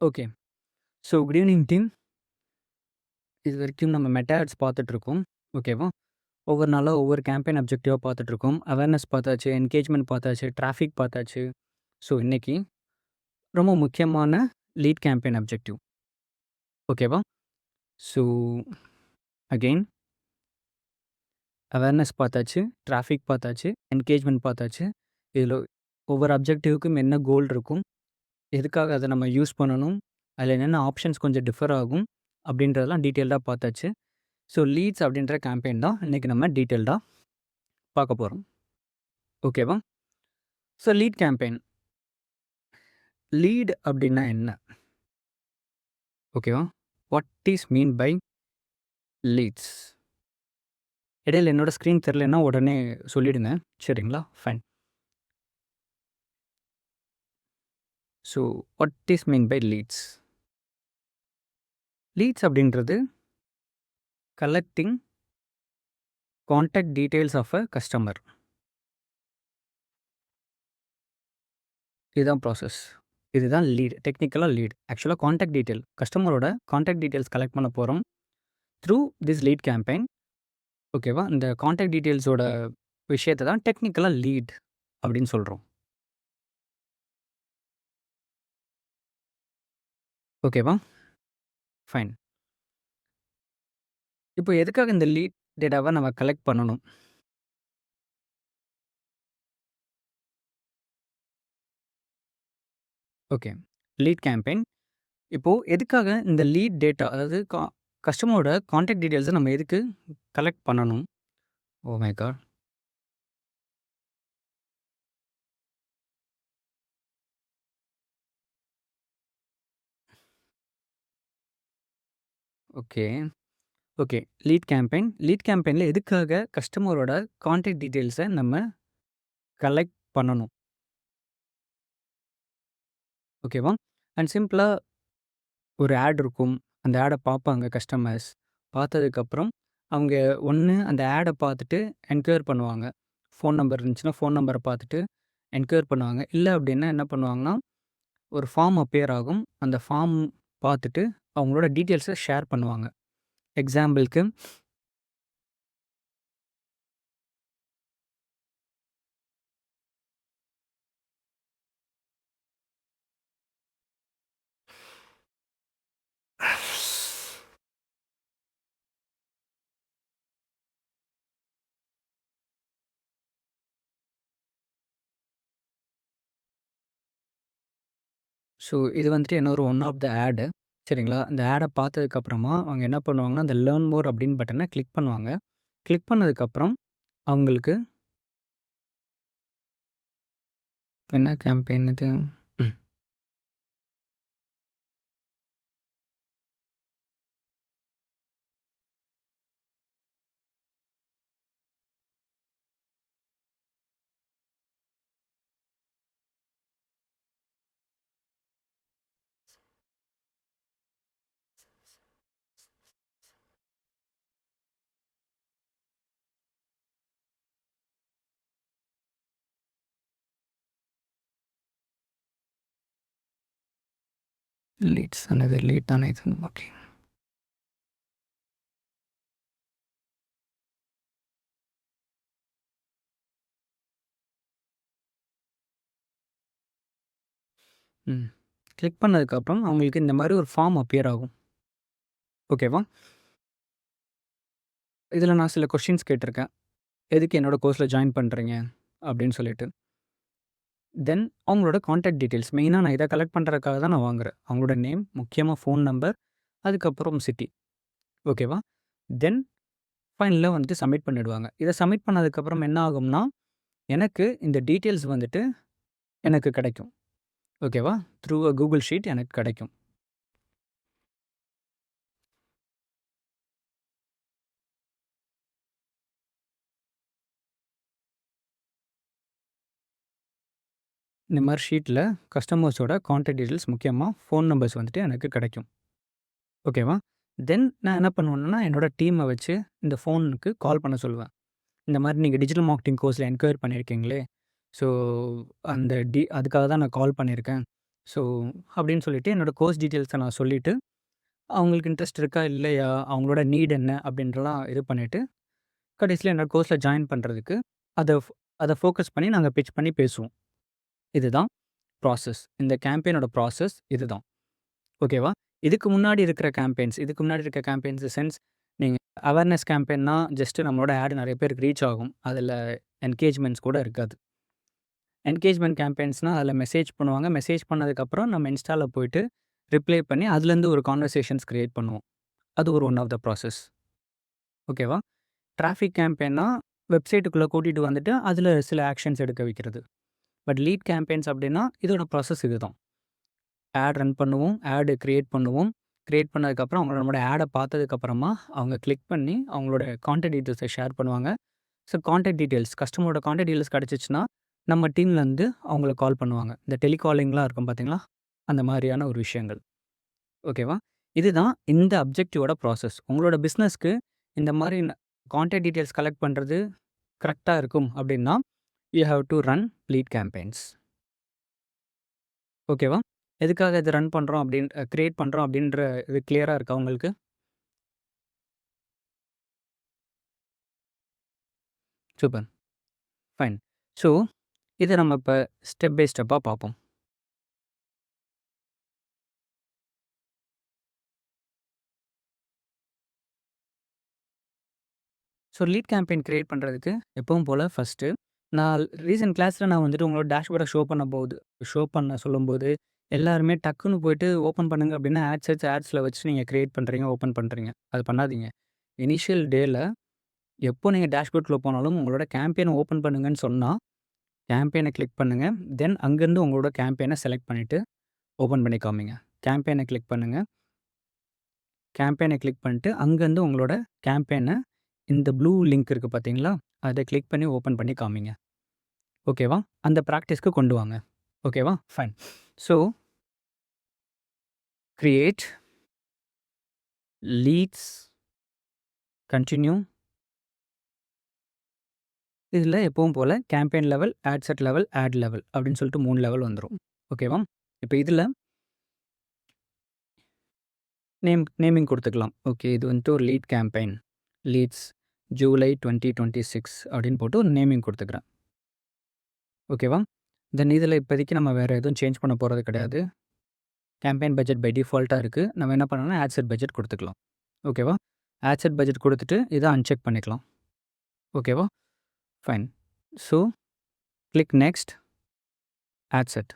Okay. So good evening team. இதுவரைக்கும் நம்ம meta ads பார்த்துட்ருக்கோம். ஓகேவா? ஒவ்வொரு நாளா ஒவ்வொரு கேம்பெயின் அப்ஜெக்டிவா பார்த்துட்ருக்கோம். அவேர்னஸ் பார்த்தாச்சு, என்கேஜ்மெண்ட் பார்த்தாச்சு, டிராஃபிக் பார்த்தாச்சு. ஸோ இன்னைக்கு ரொம்ப முக்கியமான லீட் கேம்பெயின் அப்ஜெக்டிவ். ஓகேவா? ஸோ அகெயின் அவேர்னஸ் பார்த்தாச்சு, டிராஃபிக் பார்த்தாச்சு, என்கேஜ்மெண்ட் பார்த்தாச்சு. இதில ஒவ்வொரு அப்ஜெக்டிவ்க்கும் என்ன கோல் இருக்கும்? எதுக்காக அத நம்ம யூஸ் பண்ணணும்? அதில என்னென்ன ஆப்ஷன்ஸ் கொஞ்சம் டிஃபர் ஆகும்? அப்படின்றதெல்லாம் டீட்டெயில்டா பார்த்தாச்சு. ஸோ லீட்ஸ் அப்படின்ற கேம்பெயின் தான் இன்னைக்கு நம்ம டீட்டெயில்டா பார்க்க போகிறோம். ஓகேவா? So lead campaign. லீட் அப்படின்னா என்ன? ஓகேவா? What is mean by leads? இடையில என்னோட ஸ்க்ரீன் தெரியலன்னா உடனே சொல்லிடுங்க. சரிங்களா? Fine. So what is mean by leads? Leads அப்படின்றது collecting contact details of a customer. இதுதான் ப்ராசஸ். இதுதான் லீட். டெக்னிக்கலா லீட். ஆக்சுவலா கான்டாக்ட் டீட்டெயில். கஸ்டமரோட கான்டாக்ட் டீட்டெயில்ஸ் கலெக்ட் பண்ண போறோம். Through this lead campaign. ஓகேவா? இந்த கான்டாக்ட் டீட்டெயில்ஸோட விஷயத்த தான் டெக்னிக்கலா லீட் அப்படின்னு சொல்றோம். ஓகேவா? ஃபைன். இப்போ எதுக்காக இந்த லீட் டேட்டாவ நம்ம கலெக்ட் பண்ணணும்? ஓகே. Lead campaign. இப்போ எதுக்காக இந்த லீட் டேட்டா அதாவது கஸ்டமரோட கான்டாக்ட் டீட்டெயில்ஸ நம்ம எதுக்கு கலெக்ட் பண்ணணும்? Oh my God! Okay. Okay. Lead campaign. Lead கேம்பெயின்ல எதுக்காக கஸ்டமரோட கான்டாக்ட் டீட்டெயில்ஸ நம்ம கலெக்ட் பண்ணணும்? ஓகேவா? அண்ட் சிம்பிளா ஒரு ஆட் இருக்கும். அந்த ஆட பார்ப்பாங்க கஸ்டமர்ஸ். பார்த்ததுக்கப்புறம் அவங்க ஒண்ணு அந்த ஆட பார்த்துட்டு என்கொயர் பண்ணுவாங்க. ஃபோன் நம்பர் இருந்துச்சுன்னா, ஃபோன் நம்பர பார்த்துட்டு என்கொயர் பண்ணுவாங்க. இல்ல அப்படின்னா என்ன பண்ணுவாங்கன்னா, ஒரு ஃபார்ம் அப்பியர் ஆகும். அந்த ஃபார்ம் பார்த்துட்டு அவங்களோட டீட்டெயில்ஸ ஷேர் பண்ணுவாங்க. எக்ஸாம்பிள்க்கு ஸோ இது வந்துட்டு என்னோட ஒன் ஆஃப் த ஆடு. சரிங்களா? அந்த ஆட பார்த்ததுக்கப்புறமா அவங்க என்ன பண்ணுவாங்கன்னா, அந்த லேர்ன் மோர் அப்படின்னு பட்டன கிளிக் பண்ணுவாங்க. கிளிக் பண்ணதுக்கப்புறம் அவங்களுக்கு என்ன கேம்பெயின் இது? ம். லீட்ஸ் என்னது லீட் தானே இது. ஓகே. ம். கிளிக் பண்ணதுக்கப்புறம் அவங்களுக்கு இந்த மாரி ஒரு ஃபார்ம் அப்பியர் ஆகும். ஓகேவா? இதில நான் சில கொஸ்டின்ஸ் கேட்டிருக்கேன். எதுக்கு என்னோட கோர்ஸ்ல ஜாயின் பண்றீங்க? அப்படின்னு சொல்லிட்டு. தென் அவங்களோட கான்டாக்ட் டீட்டெயில்ஸ் மெயினா நான் இத கலெக்ட் பண்றதுக்காக தான் நான் வாங்குறேன். அவங்களோட நேம், முக்கியமா ஃபோன் நம்பர், அதுக்கப்புறம் சிட்டி. ஓகேவா? தென் ஃபைனலா வந்துட்டு சப்மிட் பண்ணிடுவாங்க. இத சப்மிட் பண்ணதுக்கப்புறம் என்ன ஆகும்னா, எனக்கு இந்த டீட்டெயில்ஸ் வந்துட்டு எனக்கு கிடைக்கும். ஓகேவா? த்ரூ அ கூகுள் ஷீட் எனக்கு கிடைக்கும். இந்த மாரி ஷீட்ல கஸ்டமர்ஸோட கான்டாக்ட் டீட்டெயில்ஸ் முக்கியமா ஃபோன் நம்பர்ஸ் வந்துட்டு எனக்கு கிடைக்கும். ஓகேவா? தென் நான் என்ன பண்ணுவேன்னா, என்னோட டீம வச்சு இந்த ஃபோனுக்கு கால் பண்ண சொல்லுவேன். இந்த மாரி நீங்க டிஜிட்டல் மார்க்கெட்டிங் கோர்ஸ்ல என்கொயர் பண்ணியிருக்கீங்களே, ஸோ அந்த அதுக்காக தான் நான் கால் பண்ணியிருக்கேன். ஸோ அப்படின்னு சொல்லிட்டு என்னோடய கோர்ஸ் டீட்டெயில்ஸை நான் சொல்லிவிட்டு அவங்களுக்கு இன்ட்ரெஸ்ட் இருக்கா இல்லையா, அவங்களோட நீட் என்ன அப்படின்றலாம் இது பண்ணிவிட்டு கடைசியில் என்னோடய கோர்ஸில் ஜாயின் பண்ணுறதுக்கு அதை அதை ஃபோக்கஸ் பண்ணி நாங்கள் பிட்ச் பண்ணி பேசுவோம். இதுதான் ப்ராசஸ். இந்த கேம்பெயினோட ப்ராசஸ் இதுதான். ஓகேவா? இதுக்கு முன்னாடி இருக்கிற கேம்பெயின்ஸ் சென்ஸ் நீங்கள் அவேர்னஸ் கேம்பெயின்னா ஜஸ்ட்டு நம்மளோட ஆட் நிறைய பேருக்கு ரீச் ஆகும். அதில் என்கேஜ்மெண்ட்ஸ் கூட இருக்காது. என்கேஜ்மெண்ட் கேம்பெயின்ஸ்னால் அதில் மெசேஜ் பண்ணுவாங்க. மெசேஜ் பண்ணதுக்கப்புறம் நம்ம இன்ஸ்டாவில் போயிட்டு ரிப்ளை பண்ணி அதுலேருந்து ஒரு கான்வர்சேஷன்ஸ் க்ரியேட் பண்ணுவோம். அது ஒரு ஒன் ஆஃப் த ப்ராசஸ். ஓகேவா? டிராஃபிக் கேம்பெயின்னா வெப்சைட்டுக்குள்ளே கூட்டிகிட்டு வந்துட்டு அதில் சில ஆக்ஷன்ஸ் எடுக்க வைக்கிறது. பட் லீட் கேம்பெயின்ஸ் அப்படின்னா இதோட ப்ராசஸ் இதுதான். ஆட் ரன் பண்ணுவோம், ஆடு க்ரியேட் பண்ணுவோம். க்ரியேட் பண்ணதுக்கப்புறம் அவங்க நம்மளோட ஆடை பார்த்ததுக்கப்புறமா அவங்க கிளிக் பண்ணி அவங்களோட கான்டாக்ட் டீட்டெயில்ஸை ஷேர் பண்ணுவாங்க. ஸோ கான்டாக்ட் டீட்டெயில்ஸ் கஸ்டமரோட கான்டாக்ட் டீட்டெயில்ஸ் கிடச்சிச்சின்னா நம்ம டீம்லேருந்து அவங்கள கால் பண்ணுவாங்க. இந்த டெலிகாலிங்லாம் இருக்கும் பார்த்தீங்களா? அந்த மாதிரியான ஒரு விஷயங்கள். ஓகேவா? இதுதான் இந்த அப்ஜெக்டிவோட ப்ராசஸ். உங்களோட பிஸ்னஸ்க்கு இந்த மாதிரி கான்டாக்ட் டீட்டெயில்ஸ் கலெக்ட் பண்ணுறது கரெக்டாக இருக்கும் அப்படின்னா you have to run lead campaigns. ஓகேவா? எதுக்காக இதை ரன் பண்ணுறோம் கிரியேட் பண்ணுறோம் அப்படின்ற இது கிளியராக இருக்கா உங்களுக்கு? சூப்பர். ஃபைன். ஸோ இதை நம்ம இப்போ ஸ்டெப் பை ஸ்டெப்பாக பார்ப்போம். ஸோ லீட் கேம்பெயின் கிரியேட் பண்ணுறதுக்கு எப்பவும் போல் ஃபஸ்ட்டு நான் ரீசெண்ட் கிளாஸில் நான் வந்துட்டு உங்களோட டேஷ்போர்டை ஷோ பண்ண சொல்லும்போது எல்லாருமே டக்குன்னு போயிட்டு ஓப்பன் பண்ணுங்க அப்படின்னா ஆட்ஸில் வச்சு நீங்கள் கிரியேட் பண்ணுறீங்க, ஓப்பன் பண்ணுறீங்க. அது பண்ணாதீங்க. இனிஷியல் டேயில் எப்போ நீங்கள் டேஷ்போர்ட்குள்ளே போனாலும் உங்களோட கேம்பெயினை ஓப்பன் பண்ணுங்கன்னு சொன்னால் கேம்பெயினை கிளிக் பண்ணுங்கள். தென் அங்கேருந்து உங்களோட கேம்பெயினை செலக்ட் பண்ணிவிட்டு ஓப்பன் பண்ணி காமிங்க. கேம்பெயினை கிளிக் பண்ணுங்கள். கேம்பெயினை கிளிக் பண்ணிட்டு அங்கேருந்து உங்களோட கேம்பெயினை இந்த ப்ளூ லிங்க் இருக்குது பார்த்தீங்களா? அதை கிளிக் பண்ணி ஓப்பன் பண்ணி காமிங்க. ஓகேவா? அந்த ப்ராக்டிஸ்க்கு கொண்டு வாங்க. ஓகேவா? Fine. So create leads continue இதில் எப்பவும் போல் campaign level, ad set level, ad level அப்படின்னு சொல்லிட்டு 3 லெவல் வந்துடும். ஓகேவா? இப்போ இதில் நேமிங் கொடுத்துக்கலாம். ஓகே, இது வந்துட்டு ஒரு லீட் கேம்பெயின். லீட்ஸ் ஜூலை 2026 அப்படின்னு போட்டு ஒரு நேமிங் கொடுத்துக்கிறேன். ஓகேவா? தென் இதில் இப்போதைக்கு நம்ம வேறு எதுவும் சேஞ்ச் பண்ண போகிறது கிடையாது. கேம்பெயின் பட்ஜெட் பை டிஃபால்ட்டாக இருக்குது. நம்ம என்ன பண்ணணும்னா ஆட் செட் பட்ஜெட் கொடுத்துக்கலாம். ஓகேவா? ஆட் செட் பட்ஜெட் கொடுத்துட்டு இதை அன்செக் பண்ணிக்கலாம். ஓகேவா? Fine. So click next, ad set.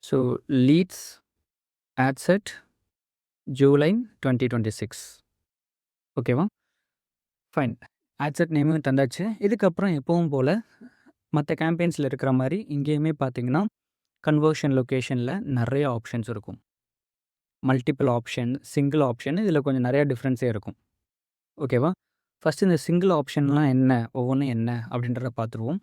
So leads ad set July 2026. ஓகேவா? ஃபைன். ஆட் செட் நேமும் தந்தாச்சு. இதுக்கப்புறம் எப்பவும் போல் மற்ற கேம்பெயின்ஸில் இருக்கிற மாதிரி இங்கேயுமே பார்த்தீங்கன்னா கன்வர்ஷன் லொக்கேஷனில் நிறைய ஆப்ஷன்ஸ் இருக்கும். மல்டிபிள் ஆப்ஷன், சிங்கிள் ஆப்ஷன் இதில் கொஞ்சம் நிறையா டிஃப்ரென்ஸே இருக்கும். ஓகேவா? ஃபஸ்ட்டு இந்த சிங்கிள் ஆப்ஷன்லாம் என்ன, ஒவ்வொன்றும் என்ன அப்படின்றத பார்த்துருவோம்.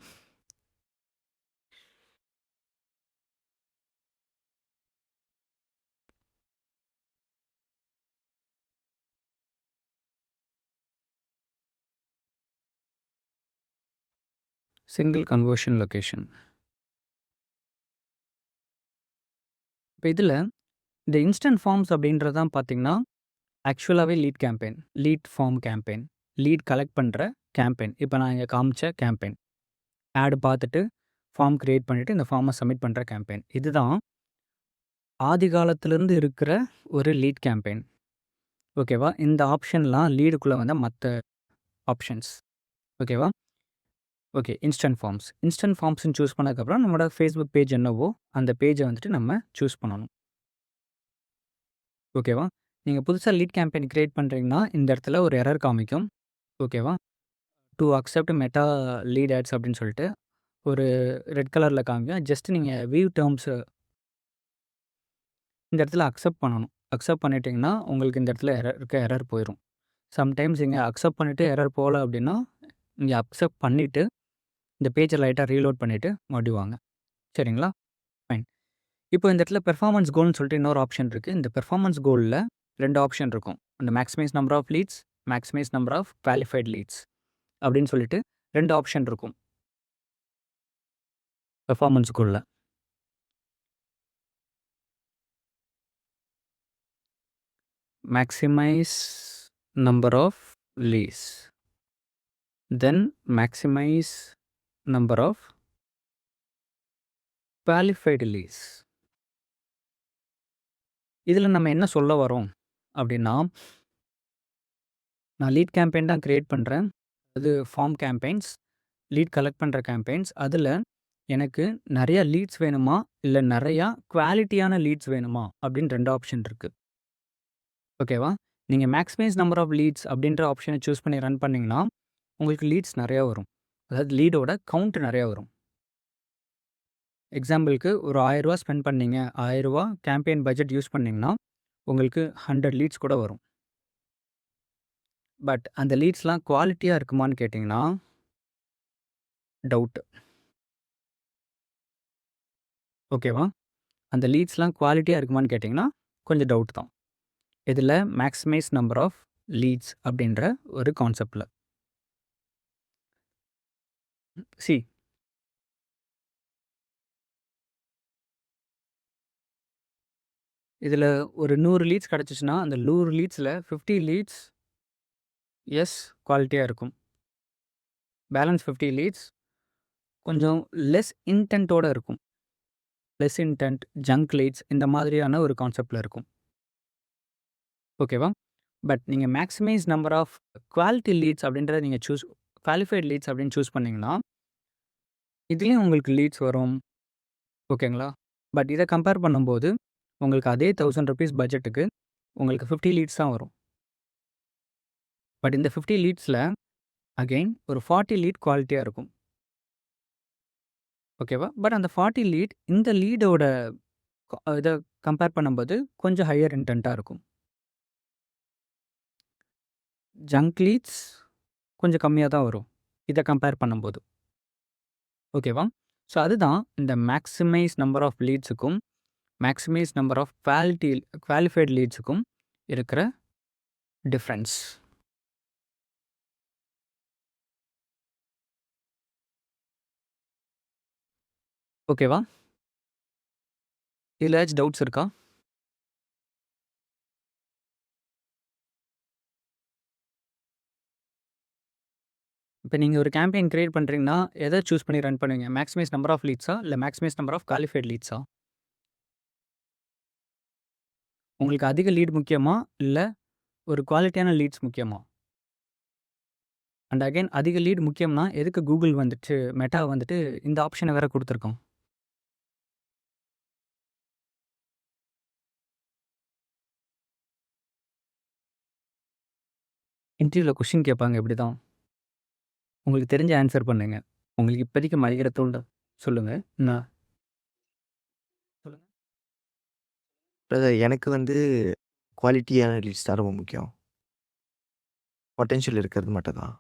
Single conversion location. இப்போ இதில் இந்த இன்ஸ்டன்ட் ஃபார்ம்ஸ் அப்படின்றது தான் பார்த்தீங்கன்னா ஆக்சுவலாகவே lead campaign, lead form campaign, lead collect பண்ணுற கேம்பெயின். இப்போ நான் இங்கே காமிச்ச கேம்பெயின் ஆடு பார்த்துட்டு ஃபார்ம் க்ரியேட் பண்ணிவிட்டு இந்த ஃபார்மை சப்மிட் பண்ணுற கேம்பெயின். இதுதான் ஆதி காலத்திலேருந்து இருக்கிற ஒரு லீட் கேம்பெயின். ஓகேவா? இந்த ஆப்ஷன்லாம் லீடுக்குள்ளே வந்த மற்ற ஆப்ஷன்ஸ். ஓகேவா? ஓகே, இன்ஸ்டன்ட் ஃபார்ம்ஸ்ன்னு சூஸ் பண்ணதுக்கப்புறம் நம்மளோட ஃபேஸ்புக் பேஜ் என்னவோ அந்த பேஜை வந்துட்டு நம்ம சூஸ் பண்ணணும். ஓகேவா? நீங்கள் புதுசாக லீட் கேம்பெயின் க்ரியேட் பண்ணுறீங்கன்னா இந்த இடத்துல ஒரு எரர் காமிக்கும். ஓகேவா? To accept Meta lead ads அப்படின்னு சொல்லிட்டு ஒரு ரெட் கலரில் காமிக்கும். ஜஸ்ட் நீங்கள் வியூ டேர்ம்ஸு இந்த இடத்துல அக்செப்ட் பண்ணணும். அக்செப்ட் பண்ணிட்டீங்கன்னா உங்களுக்கு இந்த இடத்துல எரர் போயிடும். சம்டைம்ஸ் இங்கே அக்செப்ட் பண்ணிவிட்டு எரர் போகல அப்படின்னா இங்கே அக்செப்ட் பண்ணிவிட்டு இந்த பேஜை லைட்டாக ரீலோட் பண்ணிவிட்டு மறுபடியும் வாங்க. சரிங்களா? ஃபைன். இப்போ இந்த இடத்துல பெர்ஃபார்மன்ஸ் கோல்னு சொல்லிட்டு இன்னொரு ஆப்ஷன் இருக்குது. இந்த பெர்ஃபார்மன்ஸ் கோலில் 2 ஆப்ஷன் இருக்கும். இந்த maximise number of leads, maximise number of qualified leads அப்படின்னு சொல்லிட்டு 2 ஆப்ஷன் இருக்கும் பெர்ஃபார்மன்ஸ் கோலில். maximize number of leads, then maximize number of qualified leads. இதில் நம்ம என்ன சொல்ல வரோம் அப்படின்னா, நான் லீட் கேம்பெயின் தான் கிரியேட் பண்ணுறேன். அது ஃபார்ம் கேம்பெயின்ஸ், லீட் கலெக்ட் பண்ணுற கேம்பெயின்ஸ். அதில் எனக்கு நிறையா லீட்ஸ் வேணுமா, இல்லை நிறையா குவாலிட்டியான லீட்ஸ் வேணுமா அப்படின்னு 2 ஆப்ஷன் இருக்குது. ஓகேவா? நீங்கள் மேக்ஸிமைஸ் நம்பர் ஆஃப் லீட்ஸ் அப்படின்ற ஆப்ஷனை சூஸ் பண்ணி ரன் பண்ணிங்கன்னா உங்களுக்கு லீட்ஸ் நிறையா வரும். அதாவது லீடோட கவுண்ட் நிறையா வரும். எக்ஸாம்பிளுக்கு ஒரு ரூ. 1000 ஸ்பெண்ட் பண்ணீங்க, ரூ. 1000 கேம்பெயின் பட்ஜெட் யூஸ் பண்ணிங்கன்னா உங்களுக்கு 100 லீட்ஸ் கூட வரும். பட் அந்த லீட்ஸ்லாம் குவாலிட்டியாக இருக்குமான்னு கேட்டிங்கன்னா டவுட்டு. ஓகேவா? அந்த லீட்ஸ்லாம் குவாலிட்டியாக இருக்குமான்னு கேட்டிங்கன்னா கொஞ்சம் டவுட் தான். இதில் மேக்ஸிமைஸ் நம்பர் ஆஃப் லீட்ஸ் அப்படின்ற ஒரு கான்செப்டில் சி இதில் ஒரு 100 லீட்ஸ் கிடச்சிச்சின்னா அந்த 100 லீட்ஸில் 50 லீட்ஸ் எஸ் குவாலிட்டியாக இருக்கும். பேலன்ஸ் 50 லீட்ஸ் கொஞ்சம் லெஸ் இன்டென்ட்டோடு இருக்கும். லெஸ் இன்டென்ட், ஜங்க் லீட்ஸ் இந்த மாதிரியான ஒரு கான்செப்டில் இருக்கும். ஓகேவா? பட் நீங்கள் maximise number of quality leads அப்படின்றத நீங்கள் குவாலிஃபைட் லீட்ஸ் அப்படின்னு சூஸ் பண்ணிங்கன்னா இதுலேயும் உங்களுக்கு லீட்ஸ் வரும். ஓகேங்களா? பட் இதை கம்பேர் பண்ணும்போது உங்களுக்கு அதே ₹1000 பட்ஜெட்டுக்கு உங்களுக்கு 50 லீட்ஸ் தான் வரும். பட் இந்த 50 லீட்ஸில் அகெயின் ஒரு 40 லீட் குவாலிட்டியாக இருக்கும். ஓகேவா? பட் அந்த 40 லீட் இந்த லீடோட இதை கம்பேர் பண்ணும்போது கொஞ்சம் ஹையர் இன்டென்ட்டாக இருக்கும். ஜங்க் லீட்ஸ் கொஞ்சம் கம்மியாக தான் வரும் இதை கம்பேர் பண்ணும்போது. ஓகேவா? ஸோ அதுதான் இந்த மேக்ஸிமைஸ் நம்பர் ஆஃப் லீட்ஸுக்கும் மேக்ஸிமைஸ் நம்பர் ஆஃப் குவாலிஃபைட் லீட்ஸுக்கும் இருக்கிற டிஃப்ரென்ஸ். ஓகேவா? இதில் ஏதாச்சும் டவுட்ஸ் இருக்கா? இப்போ நீங்கள் ஒரு கேம்பெயின் கிரியேட் பண்ணுறீங்கன்னா எதை சூஸ் பண்ணி ரன் பண்ணுவீங்க? மேக்ஸிமைஸ் நம்பர் ஆஃப் லீட்ஸா இல்லை மேக்ஸிமைஸ் நம்பர் ஆஃப் குவாலிஃபைட் லீட்ஸா? உங்களுக்கு அதிக லீட் முக்கியமா இல்லை ஒரு குவாலிட்டியான லீட்ஸ் முக்கியமா? அண்ட் அகைன் அதிக லீட் முக்கியம்னா எதுக்கு கூகுள் வந்துட்டு மெட்டா வந்துட்டு இந்த ஆப்ஷனை வேற கொடுத்துருக்கோம்? இன்டர்வியூவில் கொஷின் கேட்பாங்க இப்படி தான். உங்களுக்கு தெரிஞ்ச ஆன்சர் பண்ணுங்க. உங்களுக்கு இப்போதைக்கு மதிக்கிற தோல்ட சொல்லுங்கள். நான் சொல்லுங்கள். பிரதர் எனக்கு வந்து குவாலிட்டியான லீட்ஸ் தான் ரொம்ப முக்கியம். பொட்டென்ஷியல் இருக்கிறது மட்டும் தான்.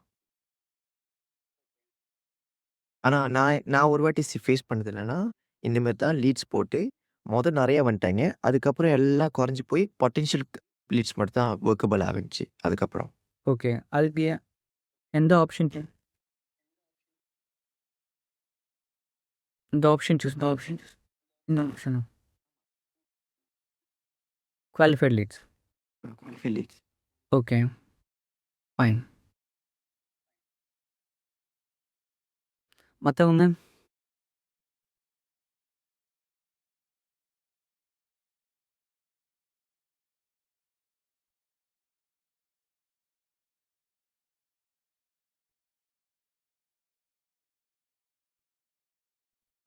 ஆனால் நான் ஒரு வாட்டி ஃபேஸ் பண்ணது என்னன்னா, இந்த மாதிரி தான் லீட்ஸ் போட்டு நிறைய வந்துட்டாங்க. அதுக்கப்புறம் எல்லாம் குறைஞ்சி போய் பொட்டென்ஷியல் லீட்ஸ் மட்டும் தான் ஒர்க்கபிள் ஆகிடுச்சு அதுக்கப்புறம். ஓகே. அதுக்கு எந்த ஆப்ஷன் இந்த ஆப்ஷன் சூஸ் இந்த ஆப்ஷன் இந்த ஆப்ஷனா qualified leads. Qualified leads. Okay fine. மற்றவங்க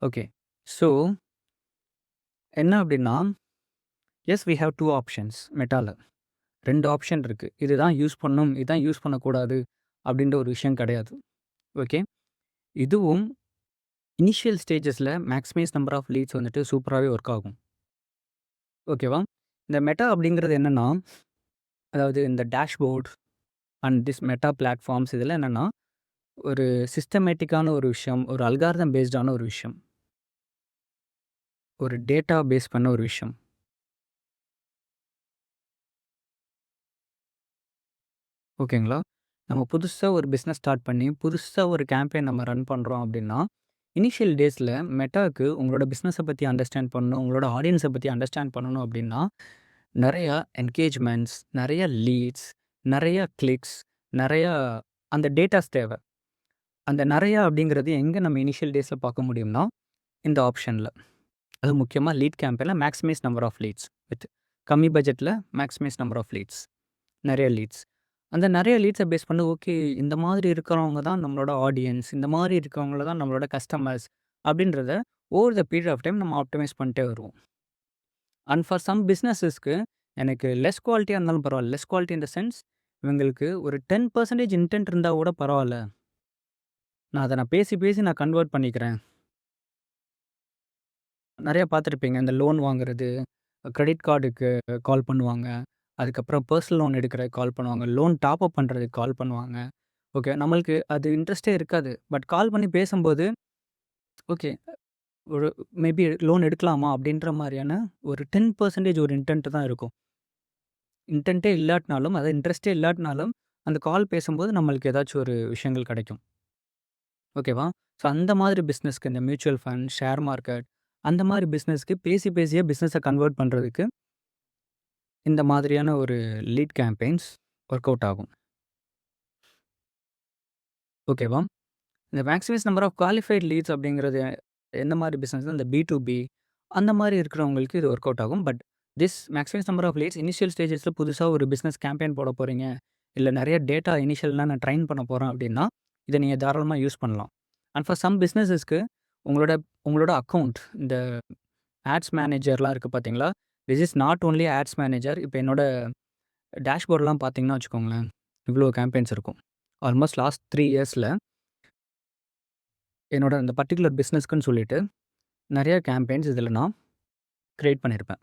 ஓகே. ஸோ என்ன அப்படின்னா எஸ் வி ஹேவ் 2 ஆப்ஷன்ஸ் மெட்டாவில். 2 ஆப்ஷன் இருக்குது. இதுதான் யூஸ் பண்ணணும், இதுதான் யூஸ் பண்ணக்கூடாது அப்படின்ற ஒரு விஷயம் கிடையாது. ஓகே. இதுவும் இனிஷியல் ஸ்டேஜஸில் மேக்ஸிமைஸ் நம்பர் ஆஃப் லீட்ஸ் வந்துட்டு சூப்பராகவே ஒர்க் ஆகும். ஓகேவா? இந்த மெட்டா அப்படிங்கிறது என்னென்னா, அதாவது இந்த dashboard and this meta platforms இதில் என்னென்னா ஒரு சிஸ்டமேட்டிக்கான ஒரு விஷயம், ஒரு அல்காரிதம் பேஸ்டான ஒரு விஷயம், ஒரு டேட்டா பேஸ் பண்ண ஒரு விஷயம். ஓகேங்களா? நம்ம புதுசாக ஒரு பிஸ்னஸ் ஸ்டார்ட் பண்ணி புதுசாக ஒரு கேம்பெயின் நம்ம ரன் பண்ணுறோம் அப்படின்னா இனிஷியல் டேஸில் மெட்டாவுக்கு உங்களோட பிஸ்னஸை பற்றி அண்டர்ஸ்டாண்ட் பண்ணணும், உங்களோட ஆடியன்ஸை பற்றி அண்டர்ஸ்டாண்ட் பண்ணணும் அப்படின்னா நெறையா என்கேஜ்மெண்ட்ஸ், நெறைய லீட்ஸ், நெறைய கிளிக்ஸ், நெறையா அந்த டேட்டாஸ் தேவ. அந்த நெறையா அப்படிங்கிறது எங்க நம்ம இனிஷியல் டேஸ்ல பார்க்க முடியும்னா, இந்த ஆப்ஷன்ல. அதுவும் முக்கியமா லீட் கேம்பெயின்ல maximise number of leads with கம்மி பட்ஜெட்ல மேக்ஸிமைஸ் நம்பர் ஆஃப் லீட்ஸ். நெறைய லீட்ஸ். அந்த நெறைய லீட்ஸ பேஸ் பண்ணி ஓகே இந்த மாதிரி இருக்கிறவங்க தான் நம்மளோட ஆடியன்ஸ். இந்த மாரி இருக்கிறவங்கள தான் நம்மளோட கஸ்டமர்ஸ் அப்படின்றத over the period of time நம்ம ஆப்டிமைஸ் பண்ணிட்டே வருவோம். அண்ட் ஃபார் சம் பிசினஸஸ்க்கு எனக்கு லெஸ் குவாலிட்டியா இருந்தாலும் பரவால்ல. Less quality in the sense இவங்களுக்கு ஒரு 10% இன்டென்ட் இருந்தா கூட பரவால்ல. நான் பேசி பேசி நான் கன்வெர்ட் பண்ணிக்கிறேன். நெறைய பார்த்துருப்பீங்க. இந்த லோன் வாங்குறது, கிரெடிட் கார்டுக்கு கால் பண்ணுவாங்க. அதுக்கப்புறம் பெர்சனல் லோன் எடுக்கிறதுக்கு கால் பண்ணுவாங்க. லோன் டாப் அப் பண்றதுக்கு கால் பண்ணுவாங்க. ஓகே. நம்மளுக்கு அது இன்ட்ரெஸ்ட்டே இருக்காது. பட் கால் பண்ணி பேசும்போது, ஓகே ஒரு மேபி லோன் எடுக்கலாமா? அப்படின்ற மாரியான ஒரு 10% ஒரு இன்டென்ட் தான் இருக்கும். இன்டென்ட்டே இல்லாட்டினாலும், அதாவது இன்ட்ரெஸ்ட்டே இல்லாட்டினாலும், அந்த கால் பேசும்போது நம்மளுக்கு ஏதாச்சும் ஒரு விஷயங்கள் கிடைக்கும். ஓகேவா? ஸோ அந்த மாதிரி பிசினஸ்க்கு இந்த மியூச்சுவல் ஃபண்ட், ஷேர் மார்க்கெட் அந்த மாரி பிசினஸ்க்கு பேசி பேசியே பிசினஸ கன்வெர்ட் பண்றதுக்கு இந்த மாதிரியான ஒரு லீட் கேம்பெயின்ஸ் ஒர்க் அவுட் ஆகும். ஓகேவா? இந்த maximise number of qualified leads அப்படிங்கிறது எந்த மாரி பிசினஸ்னா, இந்த பி2பி அந்த மாரி இருக்கிறவங்களுக்கு இது ஒர்க் அவுட் ஆகும். But this maximise number of leads initial ஸ்டேஜஸ்ல புதுசா ஒரு பிசினஸ் கேம்பெயின் போட போறீங்க. இல்ல நெறைய டேட்டா இனிஷியல்ல நான் ட்ரெயின் பண்ண போறேன் அப்படின்னா, இத நீங்க தாராளமா யூஸ் பண்ணலாம். அண்ட் ஃபார் சம் பிசினஸஸ்க்கு உங்களோட உங்களோட அக்கவுண்ட் இந்த ஆட்ஸ் மேனேஜர்லாம் இருக்கு பார்த்தீங்களா? This is not only ads manager. இப்ப என்னோட டேஷ்போர்ட்லாம் பார்த்தீங்கன்னா வச்சுக்கோங்களேன், இவ்ளோ கேம்பெயின்ஸ் இருக்கும். ஆல்மோஸ்ட் லாஸ்ட் 3 இயர்ஸ்ல என்னோட அந்த பர்ட்டிகுலர் பிசினஸ்க்குன்னு சொல்லிட்டு நெறைய கேம்பெயின்ஸ் இதில நான் கிரியேட் பண்ணியிருப்பேன்.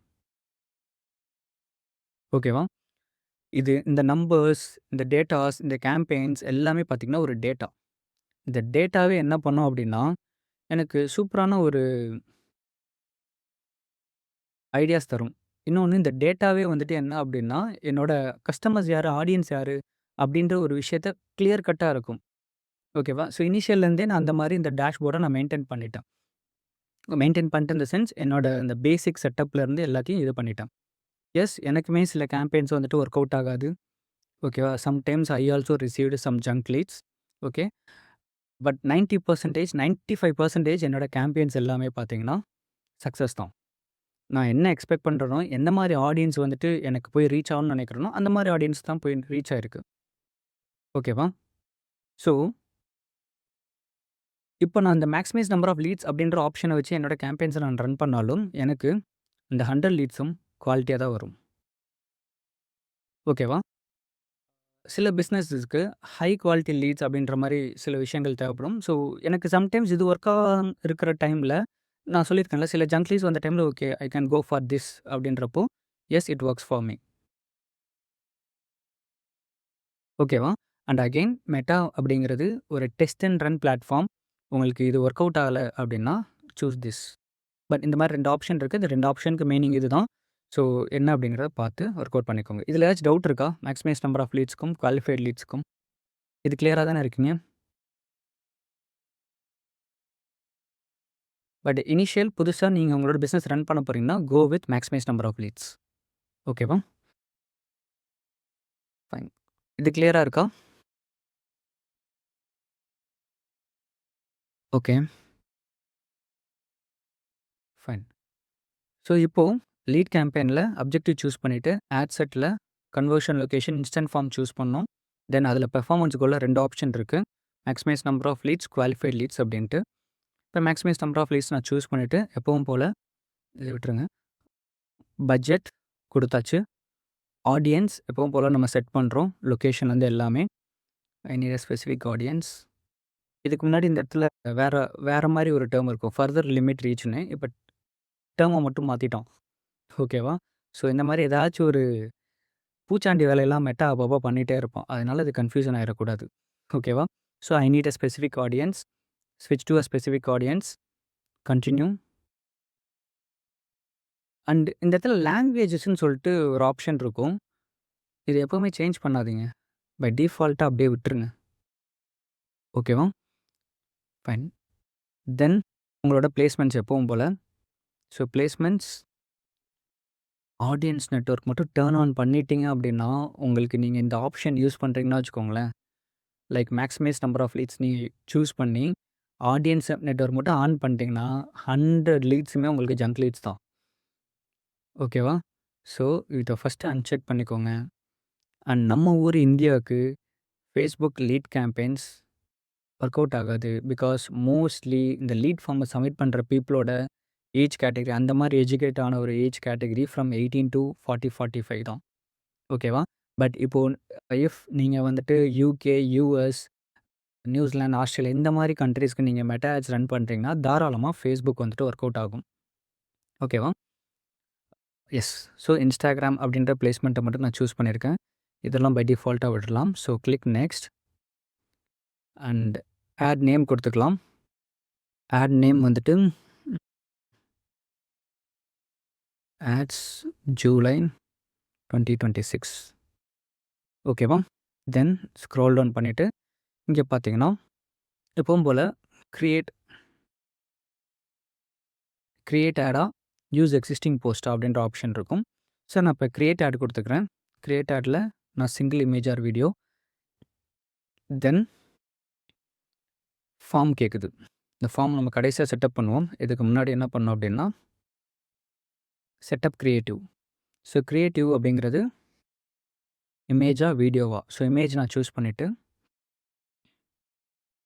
ஓகேவா? இந்த நம்பர்ஸ், இந்த டேட்டாஸ், இந்த கேம்பெயின்ஸ் எல்லாமே பார்த்தீங்கன்னா, ஒரு டேட்டா. இந்த டேட்டாவே என்ன பண்ணும் அப்டின்னா, எனக்கு சூப்பரான ஒரு ஐடியாஸ் தரும். இன்னொன்னு இந்த டேட்டாவே வந்துட்டு என்ன அப்டின்னா, என்னோட கஸ்டமர்ஸ் யாரு, ஆடியன்ஸ் யாரு அப்டின்ற ஒரு விஷயத்த கிளியர் கட்டா இருக்கும். ஓகேவா? ஸோ இனிஷியல்லேருந்தே நான் அந்த மாரி இந்த டேஷ்போர்ட நான் மெயின்டெயின் பண்ணிட்டேன். மெயின்டெயின் பண்ணிட்டு இன் த சென்ஸ் என்னோட இந்த பேசிக் செட்டப்லேருந்து எல்லாத்தையும் இது பண்ணிட்டேன். எஸ் எனக்குமே சில கேம்பெயின்ஸ் வந்துட்டு ஒர்க் அவுட் ஆகாது. ஓகேவா? Sometimes I also received some junk leads. Okay. But 90% 95% என்னோட கேம்பெயின்ஸ் எல்லாமே பார்த்தீங்கன்னா, சக்சஸ் தான். நான் என்ன எக்ஸ்பெக்ட் பண்றேனோ, எந்த மாரி ஆடியன்ஸ் வந்துட்டு எனக்கு போய் ரீச் ஆகணும்னு நினைக்கிறேனோ, அந்த மாரி ஆடியன்ஸ் தான் போய் ரீச் ஆயிருக்கு. ஓகேவா? ஸோ, இப்போ நான் இந்த மேக்ஸிமைஸ் நம்பர் ஆஃப் லீட்ஸ் அப்படின்ற ஆப்ஷன வச்சு என்னோட கேம்பெயின்ஸ நான் ரன் பண்ணாலும், எனக்கு இந்த 100 லீட்ஸும் குவாலிட்டியா தான் வரும். ஓகேவா? சில பிசினஸஸ்க்கு ஹை குவாலிட்டி லீட்ஸ் அப்படின்ற மாரி சில விஷயங்கள் தேவைப்படும். ஸோ, எனக்கு சம்டைம்ஸ் இது ஒர்க் இருக்கிற டைம்ல நான் சொல்லியிருக்கேன்ல, சில ஜங்க் லீட்ஸ் வந்த டைம்ல okay I can go for this அப்படின்றப்போ, yes it works for me. ஓகேவா? அண்ட் அகைன் மெட்டா அப்படிங்கிறது ஒரு டெஸ்ட் அண்ட் ரன் பிளாட்ஃபார்ம். உங்களுக்கு இது ஒர்க் அவுட் ஆகல அப்படின்னா, சூஸ் திஸ். பட் இந்த மாரி 2 ஆப்ஷன் இருக்கு. இந்த 2 ஆப்ஷனுக்கு மீனிங் இதுதான். ஸோ, என்ன அப்படிங்கிறத பார்த்து ஒர்க் அவுட் பண்ணிக்கோங்க. இதில ஏதாச்சும் டவுட் இருக்கா? மேக்ஸிமைஸ் நம்பர் ஆஃப் லீட்ஸ்க்கும், குவாலிஃபைட் லீட்ஸ்க்கும். இது கிளியரா தானே இருக்கீங்க? பட் இனிஷியல் புதுசா நீங்க உங்களோட பிசினஸ் ரன் பண்ண போறீங்கன்னா, go with maximise number of leads. ஓகேவா? ஃபைன். இது கிளியரா இருக்கா? ஓகே. ஃபைன். ஸோ, இப்போ லீட் கேம்பெயின்ல அப்ஜெக்டிவ் சூஸ் பண்ணிட்டு, ஆட் செட்ல conversion location, instant form choose பண்ணோம். தென் அதில பெர்ஃபார்மன்ஸ் கோல்ல 2 ஆப்ஷன் இருக்கு. Maximise number of leads, qualified leads அப்படின்ட்டு. இப்போ மேக்ஸிமைஸ் நம்பர் ஆஃப் லீட்ஸ் நான் சூஸ் பண்ணிட்டு, எப்பவும் போல இத விட்டுருங்க. பட்ஜெட் குடுத்தாச்சு. ஆடியன்ஸ் எப்பவும் போல நம்ம செட் பண்றோம். லொகேஷன்லேருந்து எல்லாமே. ஐ நீட் எ ஸ்பெசிஃபிக் ஆடியன்ஸ். இதுக்கு முன்னாடி இந்த இடத்துல வேற வேற மாரி ஒரு டெர்ம் இருக்கும். ஃபர்தர் லிமிட் ரீச்ன்னு. இப்ப டெர்ம மட்டும் மாத்திட்டோம். ஓகேவா? ஸோ இந்த மாரி ஏதாச்சும் ஒரு பூச்சாண்டி வேலையெல்லாம் மெட்டா அப்பப்போ பண்ணிட்டே இருப்போம். அதனால இது கன்ஃப்யூஷன் ஆயிறக்கூடாது. ஓகேவா? So I need a specific audience. ஸ்விட்ச் to a specific audience. Continue. And இந்த இடத்துல லாங்குவேஜஸ்ன்னு சொல்லிட்டு ஒரு ஆப்ஷன் இருக்கும். இது எப்பவுமே சேஞ்ச் பண்ணாதீங்க. பை டிஃபால்ட்டா அப்படியே விட்டுருங்க. ஓகேவா? ஃபைன். தென் உங்களோட பிளேஸ்மெண்ட்ஸ் எப்பவும் போல. ஸோ பிளேஸ்மெண்ட்ஸ் ஆடியன்ஸ் நெட்வொர்க் மட்டும் டர்ன் ஆன் பண்ணிட்டீங்க அப்படின்னா, உங்களுக்கு நீங்க இந்த ஆப்ஷன் யூஸ் பண்றீங்கன்னா வச்சுக்கோங்களேன், like maximise number of leads நீங்க சூஸ் பண்ணி, ஆடியன்ஸ் நெட்வொர்க் மட்டும் ஆன் பண்ணிட்டீங்கன்னா, 100 லீட்ஸுமே உங்களுக்கு ஜங்க் லீட்ஸ் தான். ஓகேவா? ஸோ இத ஃபர்ஸ்ட்டு அன்செக் பண்ணிக்கோங்க. அண்ட் நம்ம ஊர் இந்தியாவுக்கு Facebook lead campaigns work out ஆகாது. பிகாஸ் மோஸ்ட்லி இந்த லீட் ஃபார்மை சப்மிட் பண்ணுற பீப்புளோட ஏஜ் கேட்டகரி அந்த மாதிரி எஜுகேட் ஆன ஒரு ஏஜ் கேட்டகரி ஃப்ரம் 18 to 40, 45 தான். ஓகேவா? பட் இப்போது இஃப் நீங்கள் வந்துட்டு யூகே, யூஎஸ், நியூசிலாந்து, ஆஸ்திரேலியா இந்த மாதிரி கண்ட்ரீஸ்க்கு நீங்கள் மெட்டா ஆட்ஸ் ரன் பண்ணுறீங்கன்னா தாராளமாக ஃபேஸ்புக் வந்துட்டு ஒர்க் அவுட் ஆகும். ஓகேவா? எஸ். ஸோ இன்ஸ்டாகிராம் அப்படின்ற பிளேஸ்மெண்ட்டை மட்டும் நான் சூஸ் பண்ணியிருக்கேன். இதெல்லாம் பை டிஃபால்ட்டாக விடலாம். So click next and ad name கொடுத்துக்கலாம். ஆட் நேம் வந்துட்டு ஆட்ஸ் ஜூலை 2026. ஓகேவா? தென் ஸ்க்ரோல் டவுன் பண்ணிவிட்டு இங்கே பார்த்தீங்கன்னா எப்பவும் போல் கிரியேட் ஆடாக யூஸ் எக்ஸிஸ்டிங் போஸ்ட் அப்படின்ற ஆப்ஷன் இருக்கும். ஸோ நான் இப்போ கிரியேட் ஆட் கொடுத்துக்கிறேன். கிரியேட் ஆடில் நான் single image or video then form கேட்குது. இந்த ஃபார்ம் நம்ம கடைசியாக செட்டப் பண்ணுவோம். இதுக்கு முன்னாடி என்ன பண்ணோம் அப்படின்னா செட்டப் கிரியேட்டிவ். ஸோ கிரியேட்டிவ் அப்படிங்கிறது இமேஜா வீடியோவா? ஸோ இமேஜ் நான் சூஸ் பண்ணிவிட்டு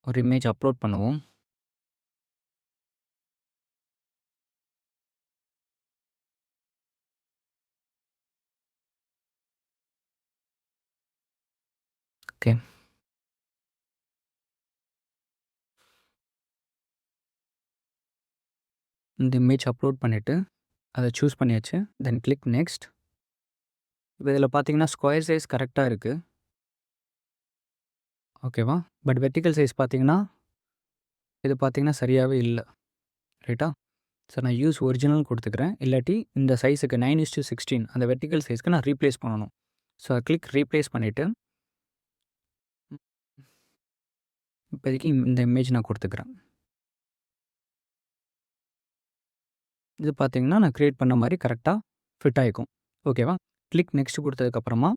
ஒரு இமேஜ் அப்லோட் பண்ணுவோம். ஓகே. இந்த இமேஜ் அப்லோட் பண்ணிவிட்டு அதை சூஸ் பண்ணியாச்சு. தென் கிளிக் நெக்ஸ்ட். இப்போ இதில் பார்த்தீங்கன்னா ஸ்கொயர் சைஸ் கரெக்டாக இருக்குது. ஓகேவா? பட் வெர்டிக்கல் சைஸ் பார்த்தீங்கன்னா இது பார்த்தீங்கன்னா சரியாகவே இல்லை. ரைட்டா? ஸோ நான் யூஸ் ஒரிஜினல் கொடுத்துக்கிறேன். இல்லாட்டி இந்த சைஸுக்கு 9:16 அந்த வெர்டிக்கல் சைஸ்க்கு நான் ரீப்ளேஸ் பண்ணணும். ஸோ கிளிக் ரீப்ளேஸ் பண்ணிவிட்டு இப்போதைக்கு இந்த இமேஜ் நான் கொடுத்துக்கிறேன். இது பார்த்தீங்கன்னா நான் க்ரியேட் பண்ண மாதிரி கரெக்டாக ஃபிட் ஆகிக்கும். ஓகேவா? கிளிக் நெக்ஸ்ட் கொடுத்ததுக்கப்புறமா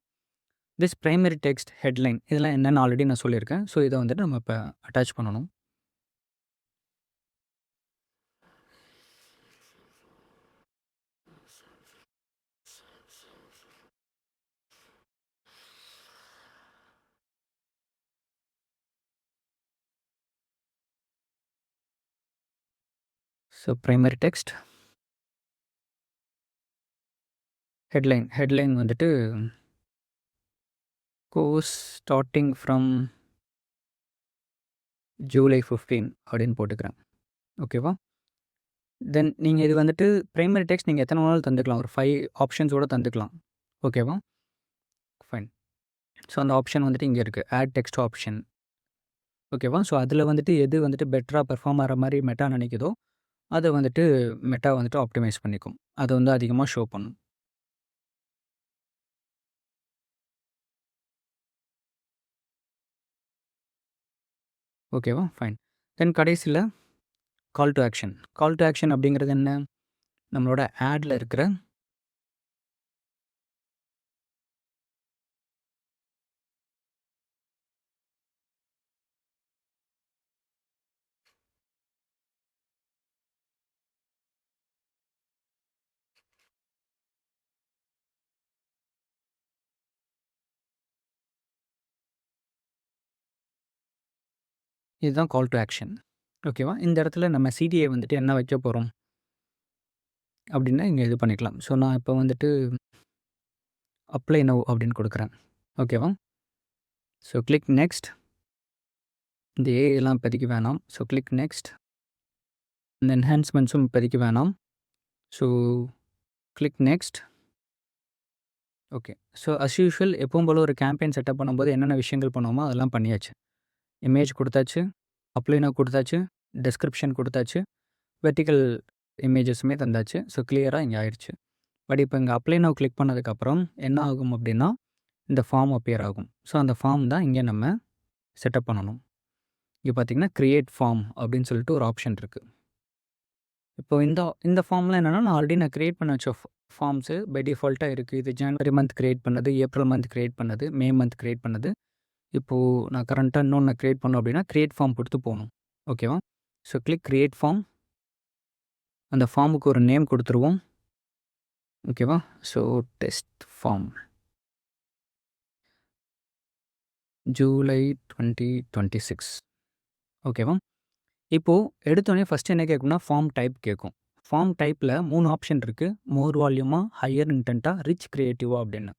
திஸ் பிரைமரி டெக்ஸ்ட் ஹெட்லைன் இதெல்லாம் என்னென்னு ஆல்ரெடி நான் சொல்லியிருக்கேன். ஸோ இதை வந்துட்டு நம்ம இப்போ அட்டாச் பண்ணணும். ஸோ பிரைமரி டெக்ஸ்ட் ஹெட்லைன் வந்துட்டு கோர்ஸ் ஸ்டார்டிங் ஃப்ரம் ஜூலை 15 அப்படின்னு போட்டுக்கிறேன். ஓகேவா? தென் நீங்கள் இது வந்துட்டு பிரைமரி டெக்ஸ்ட் நீங்கள் எத்தனை நாள் தந்துக்கலாம். ஒரு 5 ஆப்ஷன்ஸோடு தந்துக்கலாம். ஓகேவா? ஃபைன். ஸோ அந்த ஆப்ஷன் வந்துட்டு இங்கே இருக்குது. Ad text option. ஓகேவா? ஸோ அதில் வந்துட்டு எது வந்துட்டு பெட்டராக பெர்ஃபார்ம் ஆகிற மாதிரி மெட்டா நினைக்குதோ அதை வந்துட்டு மெட்டா வந்துட்டு ஆப்டிமைஸ் பண்ணிக்கும். அதை வந்து அதிகமாக ஷோ பண்ணும். ஓகேவா? ஃபைன். தென் கடைசியில் call to action. Call to action அப்படிங்கிறது என்ன? நம்மளோட ஆடில் இருக்கிற இதுதான் கால் டு ஆக்ஷன். ஓகேவா? இந்த இடத்துல நம்ம சிடிஏ வந்துட்டு என்ன வைக்க போகிறோம் அப்படின்னா இங்கே இது பண்ணிக்கலாம். ஸோ நான் இப்போ வந்துட்டு அப்ளை நவ் அப்படின்னு கொடுக்குறேன். ஓகேவா? So click next. இந்த ஏஐலாம் இப்போதைக்கு வேணாம். So click next. இந்த என்ஹான்ஸ்மெண்ட்ஸும் இப்போதைக்கு வேணாம். So click next. Okay. So as usual எப்பவும் போல் ஒரு கேம்பெயின் செட்டப் பண்ணும்போது என்னென்ன விஷயங்கள் பண்ணுவோமோ அதெல்லாம் பண்ணியாச்சு. இமேஜ் கொடுத்தாச்சு, அப்ளை நவ் கொடுத்தாச்சு, டெஸ்கிரிப்ஷன் கொடுத்தாச்சு, வெர்டிக்கல் இமேஜஸுமே தந்தாச்சு. ஸோ கிளியராக இங்கே ஆயிடுச்சு. பட் இப்போ இங்கே அப்ளை நவ் கிளிக் பண்ணதுக்கப்புறம் என்ன ஆகும் அப்படின்னா இந்த ஃபார்ம் அப்பியர் ஆகும். ஸோ அந்த ஃபார்ம் தான் இங்கே நம்ம செட்டப் பண்ணணும். இங்கே பார்த்தீங்கன்னா கிரியேட் ஃபார்ம் அப்படின்னு சொல்லிட்டு ஒரு ஆப்ஷன் இருக்குது. இப்போ இந்த ஃபார்ம்லாம் என்னென்னா நான் ஆல்ரெடி கிரியேட் பண்ண வச்ச ஃபார்ம்ஸு பை டிஃபால்ட்டா இருக்கு. இது ஜனவரி மந்த் கிரியேட் பண்ணது, ஏப்ரல் மந்த் கிரியேட் பண்ணது, மே மந்த் கிரியேட் பண்ணது. இப்போது நான் கரண்ட்டா இன்னொன்னு கிரியேட் பண்ணணும் அப்படின்னா, கிரியேட் ஃபார்ம் கொடுத்து போணும். ஓகேவா? So click create form. அந்த ஃபார்முக்கு ஒரு நேம் கொடுத்துருவோம். ஓகேவா? So test form. ஜூலை 2026. ஓகேவா? இப்போது எடுத்தோடனே ஃபஸ்ட்டு என்ன கேட்கும்னா, ஃபார்ம் டைப் கேட்கும். ஃபார்ம் டைப்பில் 3 ஆப்ஷன் இருக்குது. மோர் வால்யூமா, ஹையர் இன்டென்ட்டா, ரிச் கிரியேட்டிவா அப்படின்னு.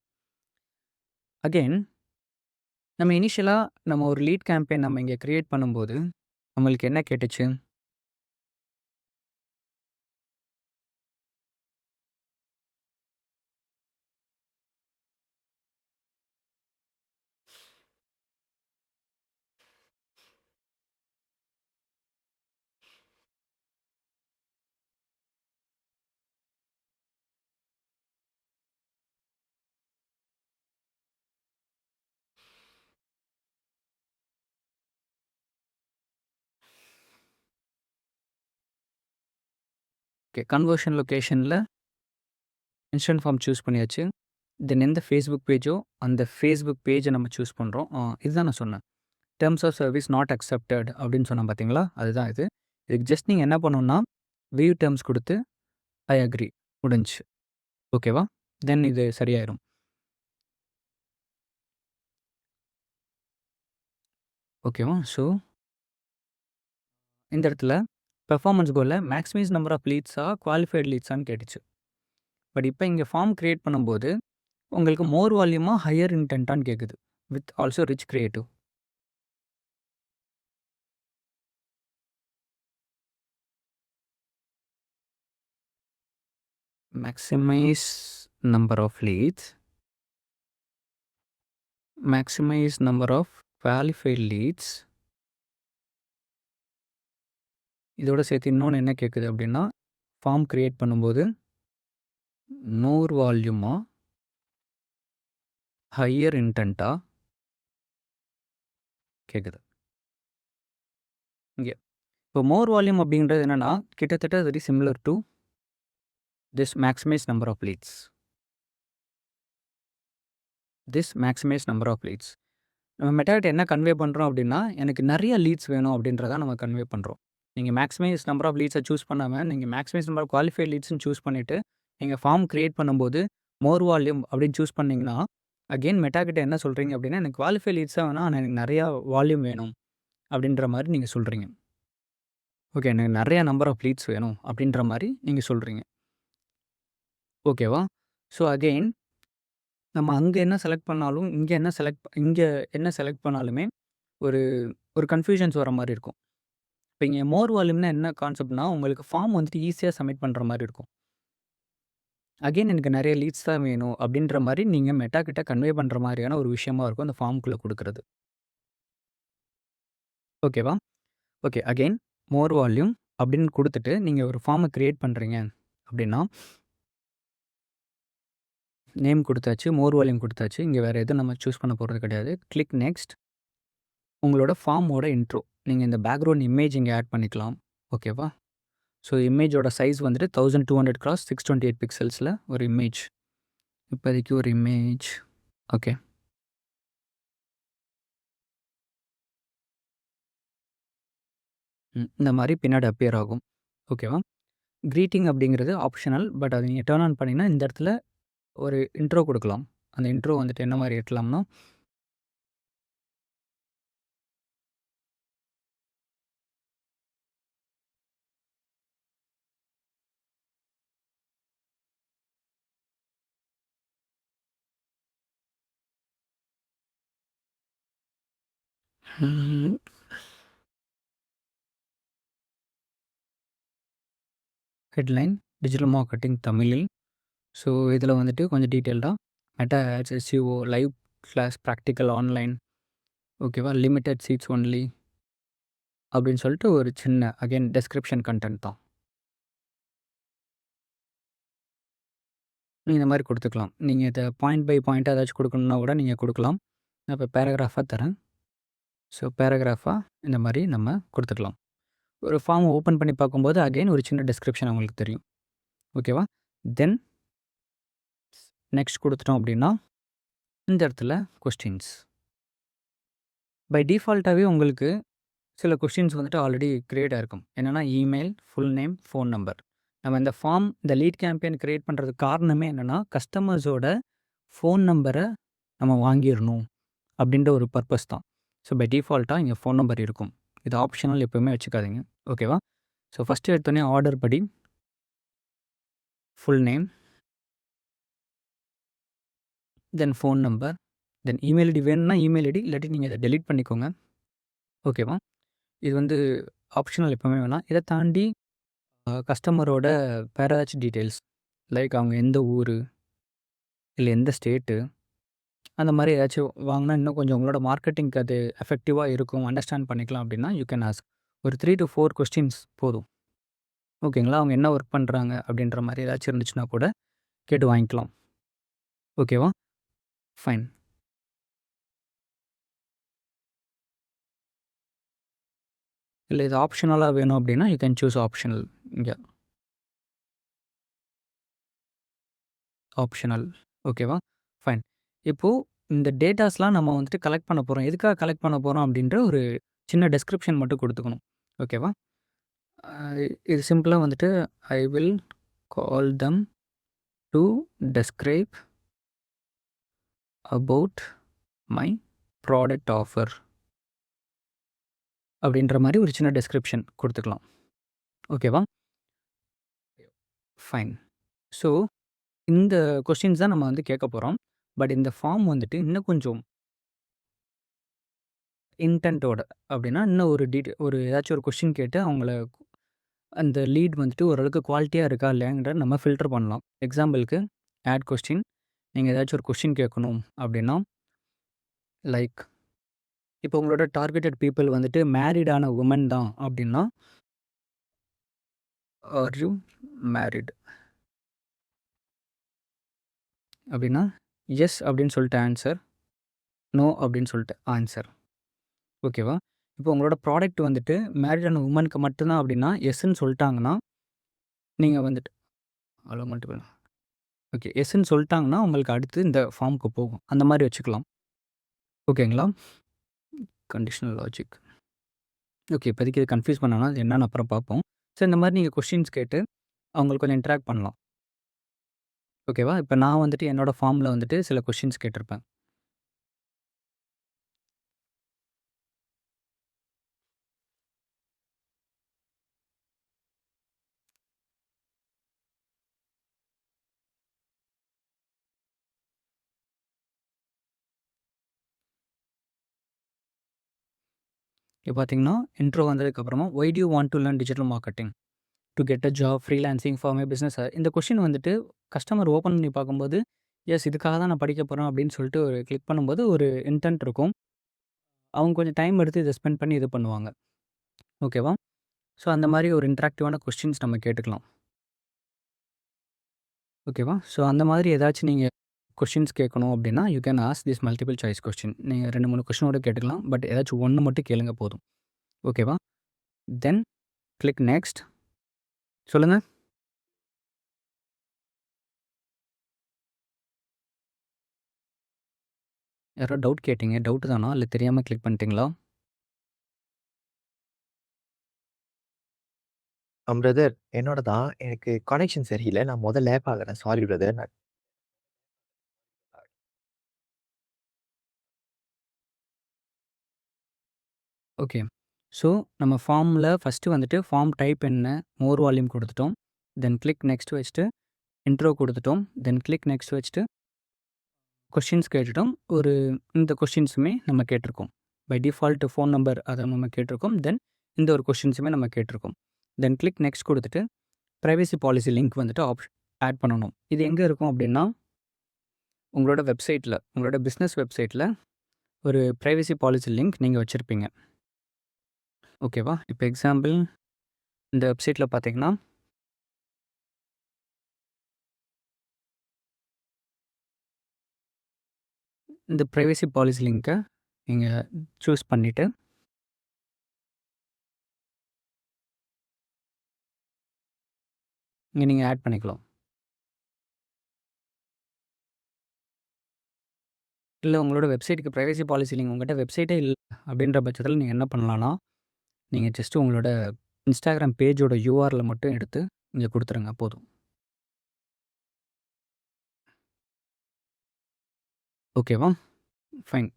அகெயின் நம்ம இனிஷியலாக நம்ம ஒரு லீட் கேம்பெயின் நம்ம இங்கே கிரியேட் பண்ணும்போது நம்மளுக்கு என்ன கேட்டுச்சு? ஓகே, கன்வர்ஷன் லொக்கேஷனில் இன்ஸ்டன்ட் ஃபார்ம் சூஸ் பண்ணியாச்சு. தென் எந்த ஃபேஸ்புக் பேஜோ அந்த ஃபேஸ்புக் பேஜை நம்ம சூஸ் பண்ணுறோம். இதுதான் நான் சொன்னேன். Terms of service not accepted அப்படின்னு சொன்னேன் பார்த்தீங்களா? அதுதான் இது. இதுக்கு ஜஸ்ட் நீங்கள் என்ன பண்ணணும்னா, வியூ டெர்ம்ஸ் கொடுத்து ஐ அக்ரி முடிஞ்சுச்சு. ஓகேவா? தென் இது சரியாயிரும். ஓகேவா? ஸோ இந்த இடத்துல பெர்ஃபார்மன்ஸ் கோலில் மேக்ஸிமைஸ் நம்பர் ஆஃப் லீட்ஸா குவாலிஃபைடு லீட்ஸான்னு கேட்டுச்சு. பட் இப்போ இங்கே ஃபார்ம் கிரியேட் பண்ணும்போது உங்களுக்கு மோர் வால்யூமா ஹையர் இன்டென்ட்டான்னு கேட்குது with also rich creative. maximize number of leads, maximize number of qualified leads. இதோட சேர்த்து இன்னொன்று என்ன கேட்குது அப்படின்னா, ஃபார்ம் கிரியேட் பண்ணும்போது மோர் வால்யூமா ஹையர் இன்டென்ட்டா கேட்குது. இங்கே இப்போ மோர் வால்யூம் அப்படின்றது என்னென்னா, கிட்டத்தட்ட very similar to this maximise number of leads. நம்ம மெட்டாட் என்ன கன்வே பண்ணுறோம் அப்படின்னா, எனக்கு நிறைய லீட்ஸ் வேணும் அப்படின்றத நம்ம கன்வே பண்ணுறோம். நீங்கள் மேக்ஸிமைஸ் நம்பர் ஆஃப் லீட்ஸை சூஸ் பண்ணாமல் நீங்கள் மேக்ஸிமைஸ் நம்பர் ஆஃப் குவாலிஃபைட் லீட்ஸ்னு சூஸ் பண்ணிவிட்டு நீங்கள் ஃபார்ம் கிரியேட் பண்ணும்போது மோர் வால்யூம் அப்படின்னு சூஸ் பண்ணிங்கன்னா, அகெயின் மெட்டாக்கிட்ட என்ன சொல்கிறீங்க அப்படின்னா, எனக்கு குவாலிஃபை லீட்ஸாக வேணால் ஆனால் எனக்கு நிறையா வால்யூம் வேணும் அப்படின்ற மாதிரி நீங்கள் சொல்கிறீங்க. ஓகே, எனக்கு நிறையா நம்பர் ஆஃப் லீட்ஸ் வேணும் அப்படின்ற மாதிரி நீங்கள் சொல்கிறீங்க. ஓகேவா? ஸோ அகெயின் நம்ம அங்கே என்ன செலக்ட் பண்ணாலும் இங்கே என்ன செலக்ட் பண்ணாலுமே ஒரு ஒரு கன்ஃபியூஷன்ஸ் வர மாதிரி இருக்கும். இப்போ இங்கே மோர் வால்யூம்னா என்ன கான்செப்ட்னா, உங்களுக்கு ஃபார்ம் வந்துட்டு ஈஸியாக சப்மிட் பண்ணுற மாதிரி இருக்கும். அகெயின் எனக்கு நிறைய லீட்ஸ் தான் வேணும் அப்படின்ற மாதிரி நீங்கள் மெட்டா கிட்ட கன்வே பண்ணுற மாதிரியான ஒரு விஷயமா இருக்கும் அந்த ஃபார்முக்குள்ளே கொடுக்குறது. ஓகேவா? ஓகே, அகெயின் மோர் வால்யூம் அப்படின்னு கொடுத்துட்டு நீங்கள் ஒரு ஃபார்மை க்ரியேட் பண்ணுறீங்க அப்படின்னா, நேம் கொடுத்தாச்சு, மோர் வால்யூம் கொடுத்தாச்சு. இங்கே வேறு எதுவும் நம்ம சூஸ் பண்ண போகிறது கிடையாது. Click next. உங்களோட ஃபார்மோட இன்ட்ரோ நீங்கள் இந்த பேக்ரவுண்ட் இமேஜ் இங்கே ஆட் பண்ணிக்கலாம். ஓகேவா? ஸோ இமேஜோட சைஸ் வந்துட்டு 1200x628 பிக்சல்ஸில் ஒரு இமேஜ். இப்போதைக்கு ஒரு இமேஜ். ஓகே, இந்த மாதிரி பின்னாடி அப்பியர் ஆகும். ஓகேவா? க்ரீட்டிங் அப்படிங்கிறது ஆப்ஷனல். பட் அதை நீங்கள் டர்ன் ஆன் பண்ணிங்கன்னா இந்த இடத்துல ஒரு இன்ட்ரோ கொடுக்கலாம். அந்த இன்ட்ரோ வந்துட்டு என்ன மாதிரி இருக்கலாம்னா, ஹெட்லைன் டிஜிட்டல் மார்க்கெட்டிங் தமிழில். ஸோ இதில் வந்துட்டு கொஞ்சம் டீட்டெயில்டாக Meta ads, SEO, live class, practical online, ஓகேவா, லிமிட்டட் சீட்ஸ் ஒன்லி அப்படின்னு சொல்லிட்டு ஒரு சின்ன அகெயின் டெஸ்கிரிப்ஷன் கண்டென்ட் தான். நீங்கள் இந்த மாதிரி கொடுத்துக்கலாம். நீங்கள் இதை பாயிண்ட் பை பாயிண்ட்டாக ஏதாச்சும் கொடுக்கணுன்னா கூட நீங்கள் கொடுக்கலாம். நான் இப்போ பேராகிராஃபாக தரேன். ஸோ பேராகிராஃபாக இந்த மாதிரி நம்ம கொடுத்துக்கலாம். ஒரு ஃபார்ம் ஓப்பன் பண்ணி பார்க்கும்போது அகெயின் ஒரு சின்ன டெஸ்கிரிப்ஷன் அவங்களுக்கு தெரியும். ஓகேவா? தென் நெக்ஸ்ட் குடுத்துட்டோம் அப்படின்னா, இந்த இடத்துல கொஸ்டின்ஸ். பை டிஃபால்ட்டாவே உங்களுக்கு சில கொஸ்டின்ஸ் வந்துட்டு ஆல்ரெடி கிரியேட் ஆயிருக்கும். என்னன்னா email, full name, phone number. நம்ம இந்த ஃபார்ம் இந்த லீட் கேம்பெயின் கிரியேட் பண்ணுறதுக்கு காரணமே என்னன்னா, கஸ்டமர்ஸோட ஃபோன் நம்பர நம்ம வாங்கிரணும் அப்படின்ற ஒரு பர்ப்பஸ் தான். ஸோ பை டிஃபால்ட்டா இங்க ஃபோன் நம்பர் இருக்கும். இது ஆப்ஷனல் எப்பவுமே வச்சுக்காதீங்க. ஓகேவா? ஸோ ஃபர்ஸ்ட்டு எடுத்தோனே ஆர்டர் படி full name, then phone number, then email ID வேணும்னா இமெயில் ஐடி, இல்லாட்டி நீங்க இத டெலீட் பண்ணிக்கோங்க. ஓகேவா? இது வந்து ஆப்ஷனல் எப்பவுமே வேணாம். இத தாண்டி கஸ்டமரோட வேற ஏதாச்சும் டீட்டெயில்ஸ், லைக் அவங்க எந்த ஊரு, இல்ல எந்த ஸ்டேட்டு, அந்த மாரி ஏதாச்சும் வாங்குனா இன்னும் கொஞ்சம் உங்களோட மார்க்கெட்டிங்க்கு அது எஃபெக்டிவா இருக்கும், அண்டர்ஸ்டாண்ட் பண்ணிக்கலாம் அப்படின்னா, யூ கேன் ஆஸ்க். ஒரு 3 to 4 கொஸ்டின்ஸ் போதும். ஓகேங்களா? அவங்க என்ன ஒர்க் பண்றாங்க அப்படின்ற மாரி ஏதாச்சும் இருந்துச்சுன்னா கூட கேட்டு வாங்கிக்கலாம். ஓகேவா? ஃபைன். இல்ல இது ஆப்ஷனலா வேணும் அப்படின்னா, யூ கேன் சூஸ் ஆப்ஷனல். இங்க ஆப்ஷனல். ஓகேவா? ஃபைன். இப்போ இந்த டேட்டாஸ்லாம் நம்ம வந்துட்டு கலெக்ட் பண்ண போறோம். எதுக்காக கலெக்ட் பண்ண போறோம் அப்படின்ற ஒரு சின்ன டிஸ்கிரிப்ஷன் மட்டும் குடுத்துக்கணும். ஓகேவா? அ இது சிம்பிளா வந்துட்டு I will call them to describe about my product offer அப்படின்ற மாரி ஒரு சின்ன டிஸ்கிரிப்ஷன் குடுத்துக்கலாம். ஓகேவா? ஃபைன். ஸோ இந்த கொஸ்டின்ஸ் தான் நம்ம வந்து கேட்க போறோம். பட் இந்த ஃபார்ம் வந்துட்டு இன்னும் கொஞ்சம் இன்டென்ட்டோட அப்படின்னா, இன்னும் ஒரு ஏதாச்சும் ஒரு கொஸ்டின் கேட்டு அவங்கள அந்த லீட் வந்துட்டு ஓரளவுக்கு குவாலிட்டியா இருக்கா இல்லையாங்கிறத நம்ம ஃபில்டர் பண்ணலாம். எக்ஸாம்பிளுக்கு ஆட் கொஸ்டின். நீங்க ஏதாச்சும் ஒரு கொஸ்டின் கேட்கணும் அப்படின்னா, லைக் இப்போ உங்களோட டார்கெட்டட் பீப்பிள் வந்துட்டு மேரிடான வுமன் தான் அப்படின்னா, ஆர் யூ மேரிட்? அப்படின்னா, எஸ் அப்படின்னு சொல்லிட்டு ஆன்சர், நோ அப்படின்னு சொல்லிட்டு ஆன்சர். ஓகேவா? இப்போ உங்களோட ப்ராடக்ட் வந்துட்டு மேரிடான வுமனுக்கு மட்டும் தான் அப்படின்னா, எஸ்ன்னு சொல்லிட்டாங்கன்னா, நீங்க வந்துட்டு ஹலோ மல்டிபிள் ஓகே. எஸ்ன்னு சொல்லிட்டாங்கன்னா, உங்களுக்கு அடுத்து இந்த ஃபார்ம்க்கு போகும். அந்த மாரி வச்சுக்கலாம். ஓகேங்களா? Conditional logic. ஓகே. இப்போதைக்கு இது கன்ஃப்யூஸ் பண்ண வேணாம். அது என்னன்னு அப்புறம் பார்ப்போம். ஸோ இந்த மாரி நீங்க கொஸ்டின்ஸ் கேட்டு அவங்களுக்கு கொஞ்சம் இன்டராக்ட் பண்ணலாம். ஓகேவா? இப்ப நான் வந்துட்டு என்னோட ஃபார்ம்ல வந்துட்டு சில கொஸ்டின்ஸ் கேட்டிருப்பேன். இப்ப பார்த்தீங்கன்னா, இன்ட்ரோ வந்ததுக்கப்புறமா, why do you want to learn digital marketing to get a job, freelancing for my business? இந்த கொஸ்டின் வந்துட்டு கஸ்டமர் ஓப்பன் பண்ணி பார்க்கும்போது, எஸ் இதுக்காக தான் நான் படிக்க போறேன் அப்படின்னு சொல்லிட்டு ஒரு கிளிக் பண்ணும்போது ஒரு இன்டென்ட் இருக்கும். அவங்க கொஞ்சம் டைம் எடுத்து இத ஸ்பெண்ட் பண்ணி இது பண்ணுவாங்க. ஓகேவா? ஸோ அந்த மாரி ஒரு இன்டராக்டிவான கொஸ்டின்ஸ் நம்ம கேட்டுக்கலாம். ஓகேவா? ஸோ அந்த மாதிரி ஏதாச்சும் நீங்க கொஸ்டின்ஸ் கேட்கணும் அப்படின்னா, you can ask this multiple choice question. நீங்க 2, 3 கொஸ்டினோட கேட்டுக்கலாம். பட் ஏதாச்சும் 1 மட்டும் கேளுங்க போதும். ஓகேவா? தென் கிளிக் நெக்ஸ்ட். சொல்லுங்க. யாரோ டவுட் கேட்டீங்க. டவுட் தானா? இல்ல தெரியாம கிளிக் பண்ணிட்டீங்களா? பிரதர் என்னோட தான். எனக்கு கனெக்ஷன் சரியில்ல. நான் மொத லேப் ஆகுறேன். Sorry brother. நான் ஓகே. ஸோ நம்ம ஃபார்ம்ல ஃபர்ஸ்ட்டு வந்துட்டு ஃபார்ம் டைப் என்ன? மோர் வால்யூம் குடுத்துட்டோம். தென் கிளிக் நெக்ஸ்ட் வச்சுட்டு இன்ட்ரோ குடுத்துட்டோம். தென் கிளிக் நெக்ஸ்ட் வச்சுட்டு கொஸ்டின்ஸ் கேட்டுட்டோம். இந்த கொஸ்டின்ஸுமே நம்ம கேட்டிருக்கோம். பை டிஃபால்ட் ஃபோன் நம்பர் அத நம்ம கேட்டிருக்கோம். தென் இந்த ஒரு கொஸ்டின்ஸுமே நம்ம கேட்டிருக்கோம். தென் கிளிக் நெக்ஸ்ட் குடுத்துட்டு பிரைவசி பாலிசி லிங்க் வந்துட்டு ஆட் பண்ணணும். இது எங்க இருக்கும் அப்படின்னா, உங்களோட வெப்சைட்ல, உங்களோட பிசினஸ் வெப்சைட்ல ஒரு பிரைவசி பாலிசி லிங்க் நீங்க வச்சிருப்பீங்க. ஓகேவா? இப்ப எக்ஸாம்பிள் இந்த வெப்சைட்ல பார்த்தீங்கன்னா, இந்த பிரைவசி பாலிசி லிங்க்க நீங்க சூஸ் பண்ணிட்டு, இங்க நீங்க ஆட் பண்ணிக்கலாம். இல்ல உங்களோட வெப்சைட்டுக்கு பிரைவசி பாலிசி இல்லைங்க. உங்கள்கிட்ட வெப்சைட்டே இல்ல அப்படின்ற பட்சத்தில நீங்க என்ன பண்ணலான்னா, நீங்க ஜஸ்ட் உங்களோட Instagram பேஜோட URL மட்டும் எடுத்து இங்க குடுத்துருங்க போதும். ஓகேவா? ஃபைன்.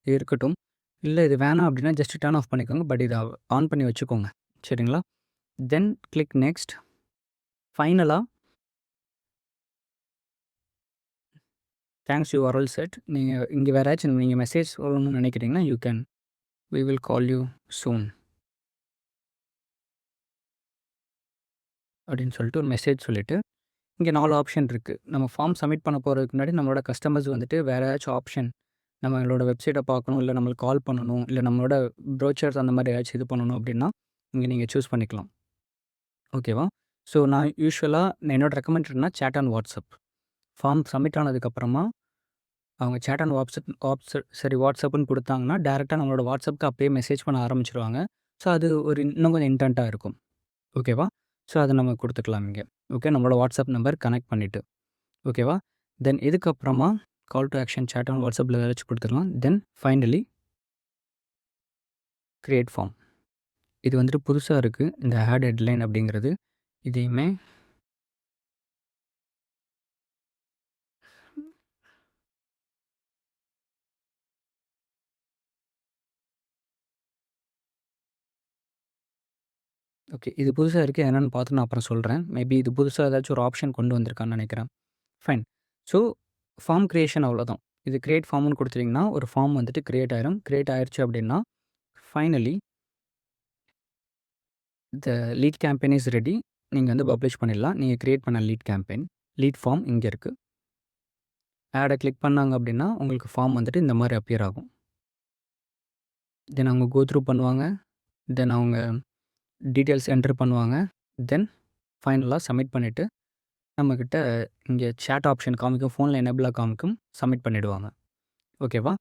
இது இருக்கட்டும். இல்ல இது வேணாம் அப்படின்னா ஜஸ்ட் டர்ன் ஆஃப் பண்ணிக்கோங்க. பட் இத ஆன் பண்ணி வச்சுக்கோங்க. சரிங்களா? Then click next. ஃபைனலா தேங்க்ஸ் யுஆர்எல் செட். நீங்க இங்க வேற ஏதாச்சும் நீங்க மெசேஜ் சொல்லணும்னு நினைக்கிறீங்கன்னா, you can we will call you soon அப்படின்னு சொல்லிட்டு ஒரு மெசேஜ் சொல்லிட்டு, இங்க 4 ஆப்ஷன் இருக்கு. நம்ம ஃபார்ம் சப்மிட் பண்ண போறதுக்கு முன்னாடி நம்மளோட கஸ்டமர்ஸ் வந்துட்டு வேற ஏதாச்சும் ஆப்ஷன் நம்மளோட வெப்சைட்ட பார்க்கணும், இல்ல நம்மளுக்கு கால் பண்ணணும், இல்ல நம்மளோட ப்ரோச்சர்ஸ் அந்த மாரி ஏதாச்சும் இது பண்ணணும் அப்படின்னா, இங்க நீங்க சூஸ் பண்ணிக்கலாம். ஓகேவா? ஸோ நான் யூசுவலா என்னோட ரெக்கமெண்டட் என்னன்னா chat on WhatsApp. Form submit ஆனதுக்கப்புறமா அவங்க சேட் ஆன் வாட்ஸ்அப்ன்னு குடுத்தாங்கன்னா, டைரக்ட்டா நம்மளோட வாட்ஸ்அப்க்கு அப்பயே மெசேஜ் பண்ண ஆரம்பிச்சுருவாங்க. ஸோ அது ஒரு இன்னும் கொஞ்சம் இன்டென்ட்டா இருக்கும். ஓகேவா? ஸோ அத நம்ம குடுத்துக்கலாம் இங்க. ஓகே. நம்மளோட வாட்ஸ்அப் நம்பர் கனெக்ட் பண்ணிட்டு. ஓகேவா? தென் இதுக்கப்புறமா call to action chat on வாட்ஸ்அப்ல ஏதாச்சும் குடுத்துக்கலாம். Then finally create form. இது வந்துட்டு புதுசா இருக்கு. இந்த ஆட் ஹெட்லைன் அப்படிங்கிறது. இதையுமே ஓகே. இது புதுசா இருக்கு. என்னன்னு பார்த்து நான் அப்புறம் சொல்றேன். மேபி இது புதுசா ஏதாச்சும் ஒரு ஆப்ஷன் கொண்டு வந்திருக்கான்னு நெனைக்கிறேன். ஃபைன். ஸோ ஃபார்ம் கிரியேஷன் அவ்வளோதான். இது கிரியேட் ஃபார்ம்ன்னு குடுத்துட்டீங்கன்னா, ஒரு ஃபார்ம் வந்துட்டு கிரியேட் ஆயிரும். கிரியேட் ஆயிருச்சு அப்படின்னா, finally the lead campaign is ready. நீங்க வந்து பப்ளிஷ் பண்ணிடலாம். நீங்க கிரியேட் பண்ண லீட் கேம்பெயின். லீட் ஃபார்ம் இங்க இருக்கு. ஆட கிளிக் பண்ணாங்க அப்படின்னா, உங்களுக்கு ஃபார்ம் வந்துட்டு இந்த மாரி அப்பியர் ஆகும். தென் அவங்க கோ த்ரூ பண்ணுவாங்க. தென் அவங்க டீட்டெயில்ஸ் என்டர் பண்ணுவாங்க. தென் ஃபைனலா சப்மிட் பண்ணிட்டு, நம்மகிட்ட இங்க சேட் ஆப்ஷன் காமிக்கும். ஃபோன்ல எனேபிளா காமிக்கும். சப்மிட் பண்ணிடுவாங்க. ஓகேவா?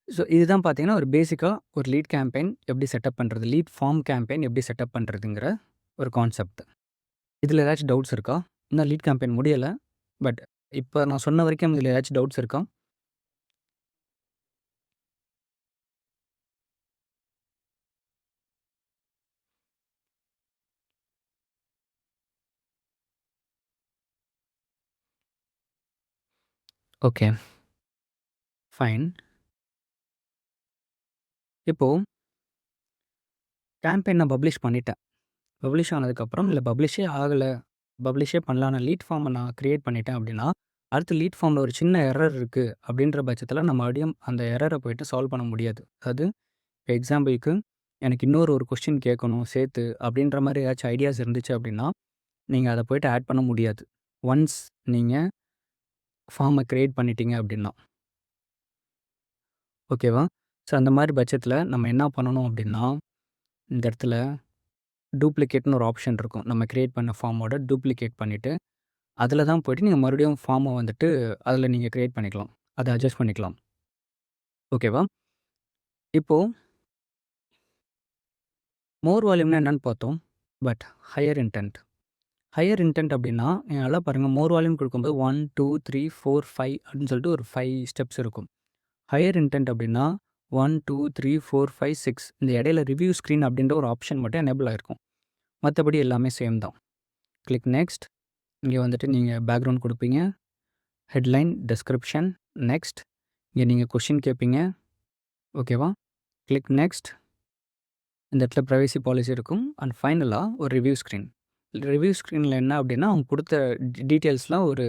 ஸோ இதுதான் பார்த்தீங்கன்னா, ஒரு பேசிக்கா ஒரு லீட் கேம்பெயின் எப்படி செட்டப் பண்றது? லீட் ஃபார்ம் கேம்பெயின் எப்படி செட்டப் பண்றதுங்கிற ஒரு கான்செப்ட். இதில ஏதாச்சும் டவுட்ஸ் இருக்கா? இன்னும் லீட் கேம்பெயின் முடியல. பட் இப்ப நான் சொன்ன வரைக்கும் இதில ஏதாச்சும் டவுட்ஸ் இருக்கா? ஓகே. ஃபைன். இப்போ கேம்பெயின் நான் பப்ளிஷ் பண்ணிட்டேன். பப்ளிஷ் ஆனதுக்கப்புறம் இல்ல பப்ளிஷே ஆகல. பப்ளிஷே பண்ணல. ஆனா லீட் ஃபார்ம நான் கிரியேட் பண்ணிட்டேன் அப்படின்னா, அடுத்து லீட் ஃபார்ம்ல ஒரு சின்ன எரர் இருக்கு அப்படின்ற பட்சத்தில நம்ம மறுபடியும் அந்த எரர போயிட்டு சால்வ் பண்ண முடியாது. அது எக்ஸாம்பிளுக்கு எனக்கு இன்னொரு ஒரு கொஸ்டின் கேட்கணும் சேர்த்து அப்படின்ற மாரி ஏதாச்சும் ஐடியாஸ் இருந்துச்சு அப்படின்னா, நீங்க அத போயிட்டு ஆட் பண்ண முடியாது. ஒன்ஸ் நீங்க ஃபார்ம கிரியேட் பண்ணிட்டீங்க அப்படின்னா. ஓகேவா? ஸோ அந்த மாரி பட்சத்தில நம்ம என்ன பண்ணணும் அப்படின்னா, இந்த இடத்துல டூப்ளிகேட்ன்னு ஒரு ஆப்ஷன் இருக்கும். நம்ம கிரியேட் பண்ண ஃபார்மோட டூப்ளிகேட் பண்ணிட்டு, அதில தான் போயிட்டு நீங்க மறுபடியும் ஃபார்ம வந்துட்டு அதில நீங்க கிரியேட் பண்ணிக்கலாம். அத அட்ஜஸ்ட் பண்ணிக்கலாம். ஓகேவா? இப்போ மோர் வால்யூம்னா என்னன்னு பார்த்தோம். But higher intend. Higher intend அப்படின்னா, நீங்க நல்லா பாருங்க மோர் வால்யூம் குடுக்கும்போது 1, 2, 3, 4, 5 அப்படின்னு சொல்லிட்டு ஒரு 5 ஸ்டெப்ஸ் இருக்கும். ஹையர் இன்டென்ட் அப்படின்னா 1, 2, 3, 4, 5, 6 இந்த இடையில ரிவ்யூ ஸ்க்ரீன் அப்படின்ற ஒரு ஆப்ஷன் மட்டும் எனேபிள் ஆயிருக்கும். மத்தபடி எல்லாமே சேம் தான். Click next. இங்க வந்துட்டு நீங்க பேக்கிரவுண்ட் குடுப்பீங்க. Headline, description, next. இங்க நீங்க கொஸ்டின் கேட்பீங்க. ஓகேவா? Click next. இந்த இடத்துல பிரைவசி பாலிசி இருக்கும். அண்ட் ஃபைனலா ஒரு ரிவ்யூ ஸ்க்ரீன். ரிவ்யூ ஸ்க்ரீன்ல என்ன அப்படின்னா, அவங்க குடுத்த டீட்டெயில்ஸ்லாம் ஒரு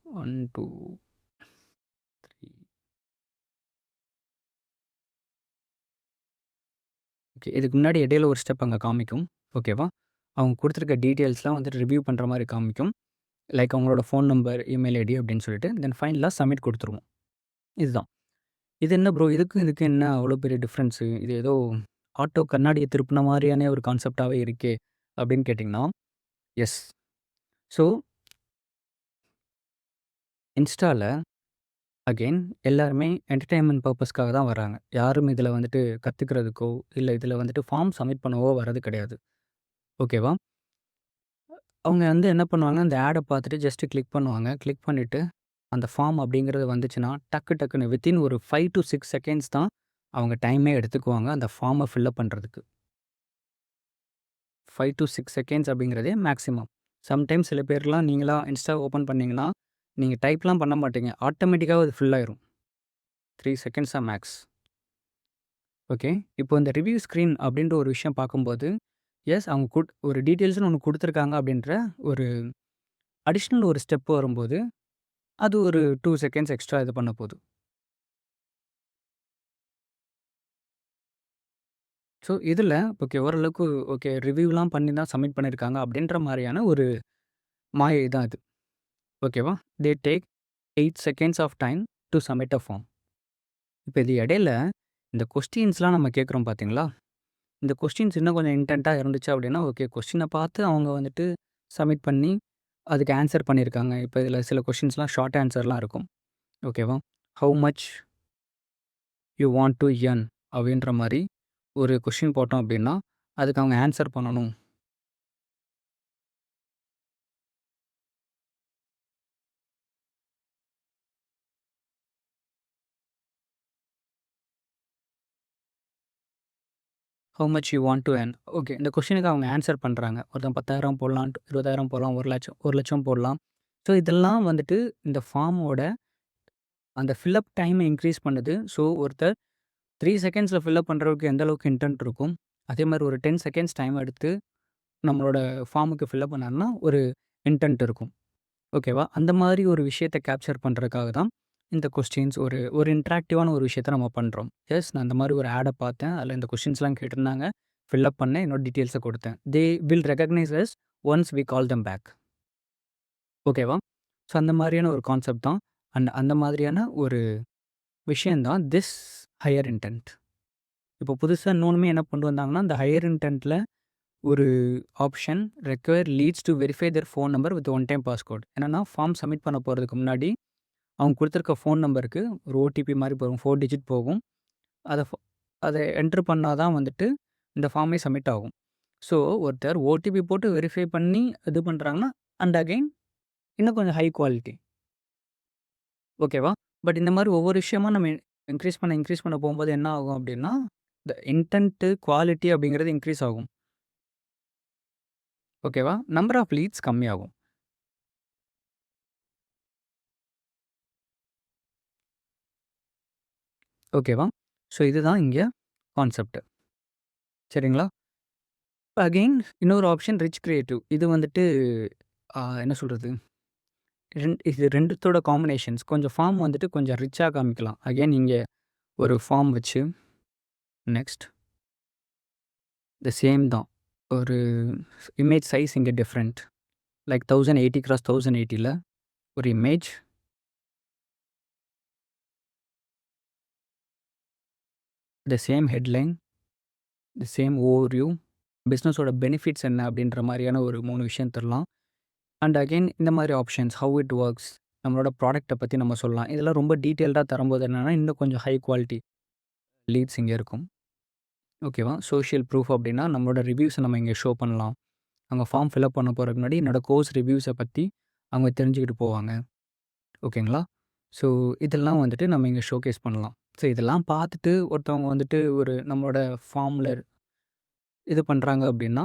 1, 2, 3 ஓகே. இதுக்கு முன்னாடி இடையில ஒரு ஸ்டெப் அங்க காமிக்கும். ஓகேவா? அவங்க குடுத்துருக்க டீட்டெயில்ஸ்லாம் வந்துட்டு ரிவ்யூ பண்ற மாரி காமிக்கும். லைக் அவங்களோட ஃபோன் நம்பர், இமெயில் ஐடி அப்படின்னு சொல்லிட்டு. தென் ஃபைனலா சப்மிட் குடுத்துருவோம். இதுதான். இது என்ன ப்ரோ இதுக்கும் இதுக்கும் என்ன அவ்வளோ பெரிய டிஃப்ரென்ஸு? இது ஏதோ ஆட்டோ கண்ணாடிய திருப்புன மாரியான ஒரு கான்செப்ட்டாவே இருக்கே! அப்படின்னு கேட்டீங்கன்னா, எஸ். ஸோ இன்ஸ்டால அகைன் எல்லாருமே என்டர்டெயின்மென்ட் பர்ப்பஸ்க்காக தான் வராங்க. யாரும் இதில வந்துட்டு கத்துக்கிறதுக்கோ, இல்ல இதில வந்துட்டு ஃபார்ம் சப்மிட் பண்ணவோ வர்றது கிடையாது. ஓகேவா? அவங்க வந்து என்ன பண்ணுவாங்க, அந்த ஆட பார்த்துட்டு ஜஸ்ட் கிளிக் பண்ணுவாங்க. கிளிக் பண்ணிட்டு அந்த ஃபார்ம் அப்படிங்கிறது வந்துச்சுன்னா, டக்குன்னு வித்தின் ஒரு 5 to 6 செகண்ட்ஸ் தான் அவங்க டைமே எடுத்துக்குவாங்க அந்த ஃபார்மை ஃபில்அப் பண்ணுறதுக்கு. 5 to 6 செகண்ட்ஸ் அப்படிங்கிறதே மேக்ஸிமம். சம்டைம்ஸ் சில பேர்லாம் நீங்களா இன்ஸ்டா ஓப்பன் பண்ணீங்கன்னா, நீங்க டைப்லாம் பண்ண மாட்டீங்க. ஆட்டோமேட்டிக்காவே அது ஃபில் ஆயிரும். 3 செகண்ட்ஸ் தான் மேக்ஸ். ஓகே. இப்போ இந்த ரிவ்யூ ஸ்க்ரீன் அப்படின்ற ஒரு விஷயம் பார்க்கும்போது, எஸ் அவங்க ஒரு டீட்டெயில்ஸ்னு ஒண்ணு குடுத்துருக்காங்க அப்படின்ற ஒரு அடிஷனல் ஒரு ஸ்டெப் வரும்போது, அது ஒரு 2 செகண்ட்ஸ் எக்ஸ்ட்ரா இது பண்ண போது. ஸோ இதில ஓகே ஓரளவுக்கு ஓகே ரிவ்யூலாம் பண்ணி தான் சப்மிட் பண்ணியிருக்காங்க அப்படின்ற மாரியான ஒரு மாயை தான் இது. ஓகேவா? They take 8 seconds of time to submit a form. இப்ப இது இடையில இந்த கொஸ்டின்ஸ்லாம் நம்ம கேட்குறோம் பார்த்தீங்களா? இந்த கொஸ்டின்ஸ் இன்னும் கொஞ்சம் இன்டென்ட்டா இருந்துச்சு அப்படின்னா, ஓகே கொஸ்டின பார்த்து அவங்க வந்துட்டு சப்மிட் பண்ணி, அதுக்கு ஆன்சர் பண்ணியிருக்காங்க. இப்ப இதில சில கொஸ்டின்ஸ்லாம் ஷார்ட் ஆன்சர்லாம் இருக்கும். ஓகேவா? How much you want to earn அப்படின்ற மாரி ஒரு கொஸ்டின் போட்டோம் அப்படின்னா, அதுக்கு அவங்க ஆன்சர் பண்ணணும். How much you want to earn. Okay இந்த கொஸ்டினுக்கு அவங்க ஆன்சர் பண்றாங்க. ஒருத்தன் 10,000 போடலாம், 20,000 போடலாம், 1,00,000 போடலாம். ஸோ இதெல்லாம் வந்துட்டு இந்த ஃபார்மோட அந்த ஃபில்அப் டைம இன்க்ரீஸ் பண்ணுது. ஸோ ஒருத்தர் 3 செகண்ட்ஸ்ல ஃபில்அப் பண்றதுக்கு எந்த அளவுக்கு இன்டென்ட் இருக்கும். அதே மாரி ஒரு 10 செகண்ட்ஸ் டைம் எடுத்து நம்மளோட ஃபார்முக்கு ஃபில்அப் பண்ணாருன்னா, ஒரு இன்டென்ட் இருக்கும். ஓகேவா? அந்த மாரி ஒரு விஷயத்த கேப்சர் பண்றதுக்காக தான் இந்த கொஸ்டின்ஸ் ஒரு ஒரு இன்டராக்டிவான ஒரு விஷயத்த நம்ம பண்றோம். எஸ் நான் அந்த மாரி ஒரு ஆட பார்த்தேன். அதில இந்த கொஸ்டின்ஸ்லாம் கேட்டிருந்தாங்க. ஃபில்அப் பண்ணேன். என்னோட டீட்டெயில்ஸ குடுத்தேன். They will recognise us once we call them back. ஓகேவா? ஸோ அந்த மாரியான ஒரு கான்செப்ட் தான். அண்ட் அந்த மாதிரியான ஒரு விஷயம் தான் திஸ் ஹையர் இன்டென்ட். இப்போ புதுசா இன்னொன்னுமே என்ன கொண்டு வந்தாங்கன்னா, இந்த ஹையர் இன்டென்ட்ல ஒரு option require leads to verify their phone number with one time passcode. என்னன்னா, ஃபார்ம் சப்மிட் பண்ண போறதுக்கு முன்னாடி, அவங்க குடுத்துருக்க ஃபோன் நம்பருக்கு ஒரு ஓடிபி மாரி போகும். 4 டிஜிட் போகும். அத அத என்டர் பண்ணா தான் வந்துட்டு இந்த ஃபார்மே சப்மிட் ஆகும். ஸோ, ஒருத்தர் ஓடிபி போட்டு வெரிஃபை பண்ணி இது பண்றாங்கன்னா, அண்ட் அகைன் இன்னும் கொஞ்சம் ஹை குவாலிட்டி. ஓகேவா? பட் இந்த மாரி ஒவ்வொரு விஷயமா நம்ம இன்க்ரீஸ் பண்ண போம்போது என்ன ஆகும் அப்டின்னா, இந்த இன்டென்ட் குவாலிட்டி அப்படிங்கிறது இன்க்ரீஸ் ஆகும். ஓகேவா? நம்பர் ஆஃப் லீட்ஸ் கம்மியாகும். ஓகேவா? ஸோ இதுதான் இங்க கான்செப்ட். சரிங்களா? இப்ப அகைன் இன்னொரு ஆப்ஷன் ரிச் கிரியேட்டிவ். இது வந்துட்டு என்ன சொல்றது? இது 2த்தோட காம்பினேஷன்ஸ். கொஞ்சம் ஃபார்ம் வந்துட்டு கொஞ்சம் ரிச்சா காமிக்கலாம். அகைன் இங்க ஒரு ஃபார்ம் வச்சு, நெக்ஸ்ட் த சேம் தான். ஒரு இமேஜ் சைஸ் இங்க டிஃபரெண்ட். லைக் 1080x1080ல ஒரு image. The same headline, the same overview, பிசினஸோட பெனிஃபிட்ஸ் என்ன அப்படின்ற மாரியான ஒரு 3 விஷயம் தரலாம். அண்ட் அகைன் இந்த மாரி ஆப்ஷன்ஸ், ஹவ் இட் வொர்க்ஸ், நம்மளோட ப்ராடக்ட்ட பத்தி நம்ம சொல்லலாம். இதெல்லாம் ரொம்ப டீட்டெயில்டா தரும்போது என்னன்னா, இன்னும் கொஞ்சம் ஹை குவாலிட்டி லீட்ஸ் இங்க இருக்கும். ஓகேவா? சோசியல் ப்ரூஃப் அப்படின்னா, நம்மளோட ரிவ்யூஸ நம்ம இங்க ஷோ பண்ணலாம். அவங்க ஃபார்ம் ஃபில் அப் பண்ண போறதுக்கு முன்னாடி என்னோட கோர்ஸ் ரிவ்யூஸ பத்தி அவங்க தெரிஞ்சுக்கிட்டு போவாங்க. ஓகேங்களா? ஸோ இதெல்லாம் வந்துட்டு நம்ம இங்க ஷோகேஸ் பண்ணலாம். ஸோ இதெல்லாம் பார்த்துட்டு ஒருத்தவங்க வந்துட்டு ஒரு நம்மளோட ஃபார்ம்ல இது பண்றாங்க அப்படின்னா,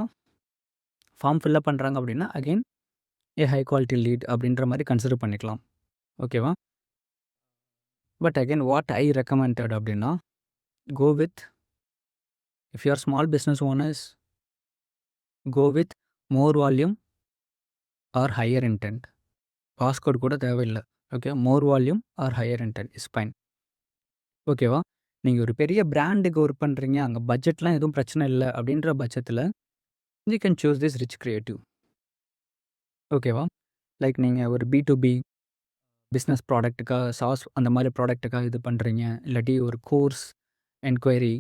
ஃபார்ம் ஃபில் அப் பண்றாங்க அப்படின்னா, again a high quality lead அப்படின்ற மாரி கன்சிடர் பண்ணிக்கலாம். ஓகேவா? But again what I recommended அப்படின்னா, go with if you are small business owners, go with more volume or higher intent. Passcode கூட தேவையில்ல. Okay. More volume or higher intent is fine. ஓகேவா? நீங்க ஒரு பெரிய பிராண்டுக்கு ஒர்க் பண்றீங்க. அங்க பட்ஜெட்லாம் எதுவும் பிரச்சனை இல்ல அப்படின்ற பட்சத்தில, you can choose this rich creative. ஓகேவா? லைக் நீங்க ஒரு பி2பி பிசினஸ் ப்ராடக்ட்டுக்காக சாஸ் அந்த மாரி ப்ராடக்ட்டுக்காக இது பண்றீங்க. இல்லாட்டி ஒரு கோர்ஸ் என்குயரி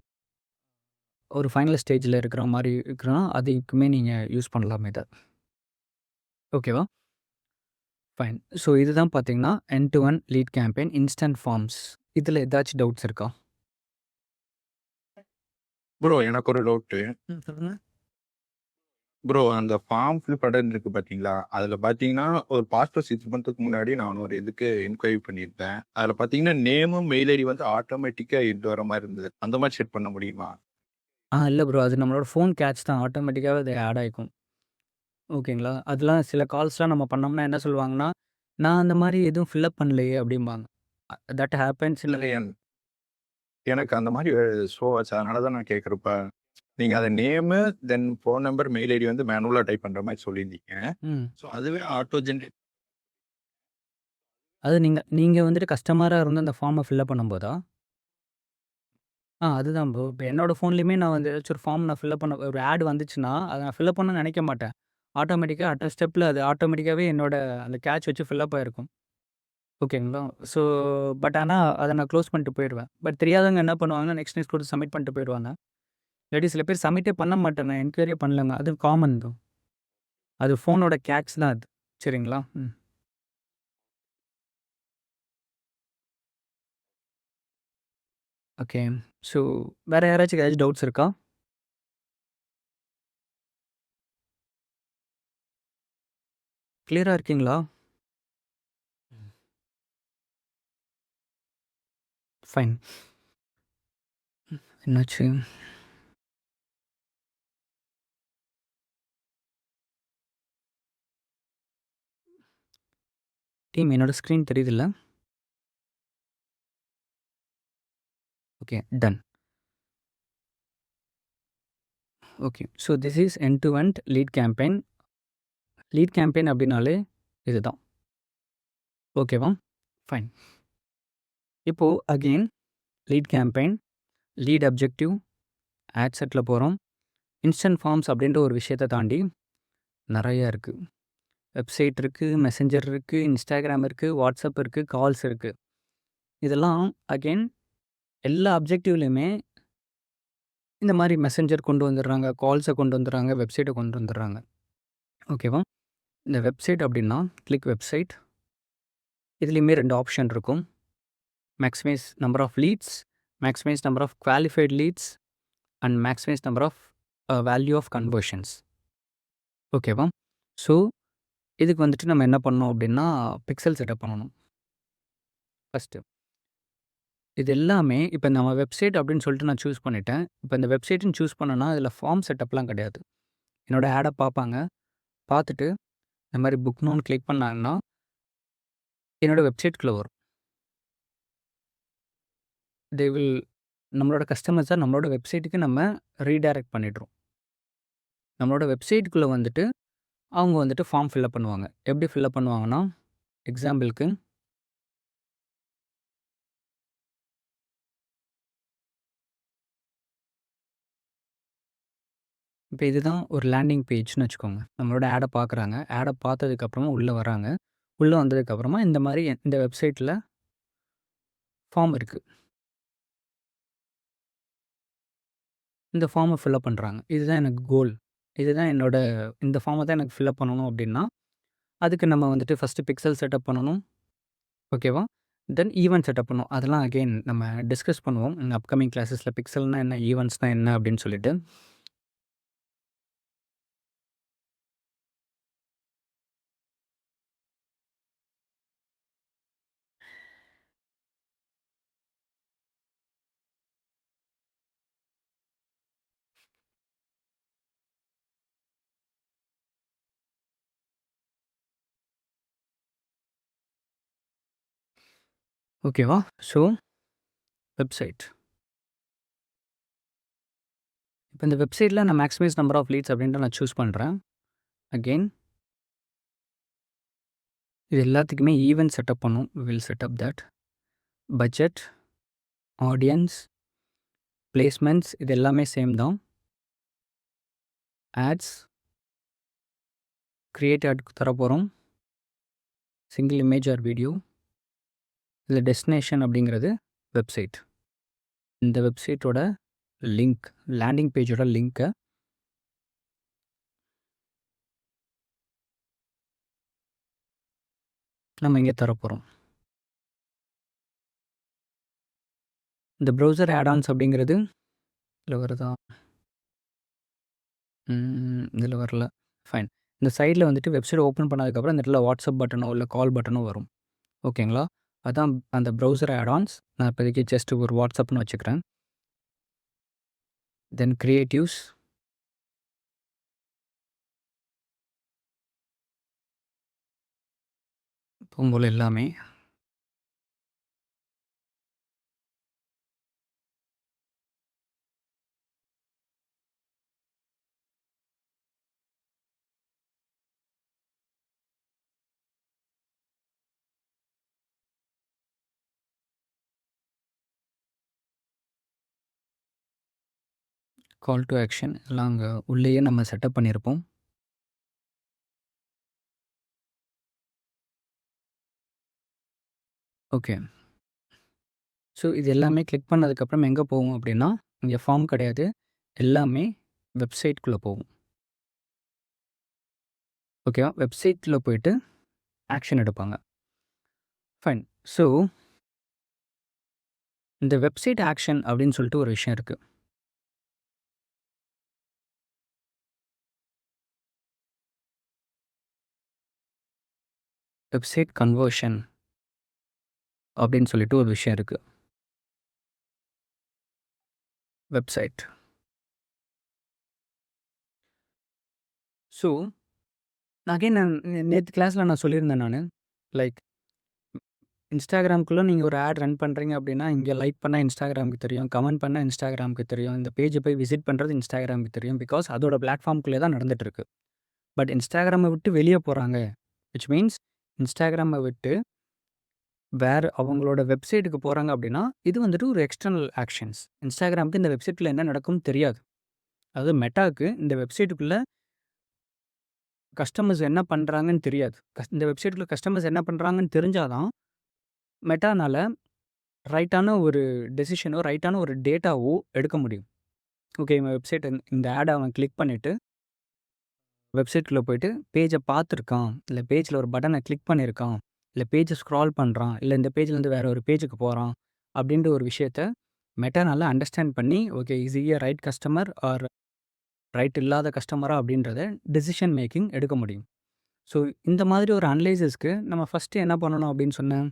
ஒரு ஃபைனல் ஸ்டேஜ்ல இருக்கிற மாரி இருக்குன்னா, அதுக்குமே நீங்க யூஸ் பண்ணலாம் இத. ஓகேவா? ஃபைன். ஸோ இதுதான் பார்த்தீங்கன்னா, end to end lead campaign instant forms. இதில ஏதாச்சும் டவுட்ஸ் இருக்கா? ப்ரோ எனக்கு ஒரு டவுட்டு. சொல்லுங்க. ப்ரோ அந்த ஃபார்ம் ஃபில் பண்றது இருக்கு பார்த்தீங்களா? அதில பார்த்தீங்கன்னா, ஒரு பாஸ்போர்ட் 6 மந்த்துக்கு முன்னாடி நான் ஒரு இதுக்கு என்கொயரி பண்ணியிருந்தேன். அதில பார்த்தீங்கன்னா, நேமும், மெயில் ஐடி வந்து ஆட்டோமேட்டிக்கா இட்டு வர மாரி இருந்தது. அந்த மாரி செட் பண்ண முடியுமா? இல்ல ப்ரோ. அது நம்மளோட ஃபோன் கேட்ச் தான். ஆட்டோமேட்டிக்காவே அது ஆட் ஆயிக்கும். ஓகேங்களா? அதெல்லாம் சில கால்ஸ்லாம் நம்ம பண்ணோம்னா என்ன சொல்லுவாங்கன்னா, "நான் அந்த மாரி எதுவும் ஃபில் அப் பண்ணலையே" அப்படிம்பாங்க. தட் ஹேப்பன்ஸ் இன் இல்ல எனக்கு அந்த மாரி ஷோ ஆச்சு. அதனால தான் நான் கேட்கிறேன். இப்ப நீங்க அத name, then phone number, mail ID வந்து மேனுவலா டைப் பண்ற மாரி சொல்லியிருந்தீங்க. ம். ஸோ அதுவே ஆட்டோ ஜெனரேட் அது நீங்க நீங்க வந்துட்டு கஸ்டமரா இருந்து அந்த ஃபார்ம ஃபில் அப் பண்ணும்போதா? அதுதான் ப்ரோ. இப்ப என்னோட ஃபோன்லயுமே நான் வந்து ஏதாச்சும் ஒரு ஃபார்ம் நான் ஃபில் அப் பண்ண ஒரு ஆட் வந்துச்சுன்னா, அத நான் ஃபில் அப் பண்ணணும்னு நெனைக்க மாட்டேன். ஆட்டோமேட்டிக்கா அட் அ ஸ்டெப்ல அது ஆட்டோமேட்டிக்காவே என்னோட அந்த கேட்ச் வச்சு ஃபில் அப் ஆயிருக்கும். ஓகேங்களா? ஸோ பட் ஆனா அத நான் க்ளோஸ் பண்ணிட்டு போயிருவேன். பட் தெரியாதவங்க என்ன பண்ணுவாங்கன்னா, நெக்ஸ்ட் நெக்ஸ்ட் குடுத்து சப்மிட் பண்ணிட்டு போயிருவாங்க. இல்லாட்டி சில பேர் சப்மிட்டே பண்ண மாட்டேன். நான் என்கொயரியே பண்ணலங்க. அது காமன் தான். அது ஃபோனோட கேட்ச் தான் அது. சரிங்களா? ம். ஓகே. ஸோ வேற யாராச்சும் ஏதாச்சும் டவுட்ஸ் இருக்கா? கிளியரா இருக்கீங்களா? ஃபைன். என்னாச்சு? டீம் என்னோட ஸ்க்ரீன் தெரியுதுல்ல? Okay. Done. Okay. So this is end to end lead campaign. Lead campaign அப்டின்னாலே இதுதான். ஓகேவா? ஃபைன். இப்போ again lead campaign, lead objective, ad செட்ல போறோம். இன்ஸ்டன்ட் ஃபார்ம்ஸ் அப்டின்ற ஒரு விஷயத்த தாண்டி நெறைய இருக்கு. வெப்சைட் இருக்கு, மெசஞ்சர் இருக்கு, Instagram இருக்கு, WhatsApp இருக்கு, கால்ஸ் இருக்கு. இதெல்லாம் அகெயின் எல்லா அப்ஜெக்டிவ்லயுமே இந்த மாரி மெசஞ்சர் கொண்டு வந்துடுறாங்க, கால்ஸ கொண்டு வந்துடுறாங்க, வெப்சைட்ட கொண்டு வந்துடுறாங்க. ஓகேவா? இந்த வெப்சைட் அப்டின்னா, கிளிக் வெப்சைட். இதுலயுமே 2 ஆப்ஷன் இருக்கும். Maximise number of leads, maximise number of qualified leads and maximise number of value of conversions. ஓகேவா? ஸோ, இதுக்கு வந்துட்டு நம்ம என்ன பண்ணணும் அப்டின்னா, பிக்சல் செட்டப் பண்ணணும். ஃபர்ஸ்ட்டு. இது எல்லாமே இப்ப நம்ம வெப்சைட் அப்டின்னு சொல்லிட்டு நான் சூஸ் பண்ணிட்டேன். இப்ப இந்த வெப்சைட்ன்னு சூஸ் பண்ணேன்னா, இதுல ஃபார்ம் செட்டப்லாம் கிடையாது. என்னோட ஆட பார்ப்பாங்க. பார்த்துட்டு இந்த மாரி புக் நௌன்னு கிளிக் பண்ணாங்கன்னா, என்னோட வெப்சைட்குள்ள வரும். தே வில் நம்மளோட கஸ்டமர்ஸ நம்மளோட வெப்சைட்டுக்கு நம்ம ரீடைரக்ட் பண்ணிடுறோம். நம்மளோட வெப்சைட்டுக்குள்ள வந்துட்டு, அவங்க வந்துட்டு ஃபார்ம் ஃபில் அப் பண்ணுவாங்க. எப்படி ஃபில் அப் பண்ணுவாங்கன்னா, எக்ஸாம்பிளுக்கு இப்ப இதுதான் ஒரு லேண்டிங் பேஜ்ன்னு வச்சுக்கோங்க. நம்மளோட ஆட பார்க்குறாங்க. ஆட பார்த்ததுக்கப்புறமா உள்ள வராங்க. உள்ள வந்ததுக்கப்புறமா இந்த மாரி இந்த வெப்சைட்ல ஃபார்ம் இருக்கு. இந்த ஃபார்ம ஃபில் அப் பண்றாங்க. இதுதான் எனக்கு கோல். இதுதான் என்னோட இந்த ஃபார்ம தான் எனக்கு ஃபில் அப் பண்ணணும் அப்படின்னா, அதுக்கு நம்ம வந்துட்டு ஃபர்ஸ்ட்டு பிக்சல் செட்டப் பண்ணணும். ஓகேவா? தென் ஈவென்ட் செட்டப் பண்ணணும். அதெல்லாம் அகைன் நம்ம டிஸ்கஸ் பண்ணுவோம். அப்கமிங் கிளாஸஸ்ல பிக்சல்னா என்ன? ஈவென்ட்ஸ்னா என்ன? அப்படின்னு சொல்லிட்டு. ஓகேவா? So website. இப்ப இந்த வெப்சைட்ல நான் மேக்ஸிமைஸ் நம்பர் ஆஃப் லீட்ஸ் அப்படின்ட்டு நான் சூஸ் பண்றேன். அகைன் இது எல்லாத்துக்குமே ஈவென்ட் செட்டப் பண்ணணும். We will set up that. Budget, audience, placements இது எல்லாமே சேம் தான். ஆட்ஸ், கிரியேட் ஆட் தரப்போறோம். Single image or video. இதுல டெஸ்டினேஷன் அப்படிங்கிறது வெப்சைட். இந்த வெப்சைட்டோட லிங்க், லேண்டிங் பேஜோட லிங்க்க நம்ம இங்க தரப்போறோம். இந்த ப்ரௌசர் ஆட் ஆன்ஸ் அப்படிங்கிறது இதுல வருதா? இதில வரல. ஃபைன். இந்த சைட்ல வந்துட்டு வெப்சைட் ஓப்பன் பண்ணதுக்கப்புறம் இந்த இடத்துல வாட்ஸ்அப் பட்டனோ, இல்ல கால் பட்டனோ வரும். ஓகேங்களா? அதான் அந்த ப்ரௌசர் ஆட் ஆன்ஸ். நான் இப்போதைக்கு ஜஸ்ட் ஒரு வாட்ஸ்அப்னு வச்சுக்கிறேன். தென் கிரியேட்டிவ்ஸ். எப்பவும் போல எல்லாமே. கால் டூ ஆக்ஷன் எல்லாம் அங்க உள்ளேயே நம்ம செட்டப் பண்ணியிருப்போம். ஓகே. ஸோ இது எல்லாமே கிளிக் பண்ணதுக்கப்புறம் எங்கே போகும் அப்படின்னா, இங்கே ஃபார்ம் கிடையாது. எல்லாமே வெப்சைட்குள்ளே போகும். ஓகேவா? வெப்சைட்ல போயிட்டு ஆக்ஷன் எடுப்பாங்க. ஃபைன். ஸோ இந்த வெப்சைட் ஆக்ஷன் அப்படின்னு சொல்லிட்டு ஒரு விஷயம் இருக்கு. வெப்சைட் கன்வர்ஷன் அப்படின்னு சொல்லிட்டு ஒரு விஷயம் இருக்கு. வெப்சைட். ஸோ அகைன் நான் நேத்து கிளாஸ்ல நான் சொல்லியிருந்தேன் நானு. லைக் இன்ஸ்டாகிராம்குள்ள நீங்க ஒரு ஆட் ரன் பண்றீங்க அப்படின்னா, இங்க லைக் பண்ணா இன்ஸ்டாகிராம்க்கு தெரியும். கமெண்ட் பண்ணா இன்ஸ்டாகிராம்க்கு தெரியும். இந்த பேஜ போய் விசிட் பண்றது இன்ஸ்டாகிராம்க்கு தெரியும். பிகாஸ் அதோட பிளாட்ஃபார்ம்குள்ளே தான் நடந்துட்டு இருக்கு. பட் இன்ஸ்டாகிராம விட்டு வெளிய போறாங்க. விச் மீன்ஸ் இன்ஸ்டாகிராம விட்டு வேற அவங்களோட வெப்சைட்டுக்கு போறாங்க அப்படின்னா, இது வந்துட்டு ஒரு எக்ஸ்டர்னல் ஆக்ஷன்ஸ். இன்ஸ்டாகிராம்க்கு இந்த வெப்சைட்ல என்ன நடக்கும்னு தெரியாது. அதாவது மெட்டாக்கு இந்த வெப்சைட்டுக்குள்ள கஸ்டமர்ஸ் என்ன பண்றாங்கன்னு தெரியாது. இந்த வெப்சைட்குள்ள கஸ்டமர்ஸ் என்ன பண்றாங்கன்னு தெரிஞ்சா தான், மெட்டானால ரைட்டான ஒரு டெசிஷனோ, ரைட்டான ஒரு டேட்டாவோ எடுக்க முடியும். ஓகே, இவன் வெப்சைட் இந்த ஆட அவன் கிளிக் பண்ணிட்டு, வெப்சைட்குள்ள போயிட்டு பேஜ பார்த்துருக்கான். இல்ல பேஜ்ல ஒரு பட்டன கிளிக் பண்ணியிருக்கான். இல்ல பேஜ ஸ்க்ரால் பண்றான். இல்ல இந்த பேஜ்லேருந்து வேற ஒரு பேஜுக்கு போறான். அப்படின்ற ஒரு விஷயத்த மெட்டானால அண்டர்ஸ்டாண்ட் பண்ணி, okay is he a right customer R right இல்லாத கஸ்டமரா அப்படின்றத டெசிஷன் மேக்கிங் எடுக்க முடியும். ஸோ இந்த மாதிரி ஒரு அனலைசிஸ்க்கு நம்ம ஃபர்ஸ்ட்டு என்ன பண்ணணும் அப்படின்னு சொன்னேன்?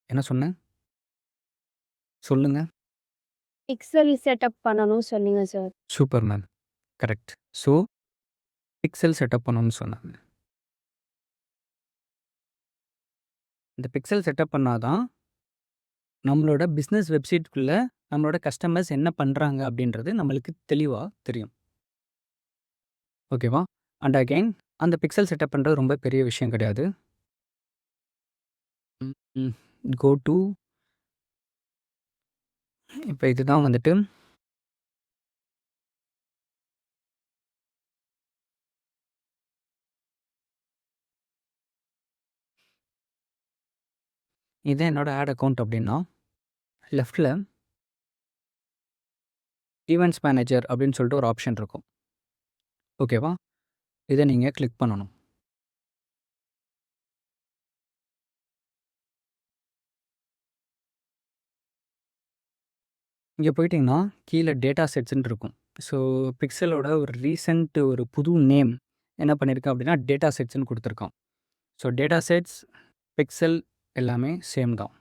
என்ன சொன்னேன்? சொல்லுங்க. பிக்சல் செட்டப் பண்ணணும்னு சொன்னீங்க sir. Super ma'am. Correct. So pixel setup பண்ணணும்னு சொன்னாங்க. இந்த பிக்சல் செட்டப் பண்ணா தான், நம்மளோட பிசினஸ் வெப்சைட்குள்ள நம்மளோட கஸ்டமர்ஸ் என்ன பண்றாங்க அப்படின்றது நம்மளுக்கு தெளிவா தெரியும். ஓகேவா? அண்ட் அகைன் அந்த பிக்சல் செட்டப் பண்றது ரொம்ப பெரிய விஷயம் கிடையாது. கோ டூ இப்ப இதுதான் வந்துட்டு இதான் என்னோட ஆட் அக்கவுண்ட் அப்படின்னா, லெஃப்ட்ல ஈவென்ட்ஸ் மேனேஜர் அப்படின்னு சொல்லிட்டு ஒரு ஆப்ஷன் இருக்கும். ஓகேவா? இத நீங்க கிளிக் பண்ணணும். இங்க போயிட்டீங்கன்னா, கீழ டேட்டா செட்ஸ்ன்னு இருக்கும். ஸோ பிக்சலோட ஒரு ரீசென்ட் ஒரு புது நேம் என்ன பண்ணியிருக்கான் அப்படின்னா, டேட்டா செட்ஸ்ன்னு குடுத்துருக்கான். ஸோ டேட்டா செட்ஸ், பிக்சல் எல்லாமே சேம் தான்.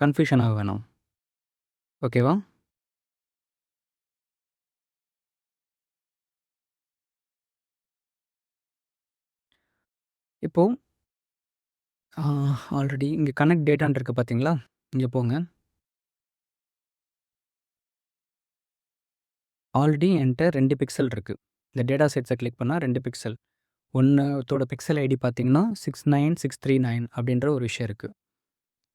கன்ஃப்யூஷன் ஆக வேணாம். ஓகேவா? இப்போ ஆல்ரெடி இங்க கனெக்ட் டேட்டான்னு இருக்கு பார்த்தீங்களா? இங்க போங்க. ஆல்ரெடி என்ட்ட 2 பிக்சல் இருக்கு. இந்த டேட்டா செட்ஸ கிளிக் பண்ணா 2 பிக்சல். ஒண்ணத்தோட பிக்சல் ஐடி பார்த்தீங்கன்னா, 69639 அப்படின்ற ஒரு விஷயம் இருக்கு.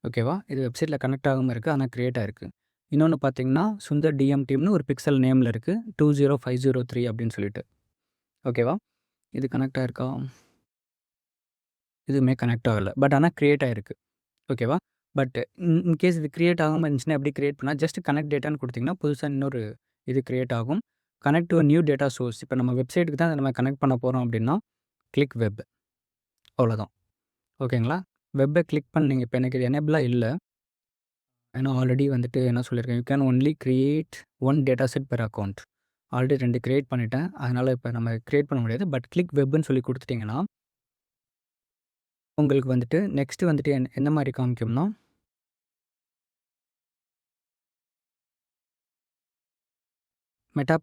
ஓகேவா? இது வெப்சைட்ல கனெக்ட் ஆகாம இருக்கு. ஆனா கிரியேட் ஆயிருக்கு. இன்னொன்னு பார்த்தீங்கன்னா, சுந்தர் டிஎம் டீம்னு ஒரு பிக்சல் நேம்ல இருக்கு. 20503 அப்படின்னு சொல்லிட்டு. ஓகேவா? இது கனெக்ட் ஆயிருக்கா? இதுவுமே கனெக்ட் ஆகல. பட் ஆனா கிரியேட் ஆயிருக்கு. ஓகேவா? பட் இன்கேஸ் இது கிரியேட் ஆகாம இருந்துச்சுன்னா எப்படி கிரியேட் பண்ணா, ஜஸ்ட் கனெக்ட் டேட்டான்னு குடுத்தீங்கன்னா, புதுசா இன்னொரு இது கிரியேட் ஆகும். Connect to a new data source. இப்ப நம்ம வெப்சைட்டுக்கு தான் நம்ம கனெக்ட் பண்ண போறோம் அப்படின்னா, கிளிக் வெப். அவ்வளோதான். ஓகேங்களா? வெப்ப கிளிக் பண்ணீங்க. இப்ப எனக்கு இது எனேபிளா இல்ல. ஏன்னா ஆல்ரெடி வந்துட்டு என்ன சொல்லியிருக்கேன், you can only create 1 data set per account. Already 2 create பண்ணிட்டேன். அதனால இப்ப நம்ம கிரியேட் பண்ண முடியாது. பட் கிளிக் வெப்ன்னு சொல்லி குடுத்துட்டீங்கன்னா, உங்களுக்கு வந்துட்டு நெக்ஸ்ட் வந்துட்டு எந்த மாரி காமிக்கும்னா, மெட்டா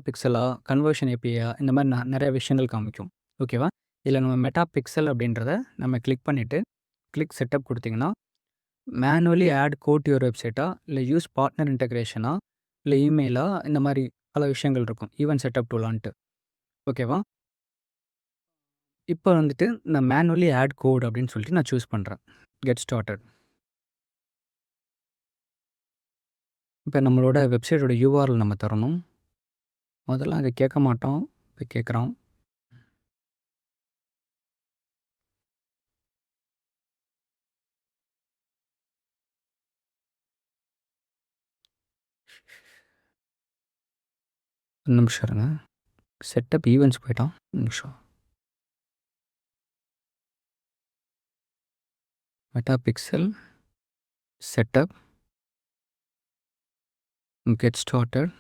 பிக்சலா, கன்வர்ஷன் ஏபிஐயா இந்த மாரி நெறைய விஷயங்கள் காமிக்கும். ஓகேவா? இதில நம்ம மெட்டா பிக்சல் அப்படின்றத நம்ம கிளிக் பண்ணிட்டு, கிளிக் செட்டப் குடுத்தீங்கன்னா, manually add code to your வெப்சைட்டா, இல்ல யூஸ் பார்ட்னர் இன்டகிரேஷனா, இல்ல இமெயிலா இந்த மாரி பல விஷயங்கள் இருக்கும். ஈவென்ட் செட்டப் டூலான்ட்டு. ஓகேவா? இப்ப வந்துட்டு நான் மேனுவலி ஆட் கோட் அப்படின்னு சொல்லிட்டு நான் சூஸ் பண்றேன். Get started. இப்ப நம்மளோட வெப்சைட்டோட யூஆர்எல் நம்ம தரணும். முதல்ல அத கேட்க மாட்டோம். இப்ப கேட்குறோம். ஒரு நிமிஷம் இருங்க. செட்டப் ஈவென்ட்ஸ் போய்ட்டான். ஒரு நிமிஷம். Meta pixel, setup, get started.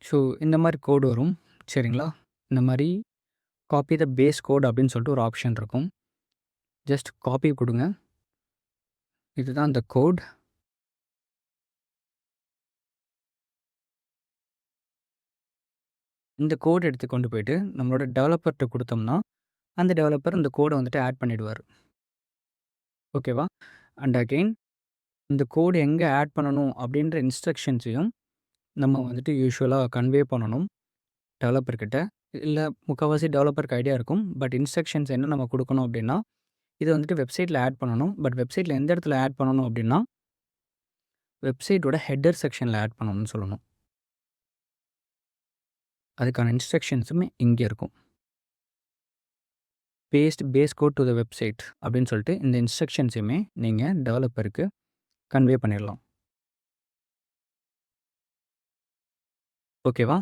So இந்த மாரி கோட் வரும். சரிங்களா? இந்த மாரி காப்பி த பேஸ் கோட் அப்படின்னு சொல்லிட்டு ஒரு ஆப்ஷன் இருக்கும். ஜஸ்ட் காப்பி குடுங்க. இதுதான் அந்த கோட். இந்த கோட் எடுத்து கொண்டு போயிட்டு நம்மளோட டெவலப்பர்ட்ட குடுத்தோம்னா, அந்த டெவலப்பர் இந்த கோட வந்துட்டு ஆட் பண்ணிடுவாரு. ஓகேவா? அண்ட் அகைன் இந்த கோட் எங்க ஆட் பண்ணணும் அப்படின்ற இன்ஸ்ட்ரக்ஷன்ஸையும் நம்ம வந்துட்டு யூசுவலா கன்வே பண்ணணும் டெவலப்பர் கிட்ட. இல்ல முக்காவாசி டெவலப்பருக்கு ஐடியா இருக்கும். பட் இன்ஸ்ட்ரக்ஷன்ஸ் என்ன நம்ம குடுக்கணும் அப்படின்னா, இத வந்துட்டு வெப்சைட்ல ஆட் பண்ணணும். பட் வெப்சைட்ல எந்த இடத்துல ஆட் பண்ணணும் அப்படின்னா, வெப்சைட்டோட ஹெட்டர் செக்ஷன்ல ஆட் பண்ணணும்னு சொல்லணும். அதுக்கான இன்ஸ்ட்ரக்ஷன்ஸுமே இங்க இருக்கும். Paste base code to the website அப்படின்னு சொல்லிட்டு இந்த இன்ஸ்ட்ரக்ஷன்ஸையுமே நீங்க டெவலப்பருக்கு கன்வே பண்ணிடலாம். ஓகேவா?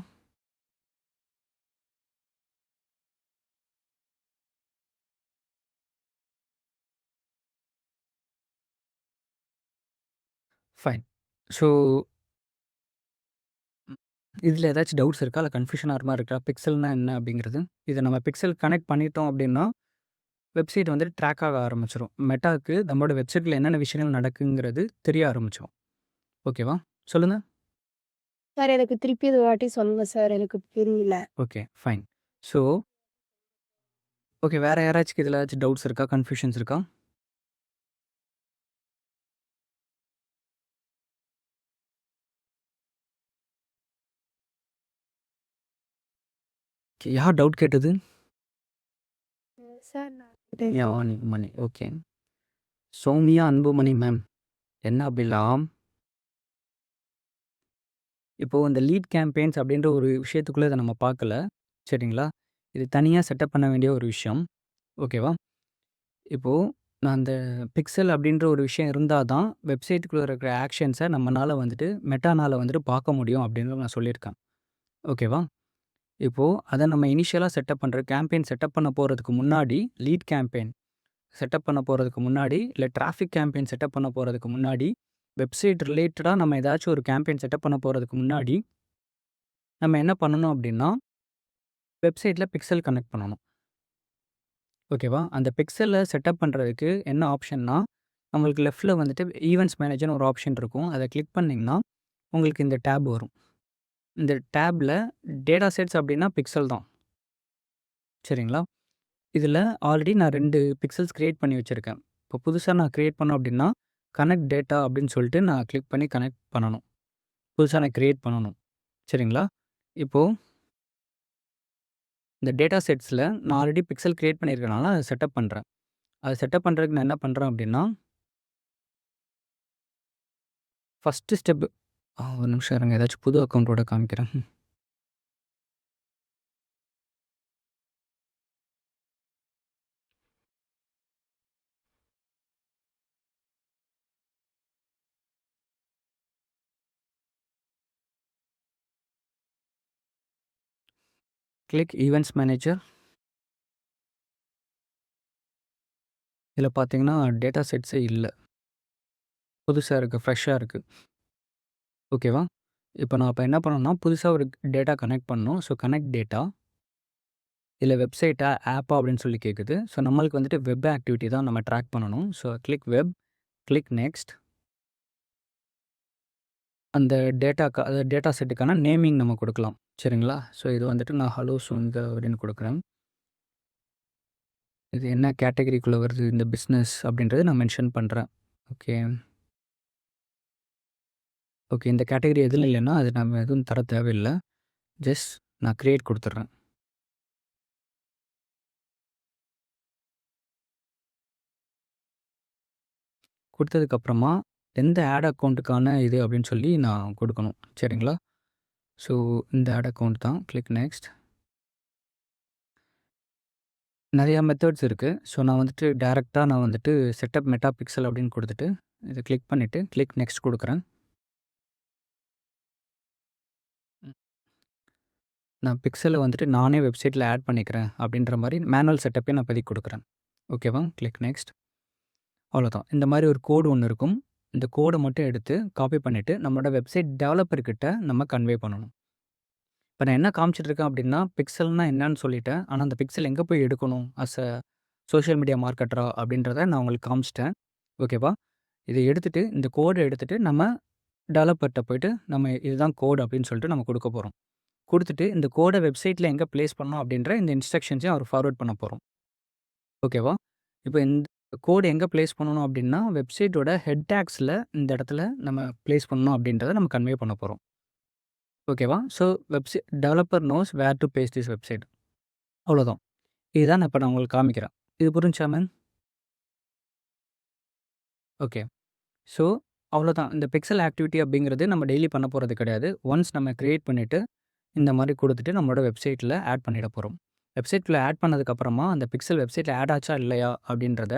ஃபைன். ஸோ இதில ஏதாச்சும் டவுட்ஸ் இருக்கா? இல்ல கன்ஃப்யூஷன் ஆகுற மாரி இருக்கா? பிக்சல்னா என்ன அப்படிங்கிறது? இத நம்ம பிக்சல் கனெக்ட் பண்ணிட்டோம் அப்படின்னா, வெப்சைட் வந்துட்டு ட்ராக் ஆக ஆரம்பிச்சுரும். மெட்டாக்கு நம்மளோட வெப்சைட்ல என்னென்ன விஷயங்கள் நடக்குங்கிறது தெரிய ஆரம்பிச்சுரும். ஓகேவா? சொல்லுங்க. சார் எனக்கு திருப்பி ஒரு வாட்டி சொல்லுங்க சார். எனக்கு புரியல. Okay, fine. ஸோ ஓகே, வேற யாராச்சும் இதில ஏதாச்சும் டவுட்ஸ் இருக்கா? கன்ஃப்யூஷன்ஸ் இருக்கா? யார் டவுட் கேட்டது? சார் நான் யானி மணி. ஓகே. சௌமியா அன்புமணி மேம். என்ன அப்படின்னா, இப்போ இந்த லீட் கேம்பெயின்ஸ் அப்படின்ற ஒரு விஷயத்துக்குள்ள இத நம்ம பார்க்கல. சரிங்களா? இது தனியா செட்டப் பண்ண வேண்டிய ஒரு விஷயம். ஓகேவா? இப்போ நான் அந்த பிக்சல் அப்படின்ற ஒரு விஷயம் இருந்தா தான், வெப்சைட்டுக்குள்ள இருக்கிற ஆக்ஷன்ஸ நம்மனால வந்துட்டு மெட்டானால வந்துட்டு பார்க்க முடியும் அப்படின்னு நான் சொல்லியிருக்கேன். ஓகேவா? இப்போ அத நம்ம இனிஷியலா செட்டப் பண்ற கேம்பெயின் செட்டப் பண்ண போறதுக்கு முன்னாடி, லீட் கேம்பெயின் செட்டப் பண்ண போறதுக்கு முன்னாடி, இல்ல டிராஃபிக் கேம்பெயின் செட்டப் பண்ண போறதுக்கு முன்னாடி, வெப்சைட் ரிலேட்டடா நம்ம ஏதாச்சும் ஒரு கேம்பெயின் செட்டப் பண்ண போறதுக்கு முன்னாடி, நம்ம என்ன பண்ணணும் அப்படின்னா, வெப்சைட்ல பிக்சல் கனெக்ட் பண்ணணும். ஓகேவா? அந்த பிக்சல செட்டப் பண்றதுக்கு என்ன ஆப்ஷன்னா, நம்மளுக்கு லெஃப்ட்ல வந்துட்டு ஈவென்ட்ஸ் மேனேஜர்ன்னு ஒரு ஆப்ஷன் இருக்கும். அத கிளிக் பண்ணீங்கன்னா, உங்களுக்கு இந்த டேப் வரும். இந்த டேப்ல டேட்டா செட்ஸ் அப்படின்னா பிக்சல் தான். சரிங்களா? இதில ஆல்ரெடி நான் 2 பிக்சல்ஸ் கிரியேட் பண்ணி வச்சிருக்கேன். இப்போ புதுசா நான் கிரியேட் பண்ணணும் அப்படின்னா, கனெக்ட் டேட்டா அப்படின்னு சொல்லிட்டு நான் கிளிக் பண்ணி கனெக்ட் பண்ணணும். புதுசா நான் கிரியேட் பண்ணணும். சரிங்களா? இப்போ இந்த டேட்டா செட்ஸ்ல நான் ஆல்ரெடி பிக்சல் கிரியேட் பண்ணியிருக்கனால அத செட்டப் பண்றேன். அத செட்டப் பண்றதுக்கு நான் என்ன பண்றேன் அப்படின்னா, ஃபர்ஸ்ட்டு ஸ்டெப் ஒரு நிமிஷம் இருங்க. ஏதாச்சும் புது அக்கவுண்டோட காமிக்கிறேன். Click events manager. இதில பார்த்தீங்கன்னா, டேட்டா செட்ஸே இல்ல. புதுசா இருக்கு. ஃப்ரெஷ்ஷா இருக்கு. ஓகேவா? இப்போ நான் என்ன பண்ணணும்னா, புதுசா ஒரு டேட்டா கனெக்ட் பண்ணணும். So connect data. இதில வெப்சைட்டா, ஆப்பா அப்படின்னு சொல்லி கேட்குது. ஸோ நம்மளுக்கு வந்துட்டு வெப் ஆக்டிவிட்டி தான் நம்ம ட்ராக் பண்ணணும். So click web, click next. அந்த டேட்டா செட்டுக்கான நேமிங் நம்ம குடுக்கலாம். சரிங்களா? ஸோ இது வந்துட்டு நான் ஹலோ சுங்க அப்படின்னு குடுக்குறேன். இது என்ன கேட்டகரிக்குள்ள வருது இந்த பிசினஸ் அப்படின்றத நான் மென்ஷன் பண்றேன். ஓகே. ஓகே. இந்த கேட்டகரி எதுல இல்லன்னா, அது நம்ம எதுவும் தர தேவையில்ல. ஜஸ்ட் நான் கிரியேட் குடுத்துடுறேன். குடுத்ததுக்கப்புறமா, எந்த ஆட் அக்கவுண்ட்டுக்கான இது அப்படின்னு சொல்லி நான் குடுக்கணும். சரிங்களா? ஸோ இந்த ஆட் அக்கவுண்ட் தான். Click next. நெறையா மெத்தட்ஸ் இருக்கு. ஸோ நான் வந்துட்டு டைரக்ட்டா நான் வந்துட்டு செட்டப் மெட்டா பிக்சல் அப்படின்னு குடுத்துட்டு, இத கிளிக் பண்ணிட்டு, கிளிக் நெக்ஸ்ட் குடுக்குறேன். ம். நான் பிக்சல வந்துட்டு நானே வெப்சைட்ல ஆட் பண்ணிக்கிறேன் அப்படின்ற மாரி மேனுவல் செட்டப்பே நான் இப்போதைக்கு குடுக்குறேன். ஓகேவா? Click next. அவ்வளோதான். இந்த மாரி ஒரு கோடு ஒண்ணு இருக்கும். இந்த கோட மட்டும் எடுத்து காப்பி பண்ணிட்டு, நம்மளோட வெப்சைட் டெவலப்பர் கிட்ட நம்ம கன்வே பண்ணணும். இப்ப நான் என்ன காமிச்சிட்டு இருக்கேன் அப்படின்னா, பிக்சல்னா என்னன்னு சொல்லிட்டேன். ஆனா, அந்த பிக்சல் எங்க போய் எடுக்கணும்? சோசியல் மீடியா மார்க்கெட்டரா அப்படின்றத நான் உங்களுக்கு காமிச்சிட்டேன். ஓகேவா? இத எடுத்துட்டு, இந்த கோட எடுத்துட்டு நம்ம டெவலப்பர்ட்ட போயிட்டு, நம்ம இதுதான் கோட் அப்படின்னு சொல்லிட்டு நம்ம குடுக்க போறோம். குடுத்துட்டு, இந்த கோட வெப்சைட்ல எங்க பிளேஸ் பண்ணணும் அப்படின்ற இந்த இன்ஸ்ட்ரக்ஷன்ஸையும் அவர் ஃபார்வர்ட் பண்ண போறோம். ஓகேவா? இப்ப இந்த கோட் எங்க பிளேஸ் பண்ணணும் அப்படின்னா, வெப்சைட்டோட ஹெட் டாக்ஸ்ல இந்த இடத்துல நம்ம பிளேஸ் பண்ணணும் அப்படின்றத நம்ம கன்வே பண்ண போறோம். ஓகேவா? So developer knows where to paste this website. அவ்வளோதான். இதுதான் நான் இப்ப நான் உங்களுக்கு காமிக்கிறேன். இது புரிஞ்சுச்சா மேம்? ஓகே. ஸோ அவ்வளோதான். இந்த பிக்சல் ஆக்டிவிட்டி அப்படிங்கிறது நம்ம டெய்லி பண்ண போறது கிடையாது. ஒன்ஸ் நம்ம கிரியேட் பண்ணிட்டு, இந்த மாரி குடுத்துட்டு நம்மளோட வெப்சைட்ல ஆட் பண்ணிட போறோம். வெப்சைட்ல ஆட் பண்ணதுக்கப்புறமா, அந்த பிக்சல் வெப்சைட்ல ஆட் ஆச்சா இல்லையா அப்படின்றத,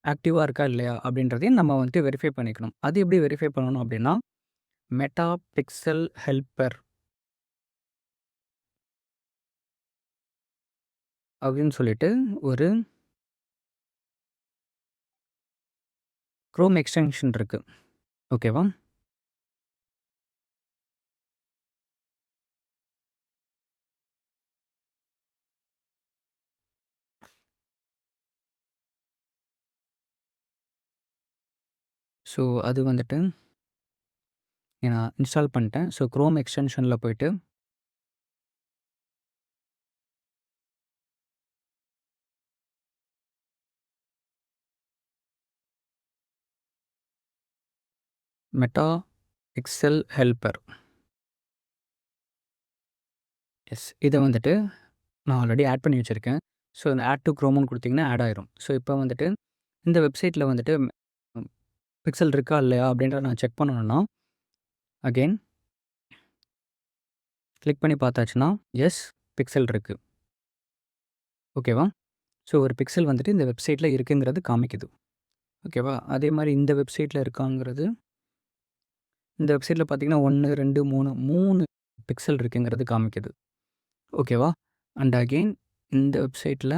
ஆக்டிவா இருக்கா இல்லையா அப்படின்றதையும் நம்ம வந்துட்டு வெரிஃபை பண்ணிக்கணும். அது எப்படி வெரிஃபை பண்ணணும் அப்படின்னா, மெட்டா பிக்சல் ஹெல்ப்பர் அப்படின்னு சொல்லிட்டு ஒரு குரோம் எக்ஸ்டென்ஷன் இருக்கு. ஓகேவா? ஸோ அது வந்துட்டு நான் இன்ஸ்டால் பண்ணிட்டேன். ஸோ குரோம் எக்ஸ்டென்ஷன்ல போயிட்டு மெட்டா பிக்சல் ஹெல்ப்பர். எஸ். இத வந்துட்டு நான் ஆல்ரெடி ஆட் பண்ணி வச்சிருக்கேன். ஸோ இந்த ஆட் டூ குரோம்னு குடுத்தீங்கன்னா ஆட் ஆயிரும். ஸோ இப்போ வந்துட்டு இந்த வெப்சைட்ல வந்துட்டு பிக்சல் இருக்கா இல்லையா அப்படின்றத நான் செக் பண்ணணும்னா, அகைன் கிளிக் பண்ணி பார்த்தாச்சுன்னா, எஸ் பிக்சல் இருக்கு. ஓகேவா? ஸோ ஒரு பிக்சல் வந்துட்டு இந்த வெப்சைட்ல இருக்குங்கிறது காமிக்குது. ஓகேவா? அதே மாரி இந்த வெப்சைட்ல இருக்காங்கிறது இந்த வெப்சைட்ல பார்த்தீங்கன்னா 1, 2, 3 பிக்சல் இருக்குங்கிறது காமிக்குது. ஓகேவா? அண்ட் அகைன் இந்த வெப்சைட்ல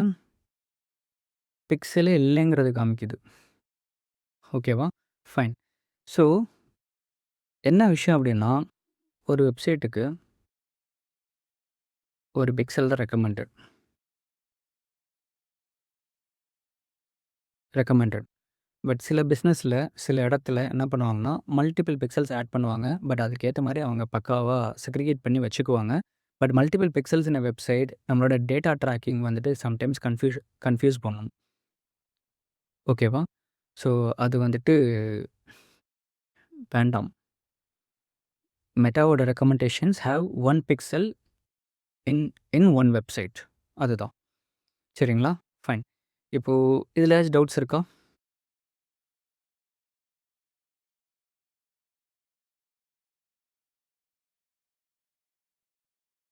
பிக்சலே இல்லைங்கிறது காமிக்குது. ஓகேவா? ஃபைன். ஸோ என்ன விஷயம் அப்படின்னா, ஒரு வெப்சைட்டுக்கு ஒரு பிக்சல் தான் ரெக்கமெண்டட். ரெக்கமெண்டட். பட் சில பிசினஸ்ல, சில இடத்துல என்ன பண்ணுவாங்கன்னா, மல்டிபிள் பிக்சல்ஸ் ஆட் பண்ணுவாங்க. பட் அதுக்கேத்த மாரி அவங்க பக்காவா செக்ரிகேட் பண்ணி வச்சுக்குவாங்க. But multiple pixels in a website நம்மளோட டேட்டா ட்ராக்கிங் வந்துட்டு சம்டைம்ஸ் கன்ஃப்யூஸ் பண்ணும். ஓகேவா? ஸோ அது வந்துட்டு வேண்டாம். மெட்டாவோட recommendations have 1 pixel in in 1 website. அதுதான். சரிங்களா? ஃபைன். இப்போ இதுல ஏதாச்சும் டவுட்ஸ் இருக்கா?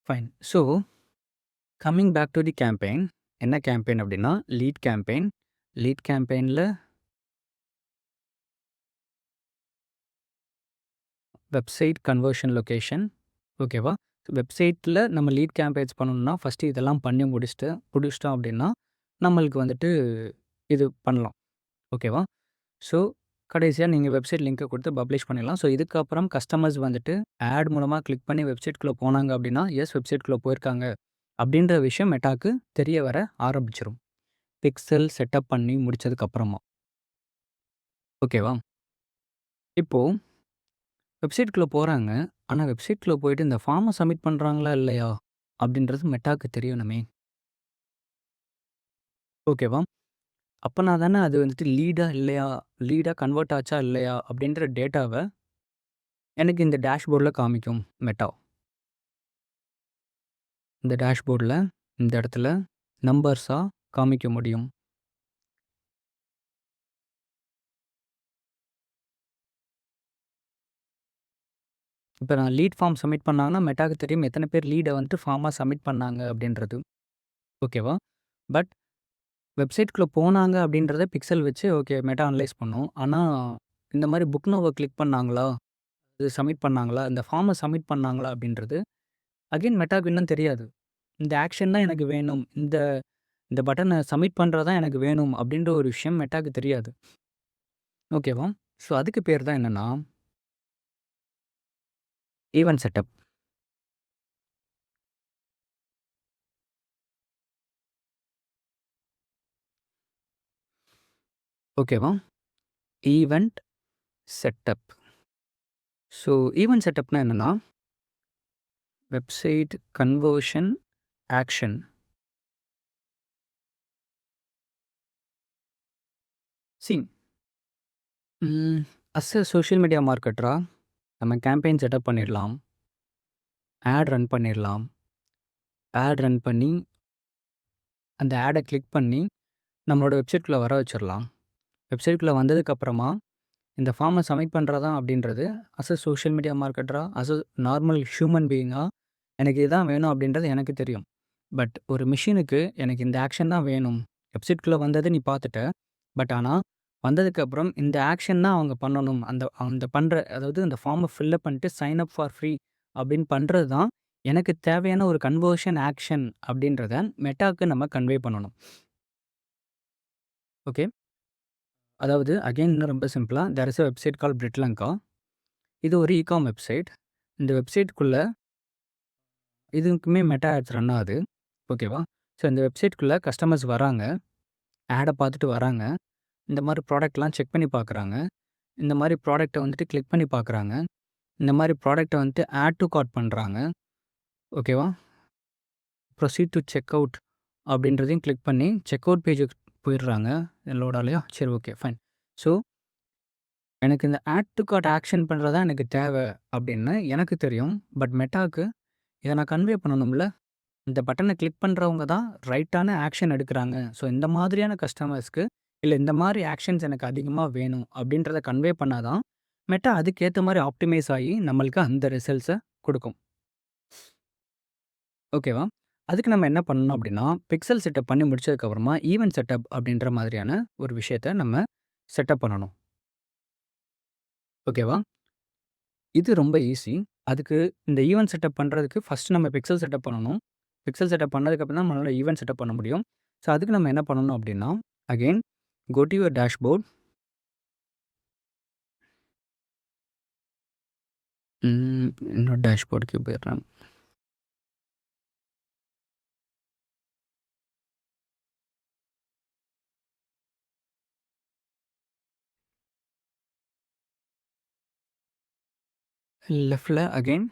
Fine. So coming back to the campaign. என்ன கேம்பெயின் அப்படின்னா, லீட் கேம்பெயின். லீட் கேம்பெயின்ல வெப்சைட் கன்வர்ஷன் லொகேஷன். ஓகேவா? வெப்சைட்டில் நம்ம லீட் கேம்பெயின்ஸ் பண்ணணும்னா ஃபஸ்ட்டு இதெல்லாம் பண்ணி முடிச்சிட்டோம் அப்படின்னா நம்மளுக்கு வந்துட்டு இது பண்ணலாம். ஓகேவா? ஸோ கடைசியாக நீங்கள் வெப்சைட் லிங்க்கை கொடுத்து பப்ளிஷ் பண்ணிடலாம். ஸோ இதுக்கப்புறம் கஸ்டமர்ஸ் வந்துட்டு ஆட் மூலமாக கிளிக் பண்ணி வெப்சைட்குள்ளே போனாங்க அப்படின்னா எஸ் வெப்சைட்குள்ளே போயிருக்காங்க அப்படின்ற விஷயம் மெட்டாக்கு தெரிய வர ஆரம்பிச்சிடும். பிக்சல் செட்டப் பண்ணி முடிச்சதுக்கப்புறமா. ஓகேவா? இப்போது வெப்சைட்குள்ளே போகிறாங்க. ஆனால் வெப்சைட்குள்ளே போயிட்டு இந்த ஃபார்மை சப்மிட் பண்ணுறாங்களா இல்லையா அப்படின்றது மெட்டாக்கு தெரியணுமே. ஓகேவா? அப்போனா தானே அது வந்துட்டு லீடாக கன்வெர்ட் ஆச்சா இல்லையா அப்படின்ற டேட்டாவை எனக்கு இந்த டேஷ்போர்டில் காமிக்கும் மெட்டா. இந்த டேஷ்போர்டில் இந்த இடத்துல நம்பர்ஸாக காமிக்க முடியும். இப்போ நான் லீட் ஃபார்ம் சப்மிட் பண்ணாங்கன்னா மெட்டாக்கு தெரியும் எத்தனை பேர் லீடை வந்துட்டு ஃபார்மாக சப்மிட் பண்ணாங்க அப்படின்றது. ஓகேவா? பட் வெப்சைட்குள்ளே போனாங்க அப்படின்றத பிக்சல் வச்சு ஓகே மெட்டா அனலைஸ் பண்ணும். ஆனால் இந்த மாதிரி புக் நோவை கிளிக் பண்ணாங்களா, இது சப்மிட் பண்ணாங்களா, இந்த ஃபார்மை சப்மிட் பண்ணாங்களா அப்படின்றது அகைன் மெட்டாக்கு இன்னும் தெரியாது. இந்த ஆக்ஷன் தான் எனக்கு வேணும், இந்த இந்த பட்டனை சப்மிட் பண்ணுறது தான் எனக்கு வேணும் அப்படின்ற ஒரு விஷயம் மெட்டாக்கு தெரியாது. ஓகேவா? ஸோ அதுக்கு பேர் தான் என்னென்னா ஈவென்ட் செட்டப். ஓகேவா? Event setup. ஸோ ஈவென்ட் செட்டப்னா என்னென்னா website conversion action. See as a social media மார்க்கெட்டரா நம்ம கேம்பெயின் செட்டப் பண்ணிடலாம், ஆட் ரன் பண்ணிடலாம். ஆட் ரன் பண்ணி அந்த ஆடை கிளிக் பண்ணி நம்மளோட வெப்சைட்குள்ளே வர வச்சிடலாம். வெப்சைட்குள்ளே வந்ததுக்கப்புறமா இந்த ஃபார்மை சப்மிட் பண்ணுறதா அப்படின்றது அஸ் எ சோஷியல் மீடியா மார்க்கெட்டரா, அஸ் எ நார்மல் ஹியூமன் பீயிங்காக எனக்கு இதுதான் வேணும் அப்படின்றது எனக்கு தெரியும். பட் ஒரு மிஷினுக்கு எனக்கு இந்த ஆக்ஷன் தான் வேணும், வெப்சைட்குள்ளே வந்தது நீ பார்த்துட்ட, பட் ஆனால் வந்ததுக்கப்புறம் இந்த ஆக்ஷன் தான் அவங்க பண்ணணும், அந்த அந்த பண்ணுற அதாவது அந்த ஃபார்மை ஃபில்லப் பண்ணிட்டு சைன் அப் ஃபார் ஃப்ரீ அப்படின்னு பண்ணுறது தான் எனக்கு தேவையான ஒரு கன்வர்ஷன் ஆக்ஷன் அப்படின்றத மெட்டாக்கு நம்ம கன்வே பண்ணணும். ஓகே, அதாவது அகெயின் இன்னும் ரொம்ப சிம்பிளாக தேர் இஸ் அ வெப்சைட் கால் பிரிட்லங்கா. இது ஒரு இகாம் வெப்சைட். இந்த வெப்சைட்குள்ளே இதுக்குமே மெட்டா ஆட்ஸ் ரன் ஆகுது. ஓகேவா? ஸோ இந்த வெப்சைட்குள்ளே கஸ்டமர்ஸ் வராங்க, ஆடை பார்த்துட்டு வராங்க, இந்த மாதிரி ப்ராடக்ட்லாம் செக் பண்ணி பார்க்குறாங்க, இந்த மாதிரி ப்ராடக்ட்டை வந்துட்டு கிளிக் பண்ணி பார்க்குறாங்க, இந்த மாதிரி ப்ராடக்ட்டை வந்துட்டு ஆட் டு கார்ட் பண்ணுறாங்க. ஓகேவா? ப்ரொசீட் டு செக் அவுட் அப்படின்றதையும் கிளிக் பண்ணி செக் அவுட் பேஜுக்கு போயிடுறாங்க. லோட் ஆகலையா? சரி, ஓகே, ஃபைன். ஸோ எனக்கு இந்த ஆட் டு கார்ட் ஆக்ஷன் பண்ணுறது தான் எனக்கு தேவை அப்படின்னு எனக்கு தெரியும். பட் மெட்டாக்கு இதை நான் கன்வே பண்ணணும்ல. இந்த பட்டனை கிளிக் பண்ணுறவங்க தான் ரைட்டான ஆக்ஷன் எடுக்கிறாங்க. ஸோ இந்த மாதிரியான கஸ்டமர்ஸ்க்கு இல்லை இந்த மாதிரி ஆக்ஷன்ஸ் எனக்கு அதிகமாக வேணும் அப்படின்றத கன்வே பண்ணால் தான் மெட்டா அதுக்கேற்ற மாதிரி ஆப்டிமைஸ் ஆகி நம்மளுக்கு அந்த ரிசல்ட்ஸை கொடுக்கும். ஓகேவா? அதுக்கு நம்ம என்ன பண்ணணும் அப்படின்னா பிக்சல் செட்டப் பண்ணி முடிச்சதுக்கப்புறமா ஈவென்ட் செட்டப் அப்படின்ற மாதிரியான ஒரு விஷயத்த நம்ம செட்டப் பண்ணணும். ஓகேவா? இது ரொம்ப ஈஸி. அதுக்கு இந்த ஈவென்ட் செட்டப் பண்ணுறதுக்கு ஃபஸ்ட்டு நம்ம பிக்சல் செட்டப் பண்ணணும். பிக்சல் செட்டப் பண்ணதுக்கப்புறம் தான் நம்மளால ஈவென்ட் செட்டப் பண்ண முடியும். ஸோ அதுக்கு நம்ம என்ன பண்ணணும் அப்படின்னா again go to your dashboard. என்னோட டேஷ்போர்டுக்கு போயிடுறேன். லெஃப்டில் again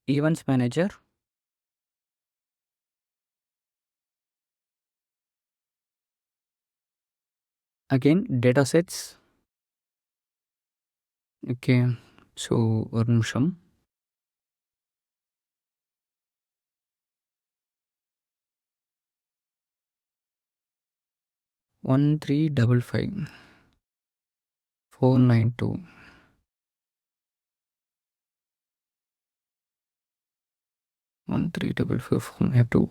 events manager. Again data sets. Okay, so ஒரு நிமிஷம். ஒன் 1355 492 1355 492.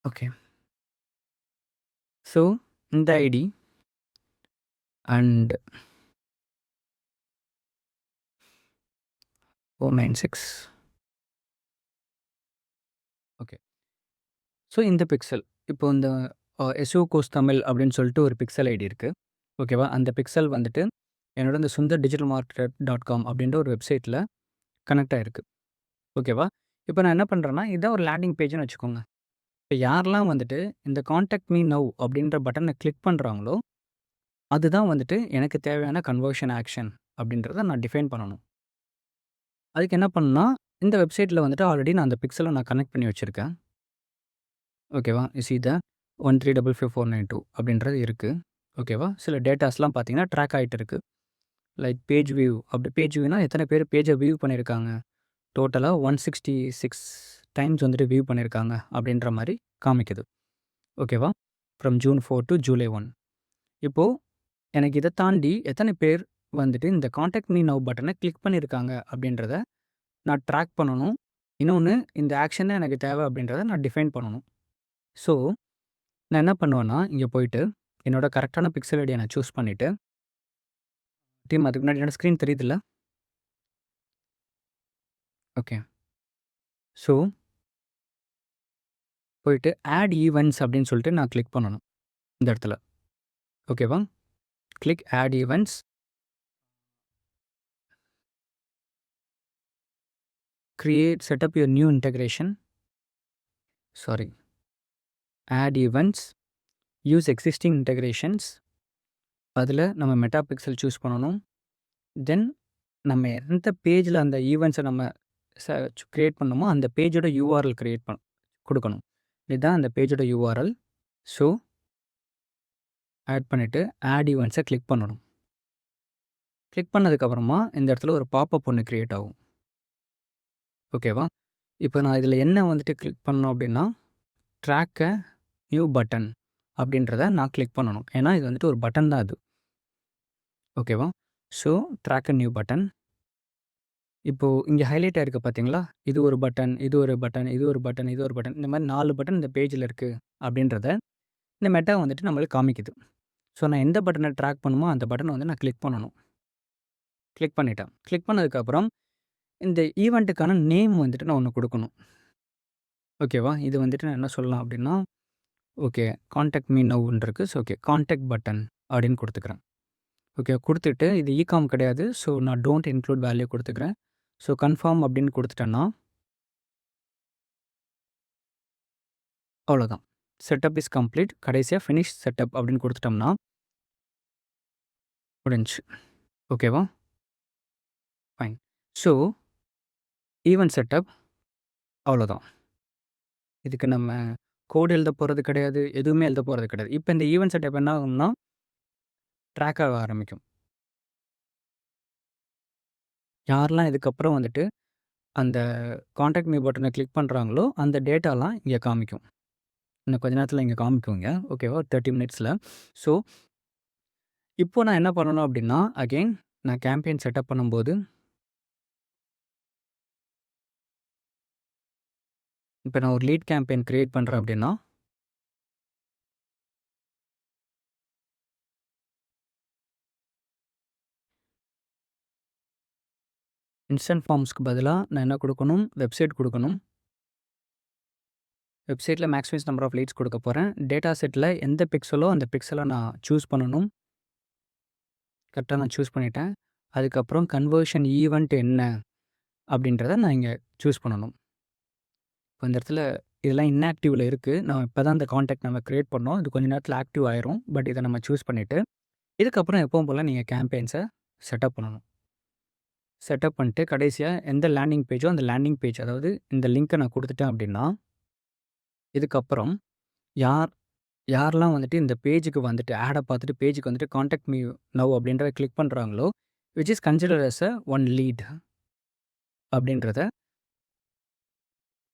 ஓகே. ஸோ இந்த ஐடி அண்ட் 496. ஓகே. ஸோ இந்த பிக்சல் இப்போ இந்த எஸ்ஓ கோர்ஸ் தமிழ் அப்படின்னு சொல்லிட்டு ஒரு பிக்சல் ஐடி இருக்குது. ஓகேவா? அந்த பிக்சல் வந்துட்டு என்னோட இந்த Sundar digital market dot com அப்படின்ற ஒரு வெப்சைட்டில் கனெக்ட் ஆகிருக்கு. ஓகேவா? இப்போ நான் என்ன பண்ணுறேன்னா, இதான் ஒரு லேண்டிங் பேஜ்னு வச்சுக்கோங்க. இப்போ யாரெல்லாம் வந்துட்டு இந்த கான்டாக்ட் மீ நவ் அப்படின்ற பட்டனை கிளிக் பண்ணுறாங்களோ, அதுதான் வந்துட்டு எனக்கு தேவையான கன்வர்ஷன் ஆக்ஷன் அப்படின்றத நான் டிஃபைன் பண்ணணும். அதுக்கு என்ன பண்ணணும்னா, இந்த வெப்சைட்டில் வந்துட்டு ஆல்ரெடி நான் அந்த பிக்சலை நான் கனெக்ட் பண்ணி வச்சுருக்கேன். ஓகேவா? யூ த 13555492 அப்படின்றது இருக்குது. ஓகேவா? சில டேட்டாஸ்லாம் பார்த்தீங்கன்னா ட்ராக் ஆகிட்டு இருக்குது. லைக் பேஜ் வியூ அப்படி பேஜ் வியூனா எத்தனை பேர் பேஜை வியூ பண்ணியிருக்காங்க, டோட்டலாக 166 டைம்ஸ் வந்துட்டு வியூ பண்ணியிருக்காங்க அப்படின்ற மாதிரி காமிக்குது. ஓகேவா? From June 4 to July 1. இப்போது எனக்கு இதை தாண்டி எத்தனை பேர் வந்துட்டு இந்த கான்டாக்ட் மீ நவ் பட்டனை கிளிக் பண்ணியிருக்காங்க அப்படின்றத நான் ட்ராக் பண்ணணும். இன்னொன்று இந்த ஆக்ஷன் எனக்கு தேவை அப்படின்றத நான் டிஃபைன் பண்ணணும். ஸோ நான் என்ன பண்ணுவேன்னா, இங்கே போயிட்டு என்னோட கரெக்டான பிக்சல் ஐடியை நான் சூஸ் பண்ணிவிட்டு டீம் அதுக்கு முன்னாடி என்னோட ஸ்க்ரீன் தெரியுதுல்ல? ஓகே. ஸோ போயிட்டு ஆட் ஈவெண்ட்ஸ் அப்படின்னு சொல்லிட்டு நான் கிளிக் பண்ணணும் இந்த இடத்துல. ஓகேவா? Click add events. Create setup your new integration. Sorry. Add events. Use existing integrations. அதில் நம்ம மெட்டா பிக்சல் சூஸ் பண்ணணும். தென் நம்ம எந்த பேஜில் அந்த ஈவெண்ட்ஸை நம்ம கிரியேட் பண்ணணுமோ அந்த பேஜோட யூஆர்எல் கிரியேட் கொடுக்கணும். இதுதான் அந்த பேஜோட யூஆர்எல். ஸோ ஆட் பண்ணிவிட்டு ஆட் ஈவெண்ட்ஸை கிளிக் பண்ணணும். கிளிக் பண்ணதுக்கப்புறமா இந்த இடத்துல ஒரு பாப்பப் ஒன்று கிரியேட் ஆகும். ஓகேவா? இப்போ நான் இதில் என்ன வந்துட்டு கிளிக் பண்ணணும் அப்படின்னா, ட்ராக் அ நியூ பட்டன் அப்படின்றத நான் கிளிக் பண்ணணும். ஏன்னா இது வந்துட்டு ஒரு பட்டன் தான் இது. ஓகேவா? So track a new button. இப்போது இங்கே ஹைலைட் ஆகிருக்கு பார்த்தீங்களா? இது ஒரு பட்டன், இது ஒரு பட்டன், இது ஒரு பட்டன், இது ஒரு பட்டன். இந்த மாதிரி 4 பட்டன் இந்த பேஜில் இருக்குது அப்படின்றத இந்த மெட்டா வந்துட்டு நம்மளுக்கு காமிக்குது. ஸோ நான் எந்த பட்டனை ட்ராக் பண்ணுமோ அந்த பட்டனை வந்து நான் கிளிக் பண்ணணும். கிளிக் பண்ணிட்டேன். கிளிக் பண்ணதுக்கப்புறம் இந்த ஈவெண்ட்டுக்கான நேம் வந்துட்டு நான் ஒன்று கொடுக்கணும். ஓகேவா? இது வந்துட்டு நான் என்ன சொல்லலாம் அப்படின்னா, ஓகே கான்டாக்ட் மீ நவ்ன்னு இருக்குது. ஸோ ஓகே கான்டாக்ட் பட்டன் அப்படின்னு கொடுத்துக்கிறேன். ஓகே கொடுத்துட்டு இது இகாம் கிடையாது. ஸோ நான் டோன்ட் இன்க்ளூட் வேல்யூ கொடுத்துக்கிறேன். ஸோ கன்ஃபார்ம் அப்படின்னு கொடுத்துட்டேன்னா அவ்வளோதான். Setup is complete. கடைசியாக ஃபினிஷ் செட்டப் அப்படின்னு கொடுத்துட்டோம்னா முடிஞ்சுச்சு. ஓகேவா? ஃபைன். ஸோ ஈவென்ட் செட்டப் அவ்வளோதான். இதுக்கு நம்ம கோட் எழுத போகிறது கிடையாது. எதுவுமே எழுத போகிறது கிடையாது. இப்போ இந்த ஈவென்ட் செட்டப் என்ன ஆகும்னா ட்ராக் ஆக ஆரம்பிக்கும். யாரெல்லாம் இதுக்கப்புறம் வந்துட்டு அந்த கான்டாக்ட் மீ பட்டனை கிளிக் பண்ணுறாங்களோ அந்த டேட்டாலாம் இங்கே காமிக்கும். இன்னும் கொஞ்ச நேரத்தில் இங்கே காமிக்குங்க. ஓகேவா? 30 மினிட்ஸில். ஸோ இப்போ நான் என்ன பண்ணணும் அப்படின்னா, அகெயின் நான் கேம்பெயின் செட்டப் பண்ணும்போது இப்போ நான் ஒரு லீட் கேம்பெயின் கிரியேட் பண்ணுறேன் அப்படின்னா இன்ஸ்டன்ட் ஃபார்ம்ஸ்க்கு பதிலா நான் என்ன குடுக்கணும்? வெப்சைட் குடுக்கணும். வெப்சைட்ல மேக்ஸிமைஸ் நம்பர் ஆஃப் லீட்ஸ் குடுக்க போறேன். டேட்டா செட்ல எந்த பிக்சலோ அந்த பிக்சல நான் சூஸ் பண்ணணும். கரெக்ட்டா நான் சூஸ் பண்ணிட்டேன். அதுக்கப்புறம் கன்வர்ஷன் ஈவென்ட் என்ன? அப்படின்றத நான் இங்க சூஸ் பண்ணணும். இப்போ இந்த இடத்துல இதெல்லாம் இன்ஆக்டிவ்ல இருக்கு. நம்ம இப்ப தான் இந்த கான்டாக்ட் நம்ம கிரியேட் பண்ணோம். இது கொஞ்ச நேரத்தில ஆக்டிவ் ஆயிரும். பட் இத நம்ம சூஸ் பண்ணிட்டு, இதுக்கப்புறம் எப்பவும் போல நீங்க கேம்பெயின்ஸ செட்டப் பண்ணணும். செட்டப் பண்ணிட்டு கடைசியா எந்த லேண்டிங் பேஜோ அந்த லேண்டிங் பேஜ் அதாவது இந்த லிங்க்க நான் குடுத்துட்டேன் அப்படின்னா, இதுக்கப்புறம் யார் யாரெல்லாம் வந்துட்டு இந்த பேஜுக்கு வந்துட்டு ஆட பார்த்துட்டு பேஜுக்கு வந்துட்டு கான்டாக்ட் மீ நவ் அப்படின்றத கிளிக் பண்றாங்களோ, which is considered as one lead அப்படின்றத